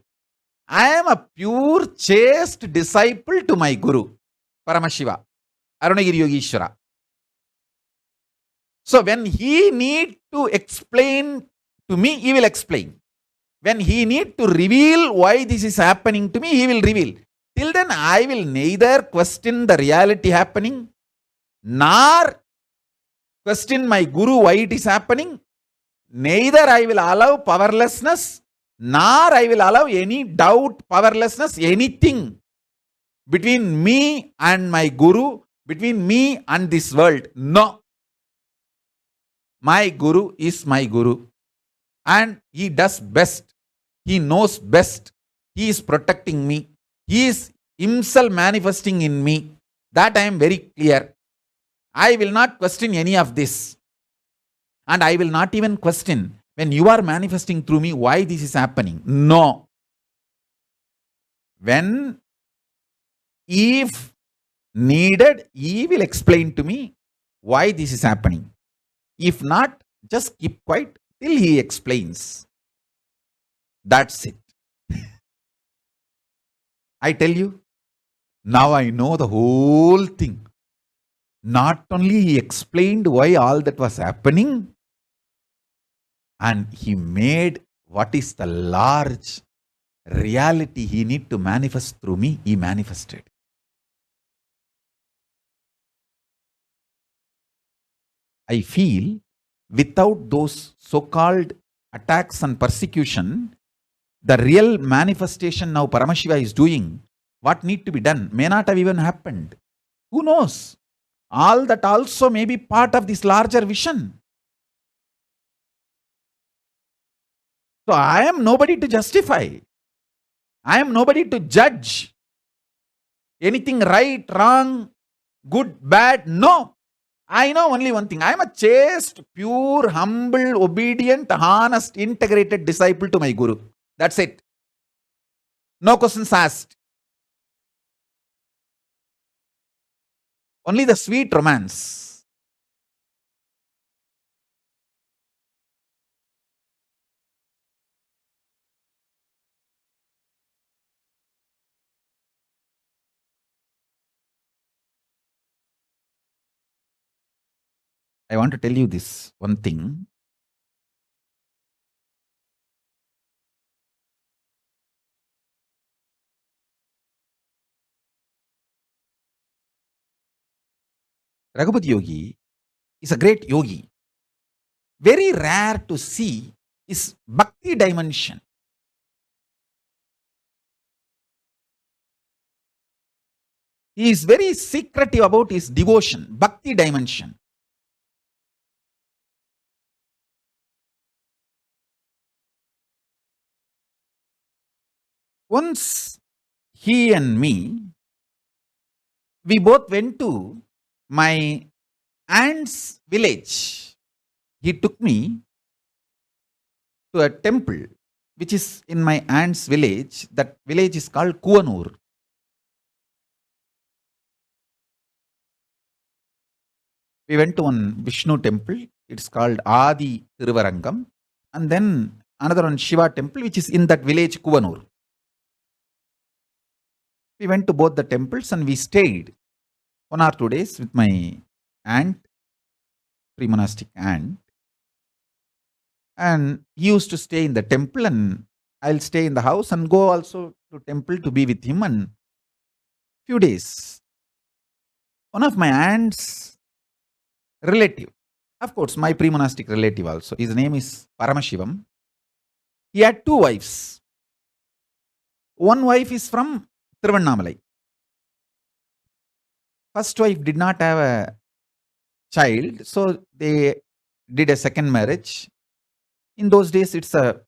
I am a pure, chaste disciple to my Guru, Paramashiva, Arunagiri Yogishwara. So when he need to explain to me, he will explain. When he need to reveal why this is happening to me, he will reveal. Till then, I will neither question the reality happening, nor question my Guru why it is happening. Neither I will allow powerlessness, nor I will allow any doubt, powerlessness, anything between me and my Guru, between me and this world. No. My Guru is my Guru, and he does best. He knows best. He is protecting me. He is himself manifesting in me. That I am very clear. I will not question any of this. And I will not even question when you are manifesting through me why this is happening. No. When, if needed, he will explain to me why this is happening. If not, just keep quiet till he explains. That's it. I tell you, now I know the whole thing. Not only he explained why all that was happening, and he made what is the large reality he need to manifest through me, he manifested. I feel without those so-called attacks and persecution, the real manifestation now Paramashiva is doing, what need to be done, may not have even happened. Who knows? All that also may be part of this larger vision. So I am nobody to justify. I am nobody to judge. Anything right, wrong, good, bad, no. I know only one thing. I am a chaste, pure, humble, obedient, honest, integrated disciple to my Guru. That's it. No questions asked. Only the sweet romance. I want to tell you this one thing. Raghupati Yogi is a great yogi. Very rare to see is bhakti dimension. He is very secretive about his devotion, bhakti dimension. Once he and me, we both went to my aunt's village. He took me to a temple which is in my aunt's village. That village is called Kuvanur. We went to one Vishnu temple. It's called Adi Thiruvarangam. And then another one Shiva temple which is in that village Kuvanur. We went to both the temples and we stayed 1 or 2 days with my aunt, pre-monastic aunt. And he used to stay in the temple and I'll stay in the house and go also to temple to be with him. And few days, one of my aunt's relative, of course my pre-monastic relative also, his name is Paramashivam. He had 2 wives. One wife is from Tiruvannamalai. First wife did not have a child, so they did a second marriage. In those days, it's a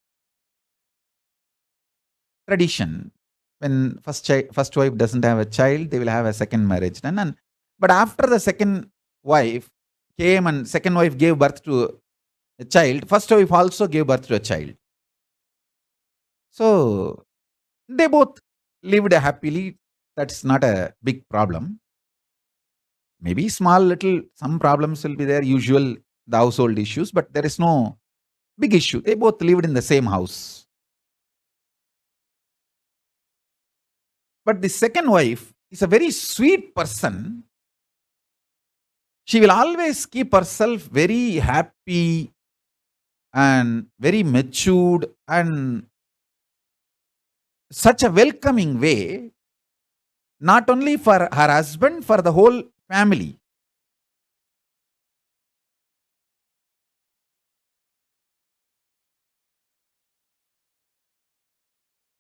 tradition. When first wife doesn't have a child, they will have a second marriage done. But after the second wife came and second wife gave birth to a child, first wife also gave birth to a child. So they both lived happily. That's not a big problem. Maybe small little, some problems will be there, usual, the household issues, but there is no big issue. They both lived in the same house. But the second wife is a very sweet person. She will always keep herself very happy and very matured and such a welcoming way, not only for her husband, for the whole family.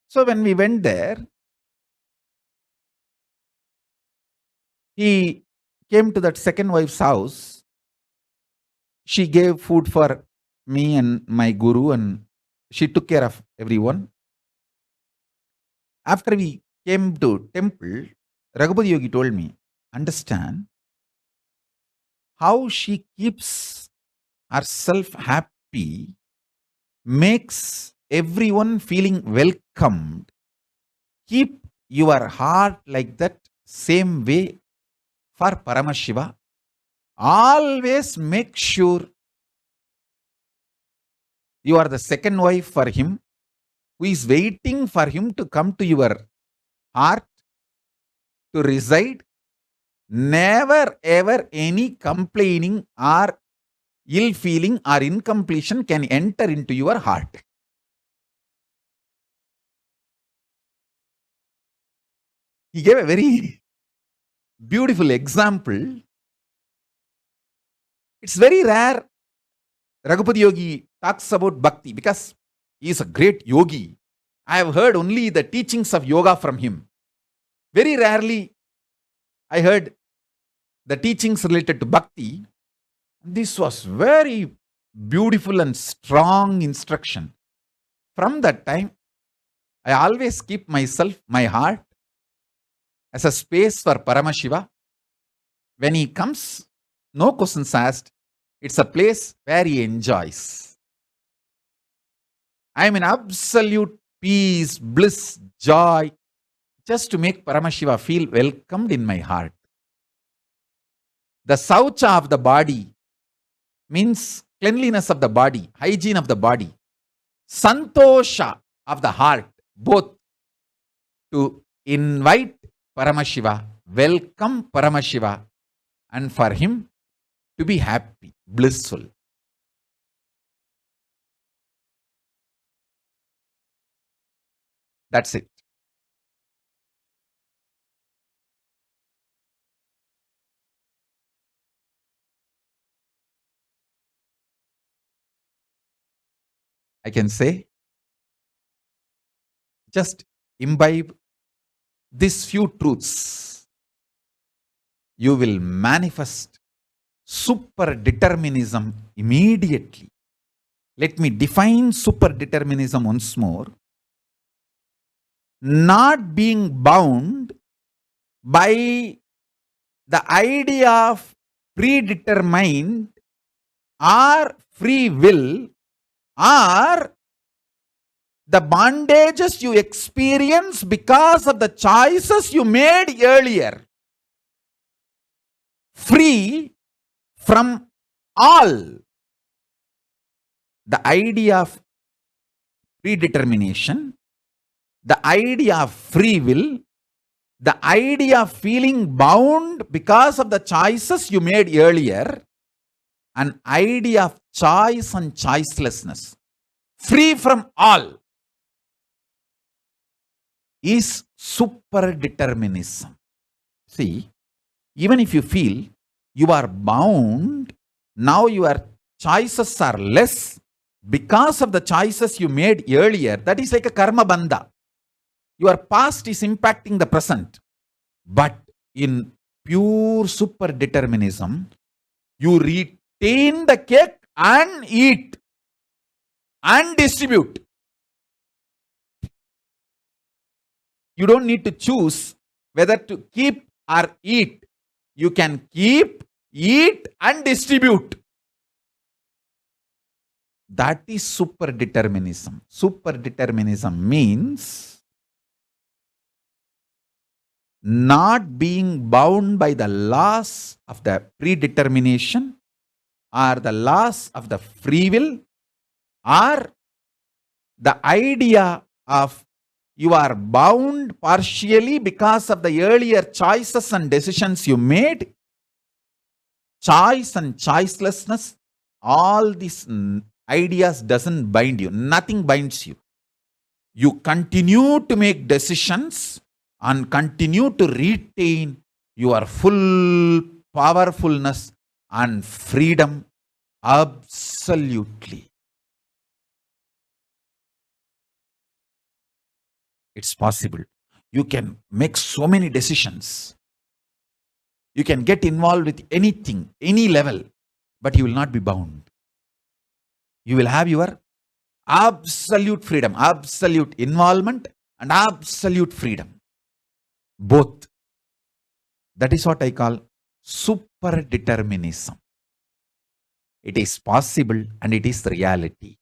So when we went there, he came to that second wife's house. She gave food for me and my guru and she took care of everyone. After we came to temple, Raghupati Yogi told me, understand how she keeps herself happy, makes everyone feeling welcomed. Keep your heart like that same way for Paramashiva. Always make sure you are the second wife for him, who is waiting for him to come to your heart to reside. Never ever any complaining or ill feeling or incompletion can enter into your heart. He gave a very beautiful example. It's very rare Raghupati Yogi talks about bhakti because he is a great yogi. I have heard only the teachings of yoga from him. Very rarely I heard the teachings related to bhakti. This was very beautiful and strong instruction. From that time, I always keep myself, my heart, as a space for Paramashiva. When he comes, no questions asked. It's a place where he enjoys. I am in absolute peace, bliss, joy, just to make Paramashiva feel welcomed in my heart. The saucha of the body means cleanliness of the body, hygiene of the body, santosha of the heart, both to invite Paramashiva, welcome Paramashiva, and for him to be happy, blissful. That's it. I can say, just imbibe these few truths. You will manifest super determinism immediately. Let me define super determinism once more. Not being bound by the idea of predetermined or free will or the bondages you experience because of the choices you made earlier. Free from all. The idea of predetermination, the idea of free will, the idea of feeling bound because of the choices you made earlier, an idea of choice and choicelessness, free from all, is super determinism. See, even if you feel you are bound, now your choices are less because of the choices you made earlier, that is like a karma bandha. Your past is impacting the present. But in pure super determinism, you retain the cake and eat and distribute. You don't need to choose whether to keep or eat. You can keep, eat and distribute. That is super determinism. Super determinism means not being bound by the laws of the predetermination or the laws of the free will or the idea of you are bound partially because of the earlier choices and decisions you made. Choice and choicelessness, all these ideas doesn't bind you. Nothing binds you. You continue to make decisions and continue to retain your full powerfulness and freedom absolutely. It's possible. You can make so many decisions. You can get involved with anything, any level, but you will not be bound. You will have your absolute freedom, absolute involvement and absolute freedom. both. That is what I call super determinism. It is possible and it is reality.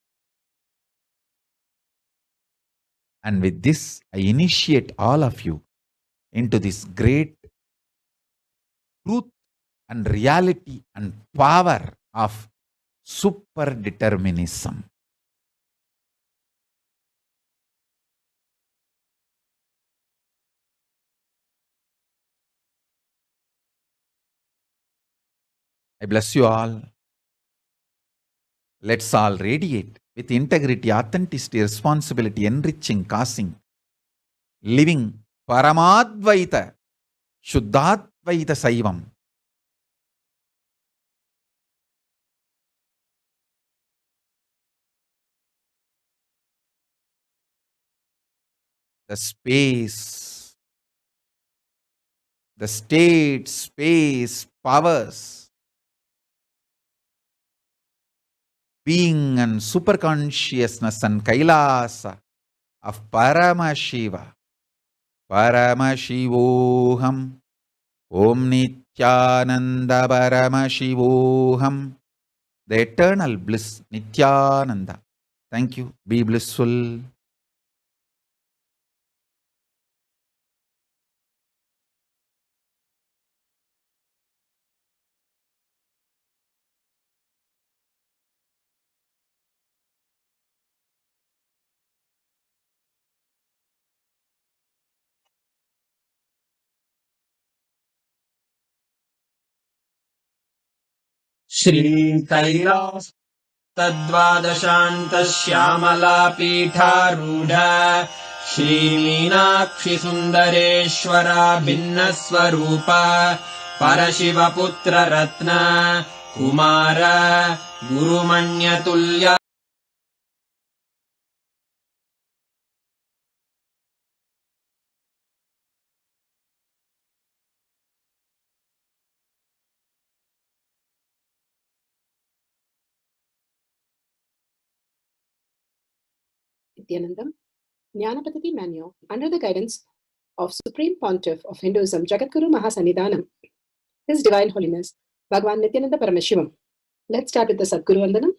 And with this, I initiate all of you into this great truth and reality and power of super determinism. I bless you all. Let's all radiate with integrity, authenticity, responsibility, enriching, causing, living Paramadvaita, Shuddhadvaita Saivam. The space, the state, space, powers, being and superconsciousness and Kailasa of Paramashiva, Paramashivoham, Om Nithyananda Paramashivoham, the eternal bliss, Nithyananda. Thank you. Be blissful. श्रीकैलास तद्वादशान्तश्यामलापीठारूढ श्रीमीनाक्षिसुन्दरेश्वरा भिन्नस्वरूप परशिवपुत्ररत्न Kumar गुरुमण्यतुल्य Nithyanandam, Jnanapatati Manual, under the guidance of Supreme Pontiff of Hinduism, Jagadguru Mahasannidhanam, His Divine Holiness, Bhagwan Nithyananda Paramashivam. Let's start with the Sadguru Vandanam.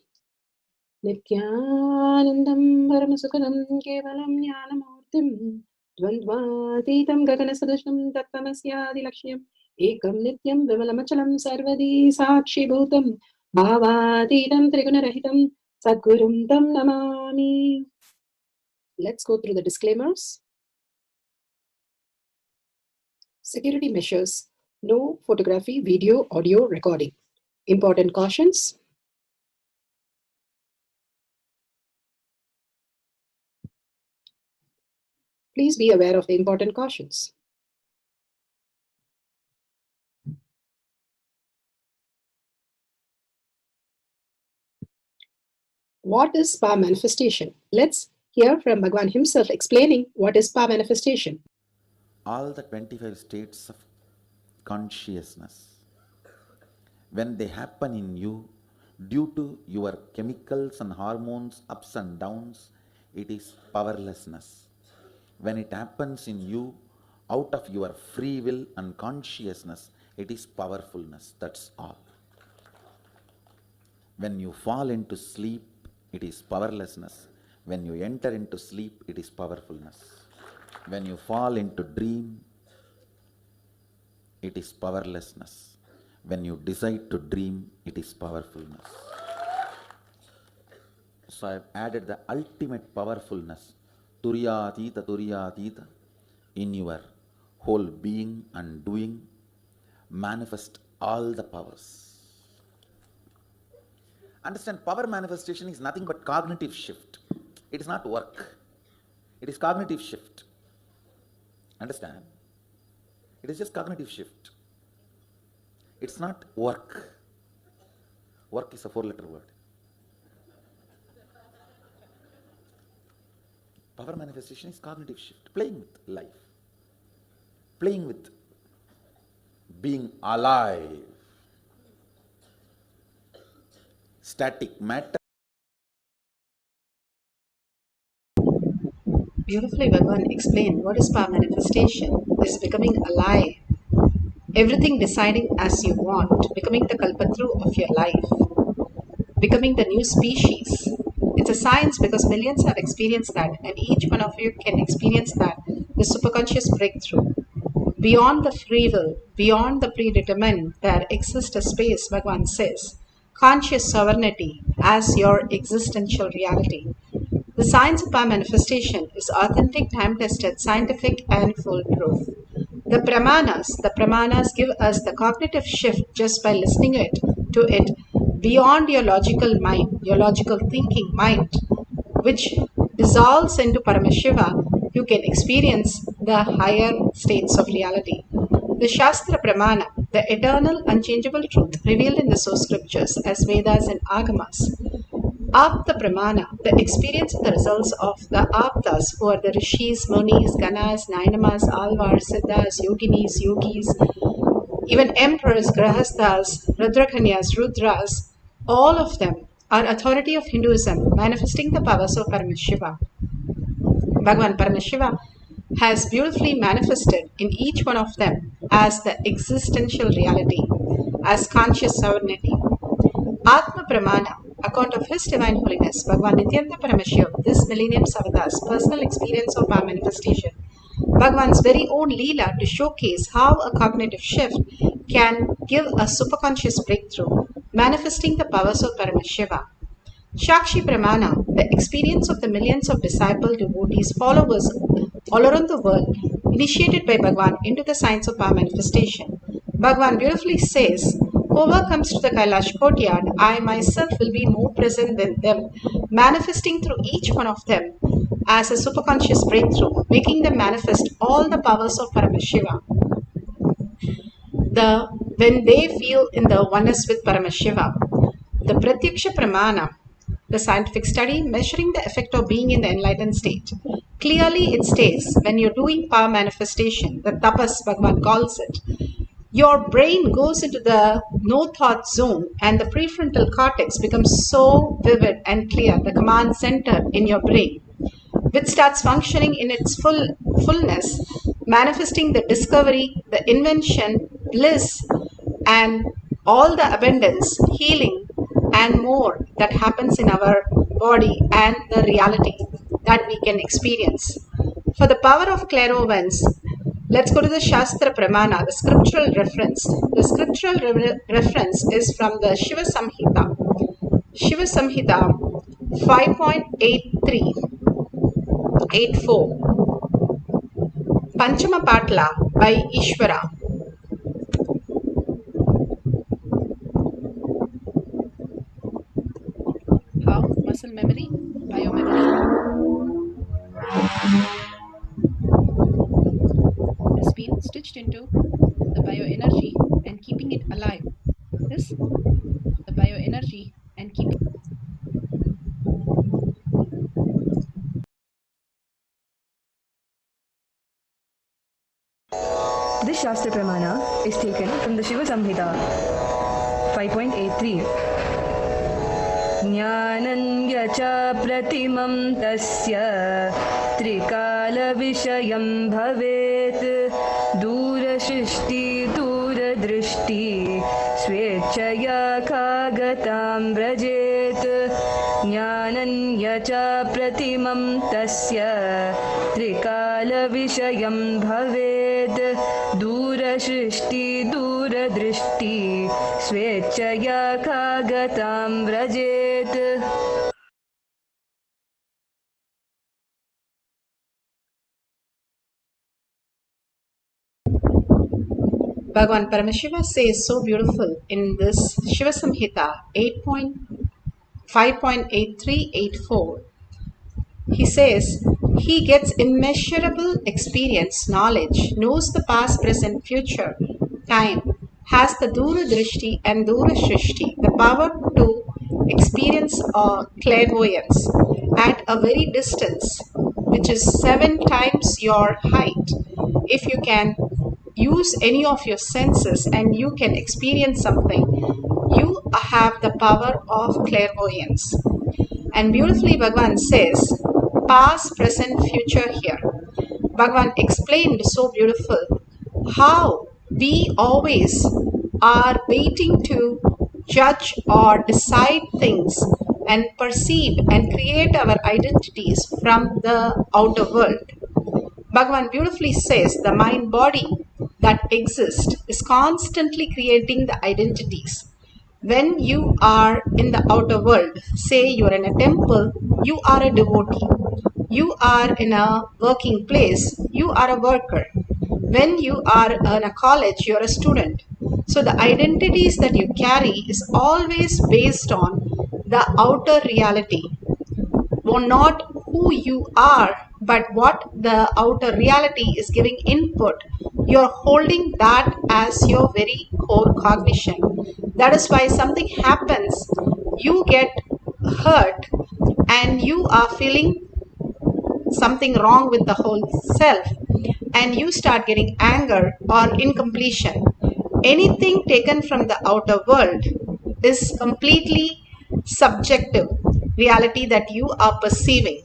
Nithyanandam Paramasukadam Kevalam Jnanamurtim Dvandvatitam Gaganasadasham Tattamasyadi Lakshmyam Ekam Nityam Vimalamachalam Sarvadi Sakshi Bhutam Bhavatitam Trigunarahitam Sadgurum Tam Namami. Let's go through the disclaimers. Security measures. No photography, video, audio recording. Important cautions. Please be aware of the important cautions. What is power manifestation? Let's hear from Bhagwan himself explaining what is power manifestation. All the 25 states of consciousness, when they happen in you, due to your chemicals and hormones ups and downs, it is powerlessness. When it happens in you, out of your free will and consciousness, it is powerfulness. That's all. When you fall into sleep, it is powerlessness. When you enter into sleep, it is powerfulness. When you fall into dream, it is powerlessness. When you decide to dream, it is powerfulness. So I have added the ultimate powerfulness, Turiyatita, in your whole being and doing. Manifest all the powers. Understand, power manifestation is nothing but cognitive shift. It is not work. It is cognitive shift. Understand? It is just cognitive shift. It's not work. Work is a 4-letter word. Power manifestation is cognitive shift. Playing with life. Playing with being alive. Static matter. beautifully Bhagavan explained what is power manifestation. This is becoming alive. Everything deciding as you want, becoming the kalpatru of your life, becoming the new species. It's a science because millions have experienced that, and each one of you can experience that, the superconscious breakthrough. Beyond the free will, beyond the predetermined, there exists a space, Bhagavan says, conscious sovereignty as your existential reality. The science of power manifestation is authentic, time-tested, scientific, and foolproof. The pramanas give us the cognitive shift just by listening to it beyond your logical mind, your logical thinking mind, which dissolves into Paramashiva. You can experience the higher states of reality. The Shastra Pramana, the eternal, unchangeable truth revealed in the source scriptures as Vedas and Agamas. Apta Pramana, the experience of the results of the Aptas, who are the Rishis, Munis, Ganas, Nainamas, Alvars, Siddhas, Yoginis, Yogis, even emperors, Grahasthas, Rudrakanyas, Rudras, all of them are authority of Hinduism, manifesting the powers of Paramashiva. Bhagavan Paramashiva has beautifully manifested in each one of them as the existential reality, as conscious sovereignty. Atma Pramana, account of His Divine Holiness, Bhagavan Nithyananda Paramashivam, this millennium Savada's personal experience of our manifestation, Bhagavan's very own Leela to showcase how a cognitive shift can give a superconscious breakthrough, manifesting the powers of Paramashiva. Shakshi Pramana, the experience of the millions of disciple devotees, followers all around the world, initiated by Bhagavan into the science of power manifestation. Bhagavan beautifully says, whoever comes to the Kailash courtyard, I myself will be more present than them, manifesting through each one of them as a superconscious breakthrough, making them manifest all the powers of Paramashiva. When they feel in the oneness with Paramashiva, the Pratyaksha Pramana, the scientific study measuring the effect of being in the enlightened state. Clearly it states when you're doing power manifestation, the tapas Bhagavan calls it, your brain goes into the no thought zone and the prefrontal cortex becomes so vivid and clear, the command center in your brain, which starts functioning in its fullness, manifesting the discovery, the invention, bliss, and all the abundance, healing, and more that happens in our body and the reality that we can experience. For the power of clairvoyance, let's go to the Shastra Pramana, the scriptural reference. The scriptural reference is from the Shiva Samhita. Shiva Samhita 5.8384. Panchama Patla by Ishvara. How? Muscle memory? Biomemory? Has been stitched into the bioenergy and keeping it alive. This, the bioenergy and keeping This Shastra Pramana is taken from the Shiva Samhita 5.83. Jnananya cha pratimam tasya trikala vishayam bhavet dura shishti dura drishti swechaya kagatam vrajet Jnananya cha pratimam tasya trikala vishayam bhavet dura shishti dura drishti swechaya kagatam vrajet. Bhagavan Paramashiva says so beautiful in this Shiva Samhita 5.8384. He says, he gets immeasurable experience, knowledge, knows the past, present, future, time, has the Dura Drishti and Dura Shrishti, the power to experience clairvoyance at a very distance, which is 7 times your height. If you can use any of your senses and you can experience something, you have the power of clairvoyance. And beautifully Bhagavan says, past, present, future here. Bhagavan explained so beautiful how we always are waiting to judge or decide things and perceive and create our identities from the outer world. Bhagavan beautifully says the mind body that exists is constantly creating the identities. When you are in the outer world, say you are in a temple, you are a devotee. You are in a working place, you are a worker. When you are in a college, you are a student. So the identities that you carry is always based on the outer reality, or not who you are, but what the outer reality is giving input. You're holding that as your very core cognition. That is why something happens, you get hurt, and you are feeling something wrong with the whole self, and you start getting anger or incompletion. Anything taken from the outer world is completely subjective reality that you are perceiving.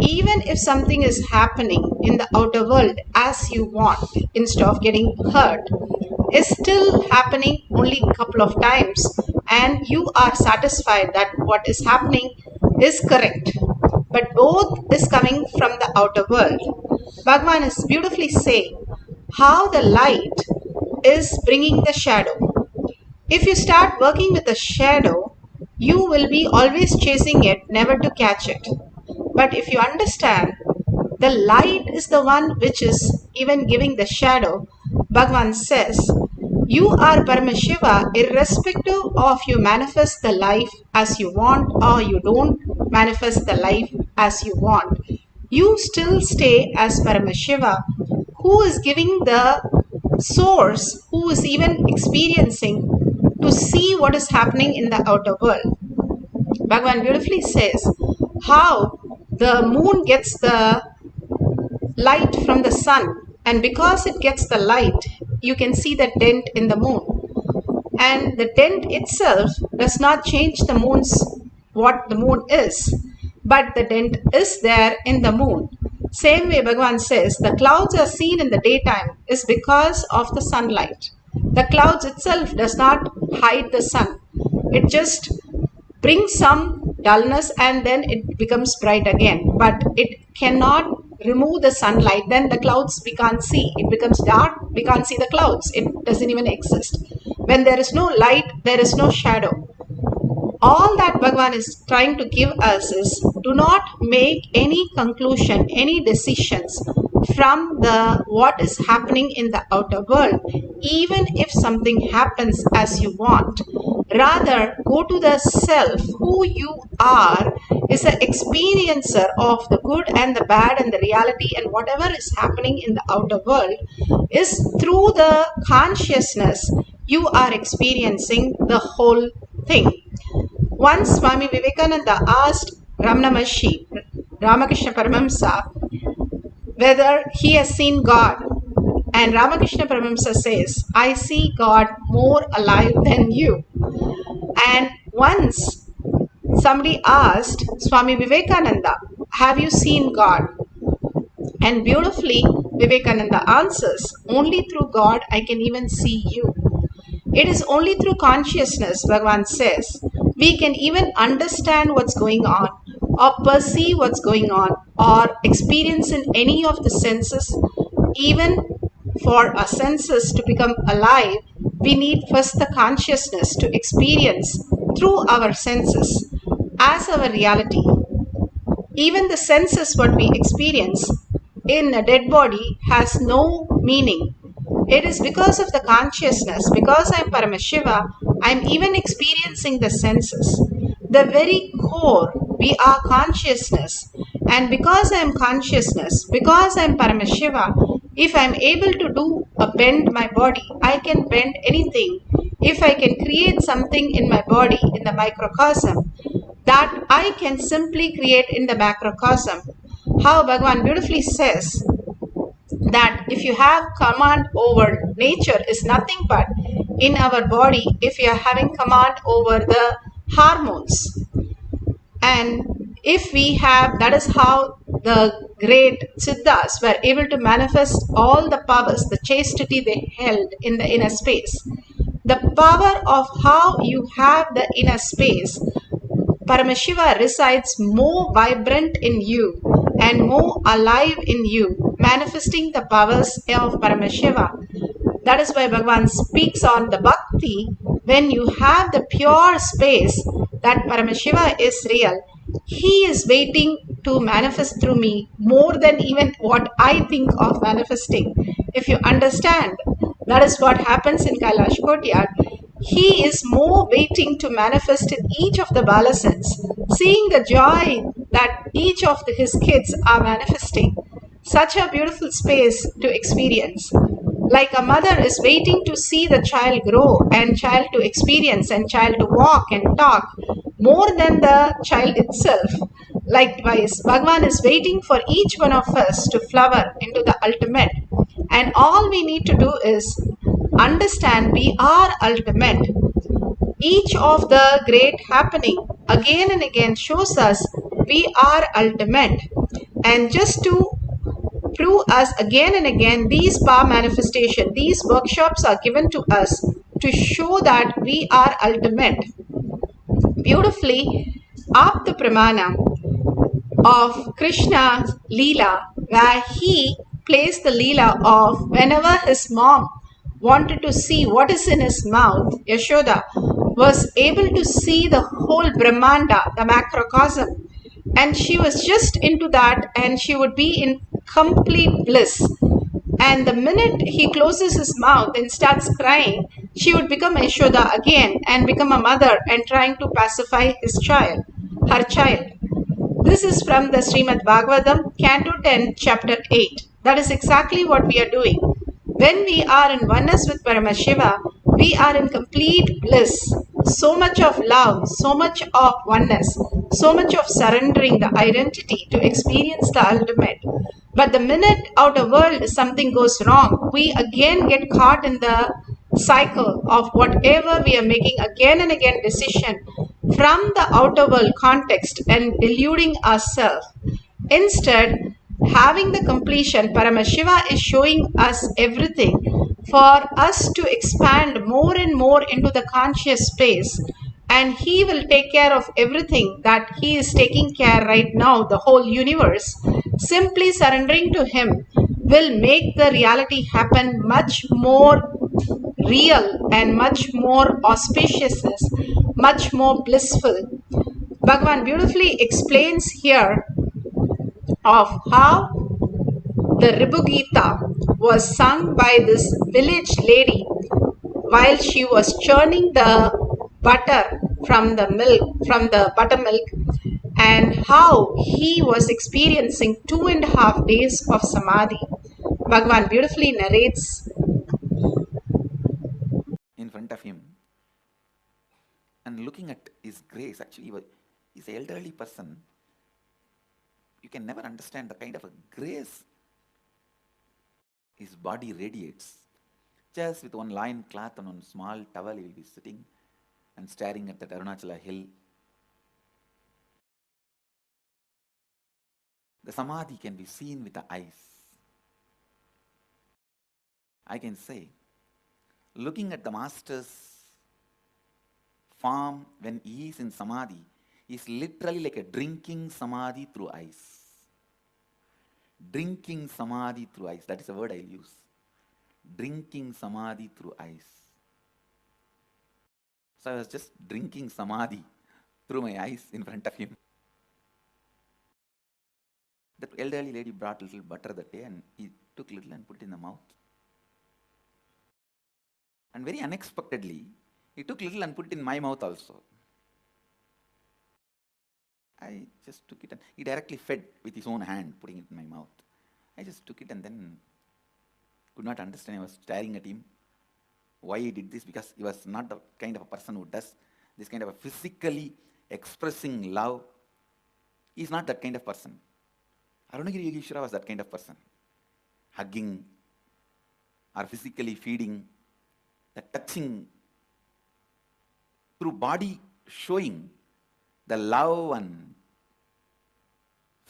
Even if something is happening in the outer world as you want, instead of getting hurt, is still happening only a couple of times, and you are satisfied that what is happening is correct, but both is coming from the outer world. Bhagavan is beautifully saying how the light is bringing the shadow. If you start working with the shadow, you will be always chasing it, never to catch it. But if you understand the light is the one which is even giving the shadow, Bhagavan says, you are Paramashiva irrespective of you manifest the life as you want or you don't manifest the life as you want. You still stay as Paramashiva, who is giving the source, who is even experiencing to see what is happening in the outer world. Bhagavan beautifully says how the moon gets the light from the sun, and because it gets the light, you can see the dent in the moon. And the dent itself does not change the moon's what the moon is, but the dent is there in the moon. Same way Bhagavan says the clouds are seen in the daytime is because of the sunlight. The clouds itself does not hide the sun. It just brings some dullness and then it becomes bright again. But it cannot remove the sunlight. Then the clouds we can't see. It becomes dark. We can't see the clouds. It doesn't even exist. When there is no light, there is no shadow. All that Bhagavan is trying to give us is do not make any conclusion, any decisions from the what is happening in the outer world, even if something happens as you want. Rather, go to the self, who you are is an experiencer of the good and the bad and the reality, and whatever is happening in the outer world is through the consciousness you are experiencing the whole thing. Once Swami Vivekananda asked Ramana Maharshi, Ramakrishna Paramahamsa, whether he has seen God. And Ramakrishna Paramahamsa says, I see God more alive than you. And once somebody asked Swami Vivekananda, have you seen God? And beautifully Vivekananda answers, only through God I can even see you. It is only through consciousness, Bhagavan says, we can even understand what's going on or perceive what's going on or experience in any of the senses. Even for our senses to become alive, we need first the consciousness to experience through our senses as our reality. Even the senses what we experience in a dead body has no meaning. It is because of the consciousness, because I am Paramashiva, I am even experiencing the senses. The very core, we are consciousness. And because I am consciousness, because I am Paramashiva, if I am able to do a bend my body, I can bend anything. If I can create something in my body, in the microcosm, that I can simply create in the macrocosm. How Bhagavan beautifully says, that if you have command over nature is nothing but in our body, if you are having command over the hormones, and If we have, that is how the great Siddhas were able to manifest all the powers, the chastity they held in the inner space. The power of how you have the inner space, Paramashiva resides more vibrant in you and more alive in you, manifesting the powers of Paramashiva. That is why Bhagavan speaks on the bhakti. When you have the pure space that Paramashiva is real, he is waiting to manifest through me more than even what I think of manifesting. If you understand, that is what happens in Kailash Courtyard. He is more waiting to manifest in each of the balasans, seeing the joy that each of his kids are manifesting. Such a beautiful space to experience. Like a mother is waiting to see the child grow and child to experience and child to walk and talk more than the child itself. Likewise, Bhagavan is waiting for each one of us to flower into the ultimate. And all we need to do is understand we are ultimate. Each of the great happening again and again shows us we are ultimate. And just to prove us again and again, these power manifestation, these workshops are given to us to show that we are ultimate. Beautifully, up the pramana of Krishna's Leela, where he plays the Leela of whenever his mom wanted to see what is in his mouth, Yashoda was able to see the whole Brahmanda, the macrocosm, and she was just into that and she would be in complete bliss. And the minute he closes his mouth and starts crying, she would become Yashoda again and become a mother and trying to pacify his child, her child. This is from the Srimad Bhagavatam, Canto 10, Chapter 8. That is exactly what we are doing. When we are in oneness with Paramashiva, we are in complete bliss. So much of love, so much of oneness, so much of surrendering the identity to experience the ultimate. But the minute outer world something goes wrong, we again get caught in the cycle of whatever we are making again and again decision from the outer world context and deluding ourselves. Instead, having the completion, Paramashiva is showing us everything for us to expand more and more into the conscious space. And he will take care of everything that he is taking care right now, the whole universe. Simply surrendering to him will make the reality happen much more real and much more auspiciousness, much more blissful. Bhagavan beautifully explains here of how the Ribu Gita was sung by this village lady while she was churning the butter from the milk, from the buttermilk, and how he was experiencing 2.5 days of samadhi. Bhagavan beautifully narrates in front of him and looking at his grace. Actually, he's an elderly person. You can never understand the kind of a grace his body radiates. Just with one lion cloth and one small towel, he will be sitting and staring at that Arunachala hill. The samadhi can be seen with the eyes. I can say, looking at the master's form when he is in samadhi is literally like a drinking samadhi through eyes. Drinking samadhi through eyes. That is a word I'll use. Drinking samadhi through eyes. So I was just drinking samadhi through my eyes in front of him. The elderly lady brought a little butter that day and he took a little and put it in the mouth. And very unexpectedly, he took a little and put it in my mouth also. I just took it and he directly fed with his own hand, putting it in my mouth. I just took it and then could not understand. I was staring at him. Why he did this? Because he was not the kind of a person who does this kind of a physically expressing love. He's not that kind of person. Arunagiri Yogeshwara was that kind of person. Hugging or physically feeding, the touching through body showing the love and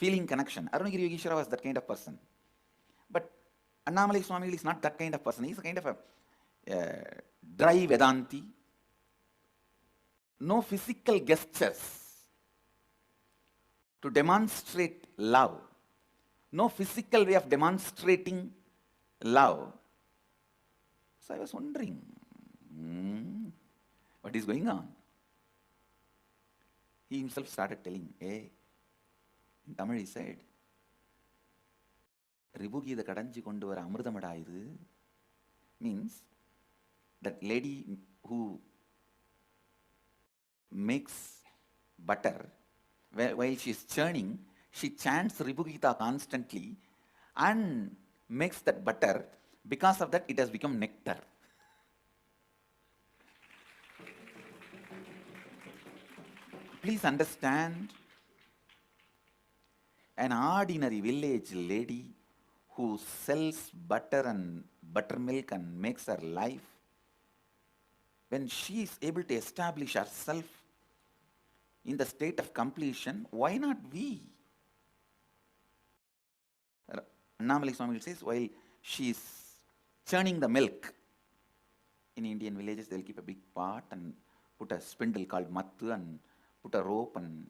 feeling connection. Arunagiri Yogeshwara was that kind of person. But Annamalai Swami is not that kind of person. He's a kind of a dry Vedanti. No physical gestures to demonstrate love. No physical way of demonstrating love. So I was wondering, what is going on? He himself started telling, hey, in Tamil he said, Ribugida Kadanji kondu vara amrutamada idu, means that lady who makes butter, while she is churning, she chants Ribugita constantly and makes that butter. Because of that, it has become nectar. Please understand, an ordinary village lady who sells butter and buttermilk and makes her life, when she is able to establish herself in the state of completion, why not we? Annamalai Swami says, while she is churning the milk, in Indian villages they'll keep a big pot and put a spindle called mattu and put a rope and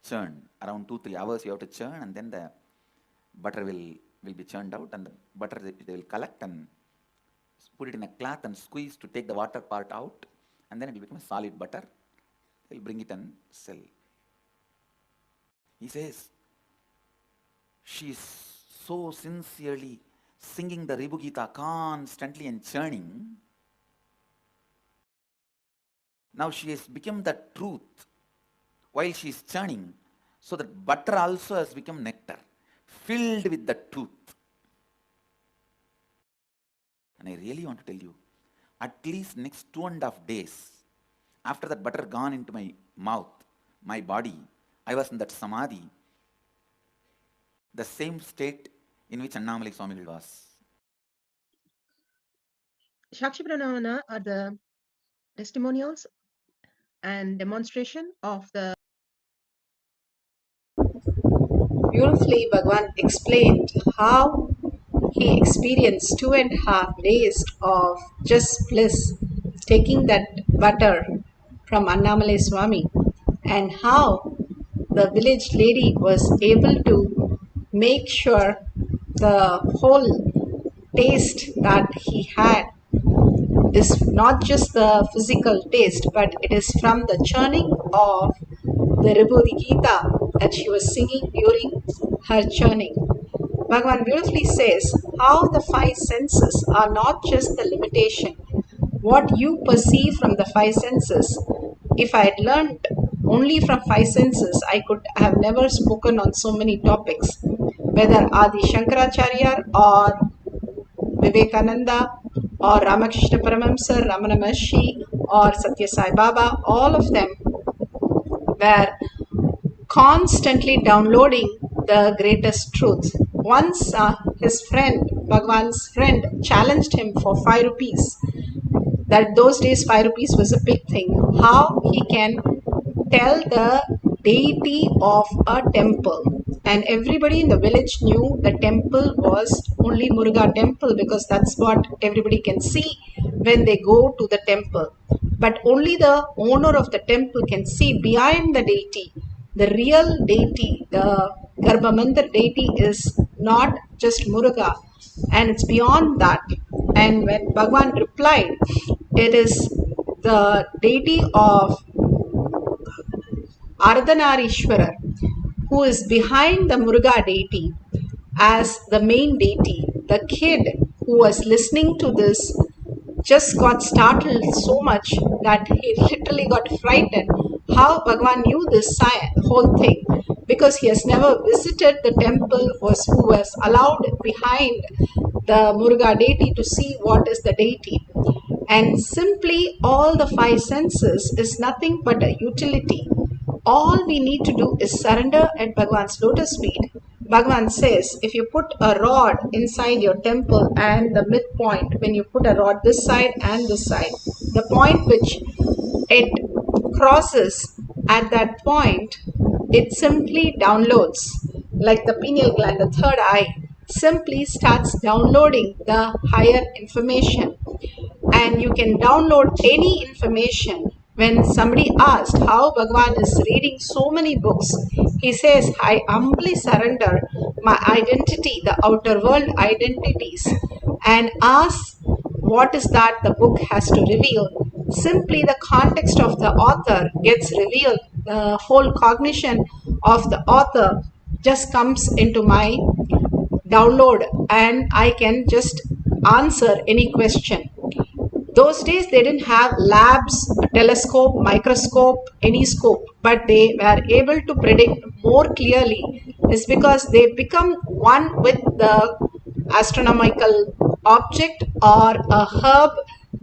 churn. Around 2-3 hours you have to churn, and then the butter will be churned out, and the butter they will collect and put it in a cloth and squeeze to take the water part out, and then it will become a solid butter. They'll bring it and sell. He says, she is so sincerely singing the Ribu Gita constantly and churning. Now she has become the truth while she is churning, so that butter also has become nectar, filled with the truth. And I really want to tell you, at least next 2.5 days, after that butter gone into my mouth, my body, I was in that samadhi, the same state in which Annamalai Swami was. Shakshi Pranavana are the testimonials and demonstration of the beautifully Bhagavan explained how he experienced 2.5 days of just bliss, taking that butter from Annamalai Swami, and how the village lady was able to make sure the whole taste that he had is not just the physical taste, but it is from the churning of the Ribhuti Gita that she was singing during her churning. Bhagavan beautifully says how the 5 senses are not just the limitation. What you perceive from the 5 senses, if I had learned only from 5 senses, I could have never spoken on so many topics. Whether Adi Shankaracharya or Vivekananda or Ramakrishna Paramahamsa, Ramana Maharshi or Satya Sai Baba, all of them were constantly downloading the greatest truth. Once his friend, Bhagwan's friend, challenged him for 5 rupees. That those days 5 rupees was a big thing. How he can tell the deity of a temple. And everybody in the village knew the temple was only Muruga temple, because that's what everybody can see when they go to the temple. But only the owner of the temple can see behind the deity. The real deity, the Garbhamandir deity, is not just Muruga, and it's beyond that. And when Bhagwan replied, it is the deity of Ardhanarishwarar, who is behind the Muruga deity as the main deity. The kid who was listening to this just got startled so much that he literally got frightened. How Bhagwan knew this whole thing? Because he has never visited the temple, who was allowed behind the Muruga deity to see what is the deity. And simply all the 5 senses is nothing but a utility. All we need to do is surrender at Bhagwan's lotus feet. Bhagwan says, if you put a rod inside your temple and the midpoint, when you put a rod this side and this side, the point which it crosses, at that point, it simply downloads like the pineal gland, the third eye, simply starts downloading the higher information. And you can download any information. When somebody asked how Bhagavan is reading so many books, he says, I humbly surrender my identity, the outer world identities, and ask what is that the book has to reveal. Simply the context of the author gets revealed. The whole cognition of the author just comes into my download, and I can just answer any question. Those days they didn't have labs, telescope, microscope, any scope, but they were able to predict more clearly. Is because they become one with the astronomical object or a herb.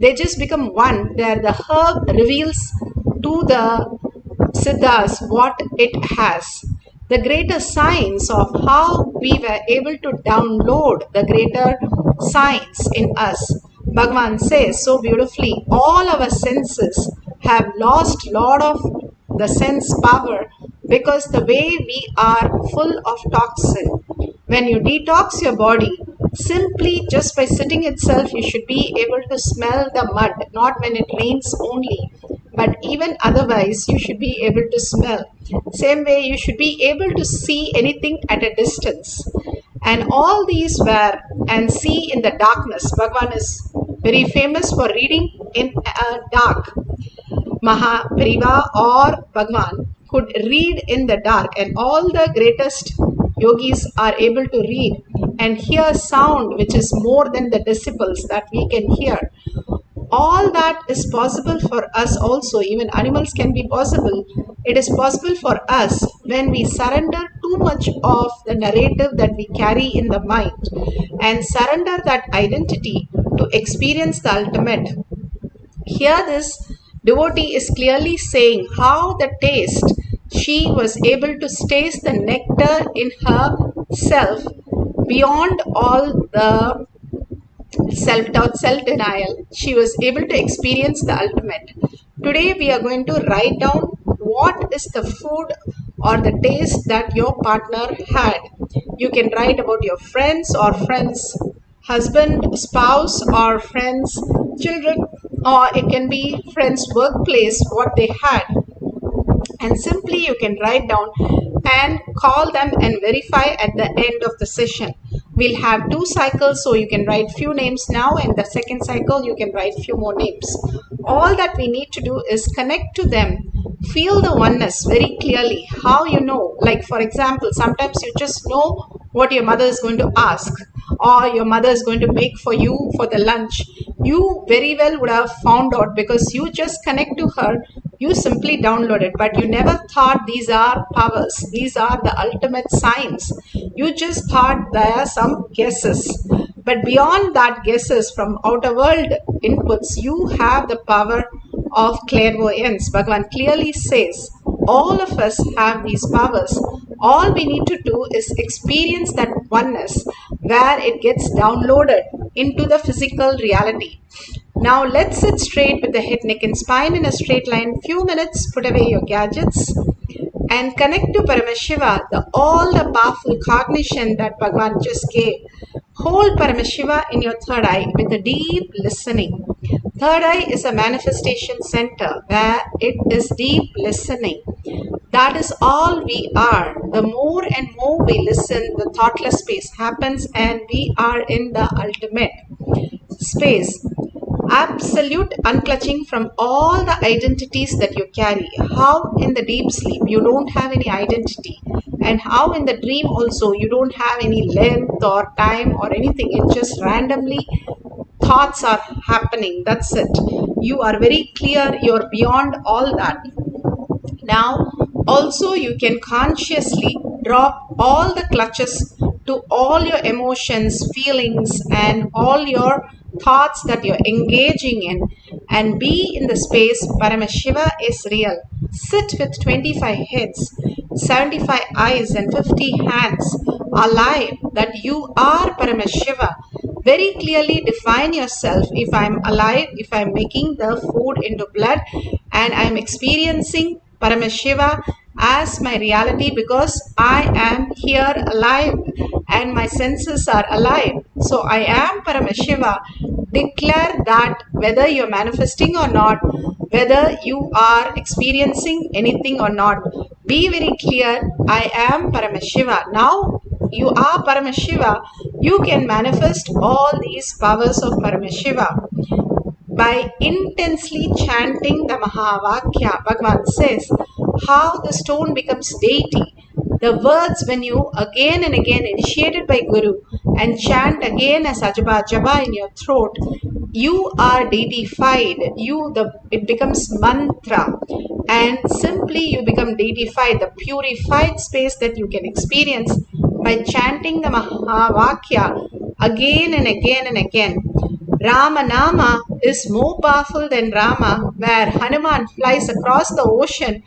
They just become one. There the herb reveals to the Siddhas what it has. The greater science of how we were able to download the greater science in us. Bhagavan says so beautifully, all our senses have lost lot of the sense power because the way we are full of toxin. When you detox your body, simply just by sitting itself, you should be able to smell the mud, not when it rains only, but even otherwise you should be able to smell. Same way you should be able to see anything at a distance. And all these were, and see in the darkness. Bhagavan is very famous for reading in dark. Mahapariva or Bhagavan could read in the dark, and all the greatest yogis are able to read and hear sound which is more than the decibels that we can hear. All that is possible for us also. Even animals can be possible. It is possible for us when we surrender too much of the narrative that we carry in the mind and surrender that identity to experience the ultimate. Here this devotee is clearly saying how the taste, she was able to taste the nectar in herself beyond all the self-doubt, self-denial. She was able to experience the ultimate. Today we are going to write down what is the food or the taste that your partner had. You can write about your friends or friends' husband, spouse, or friends' children, or it can be friends' workplace, what they had. And simply you can write down and call them and verify at the end of the session. We'll have 2 cycles, so you can write few names now, and the second cycle you can write few more names. All that we need to do is connect to them, feel the oneness very clearly. How you know? Like for example, sometimes you just know what your mother is going to ask, or your mother is going to make for you for the lunch. You very well would have found out because you just connect to her. You simply download it, but you never thought these are powers. These are the ultimate science. You just thought there are some guesses. But beyond that guesses from outer world inputs, you have the power of clairvoyance. Bhagavan clearly says, all of us have these powers. All we need to do is experience that oneness where it gets downloaded into the physical reality. Now let's sit straight with the head, neck and spine in a straight line. Few minutes, put away your gadgets and connect to Paramashiva, all the powerful cognition that Bhagavan just gave. Hold Paramashiva in your third eye with a deep listening. Third eye is a manifestation center where it is deep listening. That is all we are. The more and more we listen, the thoughtless space happens and we are in the ultimate space. Absolute unclutching from all the identities that you carry. How in the deep sleep you don't have any identity, and how in the dream also you don't have any length or time or anything. It just randomly thoughts are happening. That's it. You are very clear. You're beyond all that. Now also you can consciously drop all the clutches to all your emotions, feelings and all your thoughts that you're engaging in, and be in the space Paramashiva is real. Sit with 25 heads, 75 eyes and 50 hands alive that you are Paramashiva. Very clearly define yourself. If I'm alive, if I'm making the food into blood and I'm experiencing Paramashiva as my reality because I am here alive and my senses are alive. So I am Paramashiva. Declare that whether you're manifesting or not, whether you are experiencing anything or not, be very clear, I am Paramashiva. Now you are Paramashiva, you can manifest all these powers of Paramashiva by intensely chanting the Mahavakya. Bhagavan says how the stone becomes deity. The words, when you again and again initiated by Guru and chant again as Ajaba Jaba in your throat, you are deified. It becomes mantra, and simply you become deified. The purified space that you can experience by chanting the Mahavakya again and again and again. Rama Nama is more powerful than Rama, where Hanuman flies across the ocean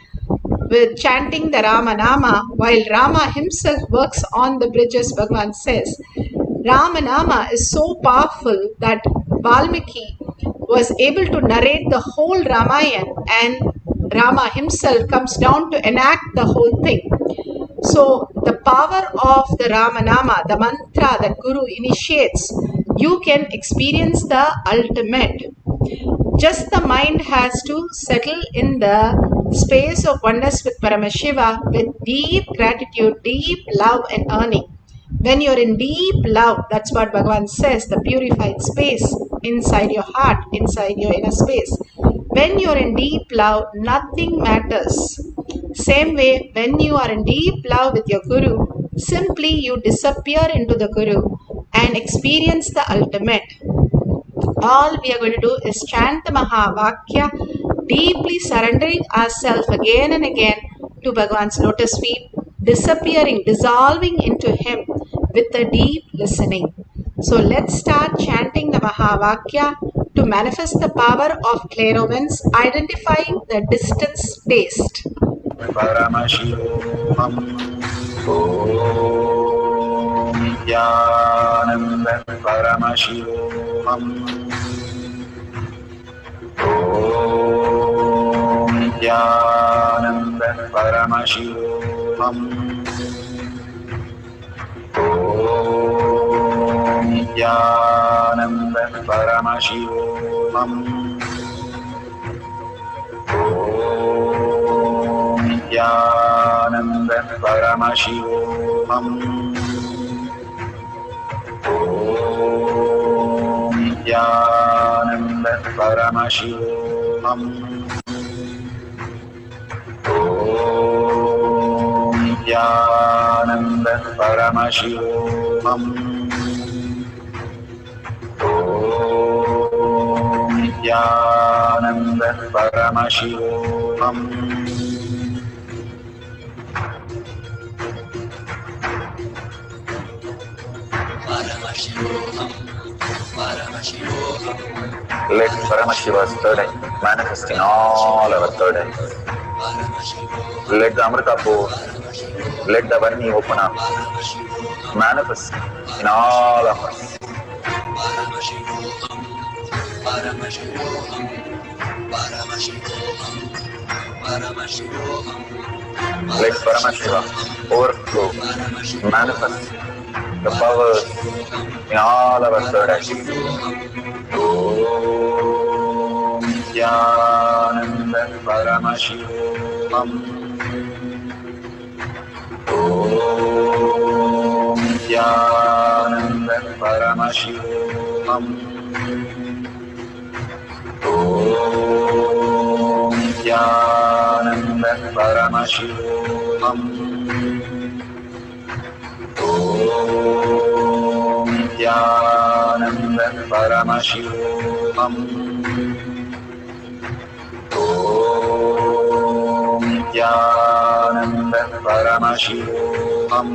with chanting the Rama Nama, while Rama himself works on the bridges. Bhagavan says Rama Nama is so powerful that Valmiki was able to narrate the whole Ramayana, and Rama himself comes down to enact the whole thing. So the power of the Rama Nama, the mantra that Guru initiates, you can experience the ultimate. Just the mind has to settle in the space of oneness with Paramashiva with deep gratitude, deep love and earning. When you're in deep love, that's what Bhagavan says, the purified space inside your heart, inside your inner space. When you're in deep love, nothing matters. Same way, when you are in deep love with your Guru, simply you disappear into the Guru and experience the ultimate. All we are going to do is chant the Mahavakya, deeply surrendering ourselves again and again to Bhagavan's lotus feet, disappearing, dissolving into Him with a deep listening. So let's start chanting the Mahavakya to manifest the power of clairvoyance, identifying the distance taste. Paramashivoham Om Nithyananda Paramashivoham Om Nithyananda Paramashivoham Om Nithyananda Paramashivoham Nithyananda Paramashivoham Om Nithyananda Paramashivoham Om Nithyananda Paramashivoham Om Nithyananda Paramashivoham Let Paramashiva's third eye manifest in all our third eyes. Let the Amrita-pur, let the Varni open up, manifest in all of us. Let Paramashiva overflow, manifest the powers in all our third eyes. Om Nithyananda Paramashivoham Om Nithyananda Paramashivoham Om Nithyananda Paramashivoham Om Nithyananda Paramashivoham Om Nithyananda Paramashivoham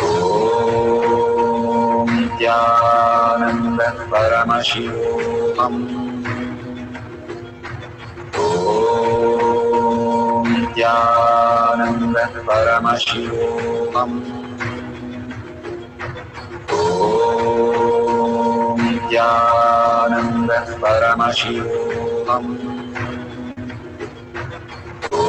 Om Nithyananda Paramashivoham Om Nithyananda Paramashivoham Om Nithyananda Paramashivoham Om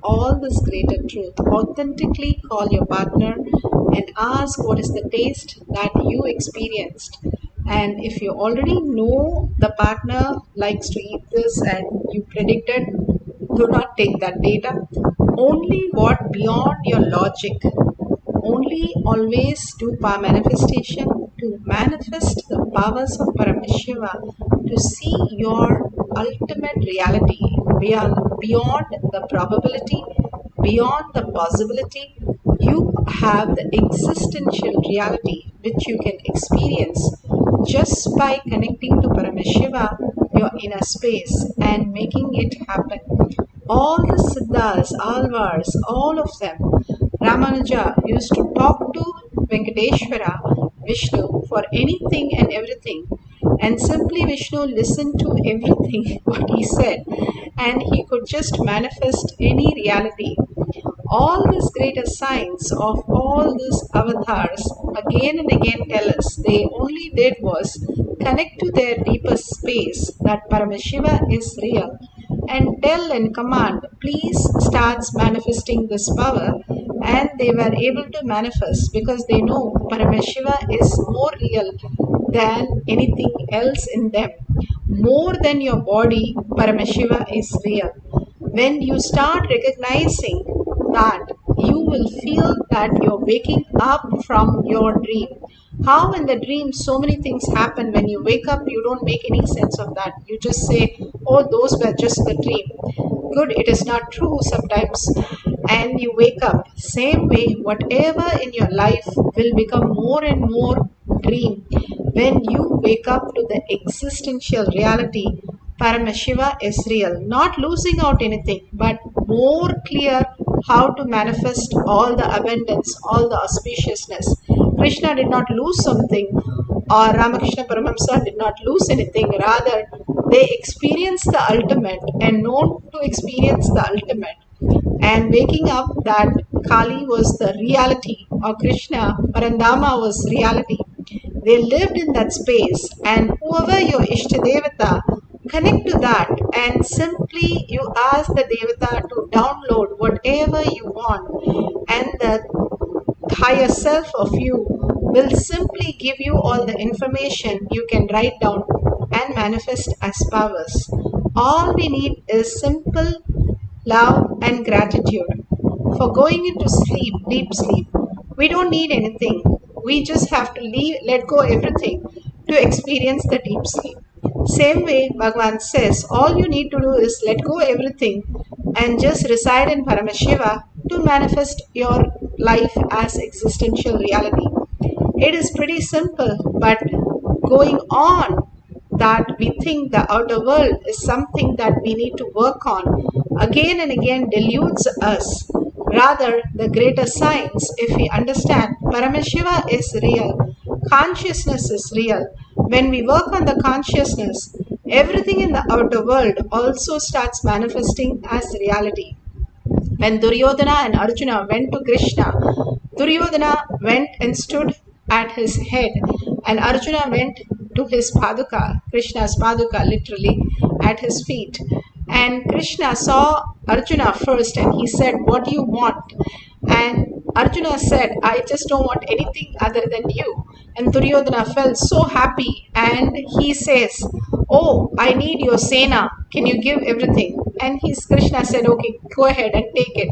all this greater truth. Authentically call your partner and ask what is the taste that you experienced. And if you already know the partner likes to eat this and you predicted, do not take that data. Only what beyond your logic. Only always do power manifestation to manifest the powers of Paramashiva, to see your ultimate reality beyond the probability, beyond the possibility. You have the existential reality which you can experience just by connecting to Paramashiva, your inner space, and making it happen. All the Siddhas, Alvars, all of them, Ramanuja used to talk to Venkateshwara, Vishnu, for anything and everything. And simply Vishnu listened to everything what he said, and he could just manifest any reality. All these greater signs of all these avatars again and again tell us they only did was connect to their deepest space that Paramashiva is real and tell and command, please start manifesting this power, and they were able to manifest because they know Paramashiva is more real than anything else in them. More than your body, Paramashiva is real. When you start recognizing that, you will feel that you're waking up from your dream. How in the dream so many things happen. When you wake up, you don't make any sense of that. You just say, oh, those were just the dream. Good, it is not true sometimes. And you wake up. Same way, whatever in your life will become more and more dream. When you wake up to the existential reality, Paramashiva is real. Not losing out anything, but more clear how to manifest all the abundance, all the auspiciousness. Krishna did not lose something, or Ramakrishna Paramahamsa did not lose anything. Rather, they experienced the ultimate and known to experience the ultimate. And waking up that Kali was the reality, or Krishna, Parandama was reality. They lived in that space, and whoever your Ishtadevata, connect to that, and simply you ask the Devata to download whatever you want, and the higher self of you will simply give you all the information you can write down and manifest as powers. All we need is simple love and gratitude for going into sleep, deep sleep. We don't need anything. We just have to let go everything to experience the deep sleep. Same way, Bhagavan says, all you need to do is let go everything and just reside in Paramashiva to manifest your life as existential reality. It is pretty simple, but going on that we think the outer world is something that we need to work on again and again deludes us. Rather, the greater science, if we understand Paramashiva is real, consciousness is real. When we work on the consciousness, everything in the outer world also starts manifesting as reality. When Duryodhana and Arjuna went to Krishna, Duryodhana went and stood at his head, and Arjuna went to his Paduka, Krishna's Paduka, literally at his feet. And Krishna saw Arjuna first and he said, what do you want? And Arjuna said, I just don't want anything other than you. And Duryodhana felt so happy and he says, oh, I need your Sena. Can you give everything? And Krishna said, okay, go ahead and take it.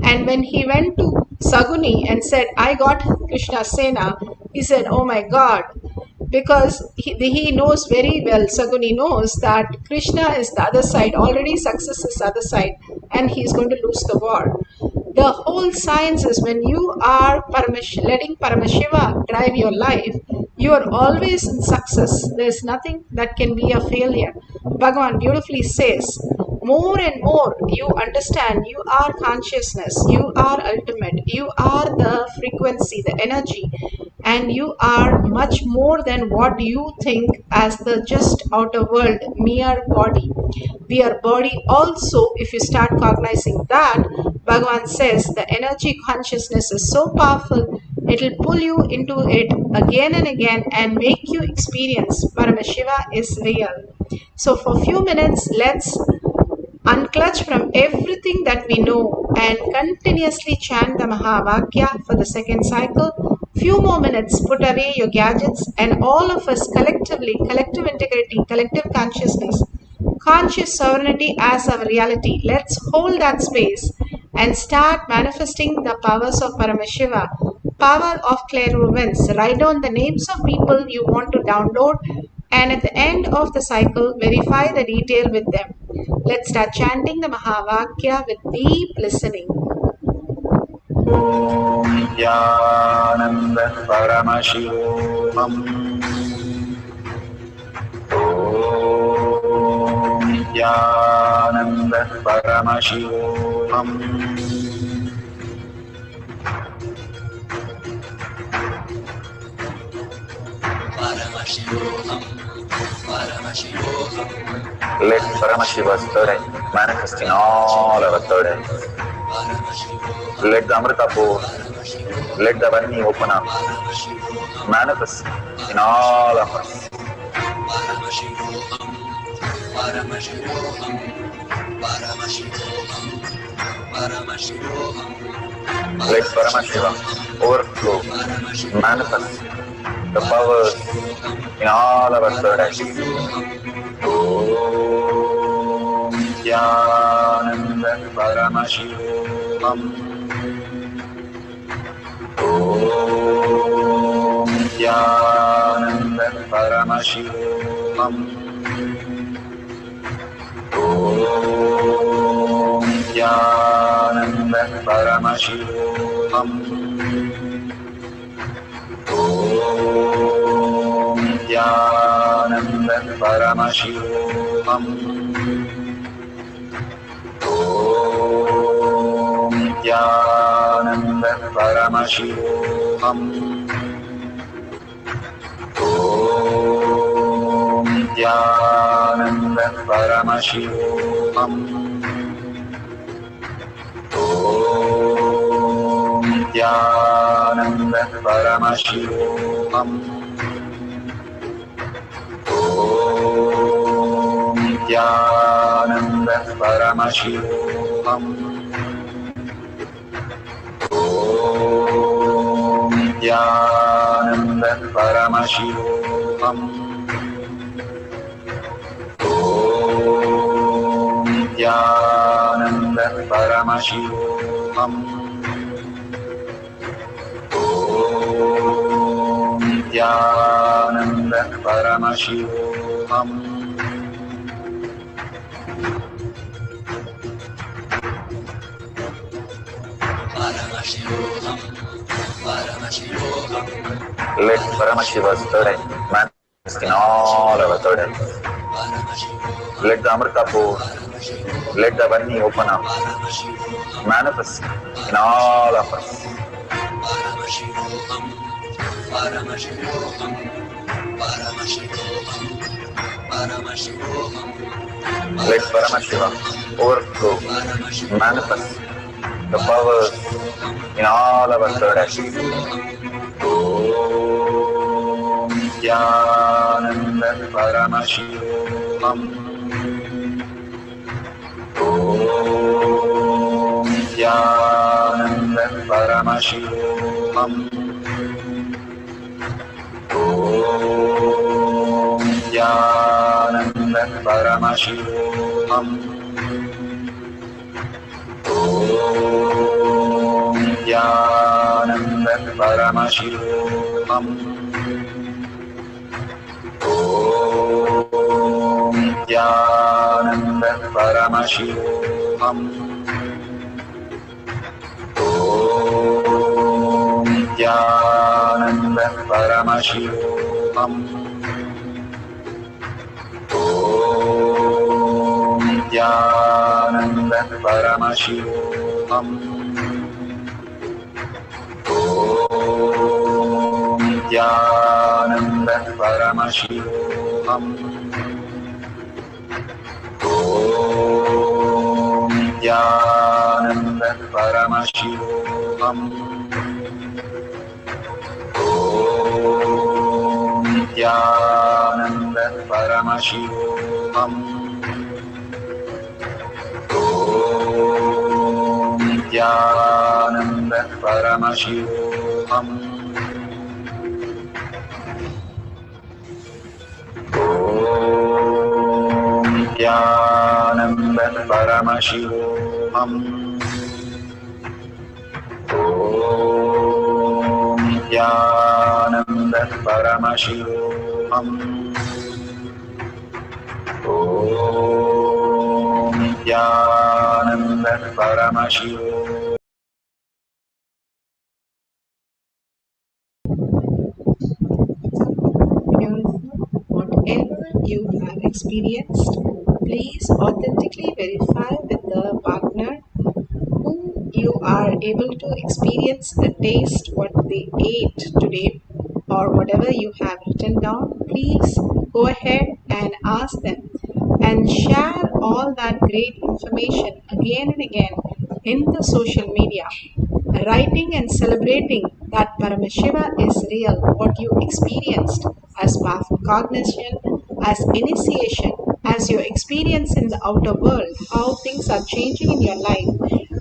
And when he went to Saguni and said, I got Krishna's Sena, he said, oh my God, because he knows very well, Saguni knows that Krishna is the other side, already success is the other side, and he is going to lose the war. The whole science is when you are letting Paramashiva drive your life, you are always in success. There is nothing that can be a failure. Bhagavan beautifully says, more and more you understand you are consciousness, you are ultimate, you are the frequency, the energy, and you are much more than what you think as the just outer world, mere body. We are body also. If you start cognizing that, Bhagavan says the energy consciousness is so powerful, it will pull you into it again and again and make you experience Paramashiva is real. So for a few minutes, let's unclutch from everything that we know and continuously chant the Mahavakya for the second cycle. Few more minutes, put away your gadgets, and all of us collectively, collective integrity, collective consciousness, conscious sovereignty as our reality. Let's hold that space and start manifesting the powers of Paramashiva, power of clairvoyance. Write down the names of people you want to download, and at the end of the cycle, verify the detail with them. Let's start chanting the Mahavakya with deep listening. Nithyananda Paramashivoham. Om Nithyananda Paramashivoham. Let Paramashiva's third eye manifest in all our third eyes. Let the Amrita pour, let the Varni open up, manifest in all of us. Let Paramashiva overflow, manifest the powers in all our third eyes. Om Nithyananda Paramashivoham. Om Nithyananda Paramashivoham. Om Nithyananda Paramashivoham. Om Nithyananda Paramashivoham. Om Nithyananda Paramashivoham. Om Nithyananda Paramashivoham. Om Nithyananda Paramashivoham. Om Nithyananda Paramashivoham. Om Nithyananda Paramashivoham. Om Nithyananda Paramashivoham. Om Nithyananda Paramashivoham. Let Paramashiva's third eye manifest in all our third eyes. Let the Amrita pour, let the Varni open up, manifest in all of us. Let Paramashiva overflow, manifest the powers in all our third eyes. Om Nithyananda Paramashivoham. Om Nithyananda Paramashivoham. Om Nithyananda Paramashivoham. Om Nithyananda Paramashivoham. Om Nithyananda Paramashivoham. Om Nithyananda Paramashivoham. Om Nithyananda Paramashivoham. Om Nithyananda Paramashivoham. Om Nithyananda Paramashivoham. Om Nithyananda Paramashivoham. Nithyananda Paramashivoham. Om Nithyananda Paramashivoham. Om Nithyananda Paramashivoham. Om Nithyananda Paramashivoham. Whatever you have experienced, please authentically verify with the partner who you are able to experience the taste what they ate today, or whatever you have written down. Please go ahead and ask them and share all that great information again and again in the social media, writing and celebrating that Paramashiva is real, what you experienced as path of cognition, as initiation, as your experience in the outer world, how things are changing in your life,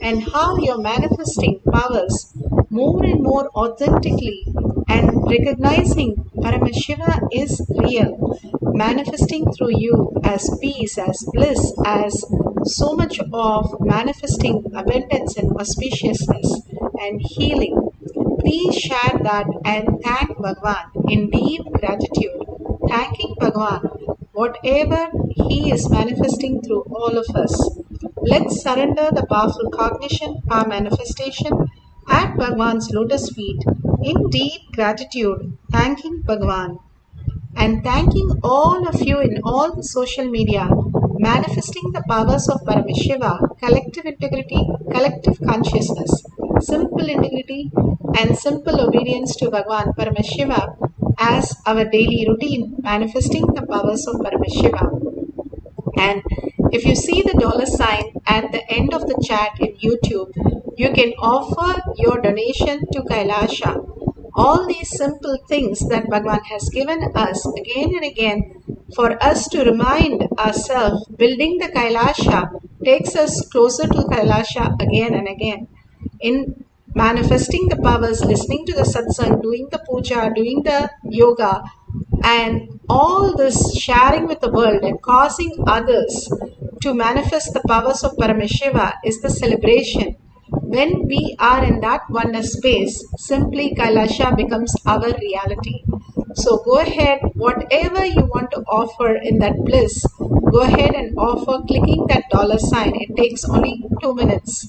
and how you're manifesting powers more and more authentically and recognizing Paramashiva is real, manifesting through you as peace, as bliss, as so much of manifesting abundance and auspiciousness and healing. Please share that and thank Bhagwan in deep gratitude, thanking Bhagwan whatever he is manifesting through all of us. Let's surrender the powerful cognition, our manifestation at Bhagwan's lotus feet in deep gratitude, thanking Bhagwan and thanking all of you in all the social media, manifesting the powers of Paramashiva, collective integrity, collective consciousness, simple integrity, and simple obedience to Bhagwan Paramashiva as our daily routine, manifesting the powers of Paramashiva. And if you see the $sign at the end of the chat in YouTube, you can offer your donation to KAILASA. All these simple things that Bhagwan has given us again and again for us to remind ourselves, building the KAILASA takes us closer to KAILASA again and again. In manifesting the powers, listening to the satsang, doing the puja, doing the yoga, and all this sharing with the world and causing others to manifest the powers of Paramashiva is the celebration. When we are in that oneness space, simply KAILASA becomes our reality. So go ahead, whatever you want to offer in that bliss, go ahead and offer clicking that $sign. It takes only 2 minutes.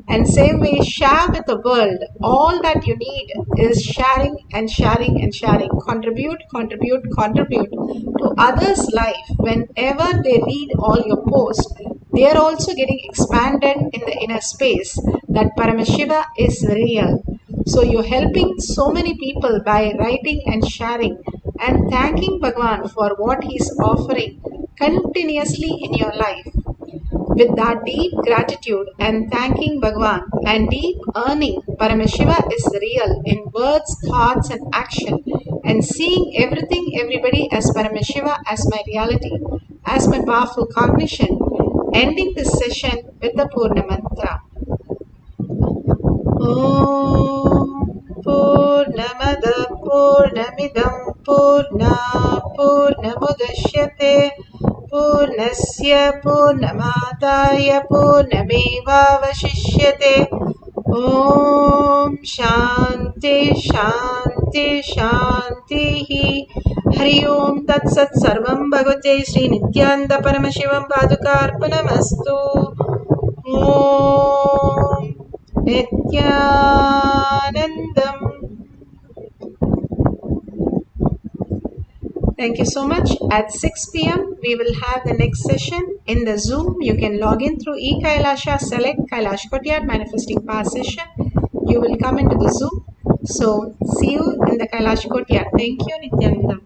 And same way, share with the world. All that you need is sharing and sharing and sharing. Contribute, contribute, contribute to others' life. Whenever they read all your posts, they are also getting expanded in the inner space that Paramashiva is real. So you're helping so many people by writing and sharing and thanking Bhagwan for what he's offering continuously in your life. With that deep gratitude and thanking Bhagwan and deep earning, Paramashiva is real in words, thoughts, and action, and seeing everything, everybody as Paramashiva, as my reality, as my powerful cognition. Ending this session with the Purna Mantra. Om Purnamada Purnamidam Purna Purnamudashyate Purnasya Purnamadaya Purnamevavashishyate. Om Shanti Shanti Shanti. Hari Om Tat Sat Sarvam Bhagavate Sri Nithyananda Paramashivam Padukarpanamastu. Om Nithyanandam. Thank you so much. At 6 p.m. we will have the next session in the Zoom. You can log in through eKailasha, select Kailash Kotyar Manifesting Power session. You will come into the Zoom. So see you in the Kailash Kotyar. Thank you, Nithyanandam.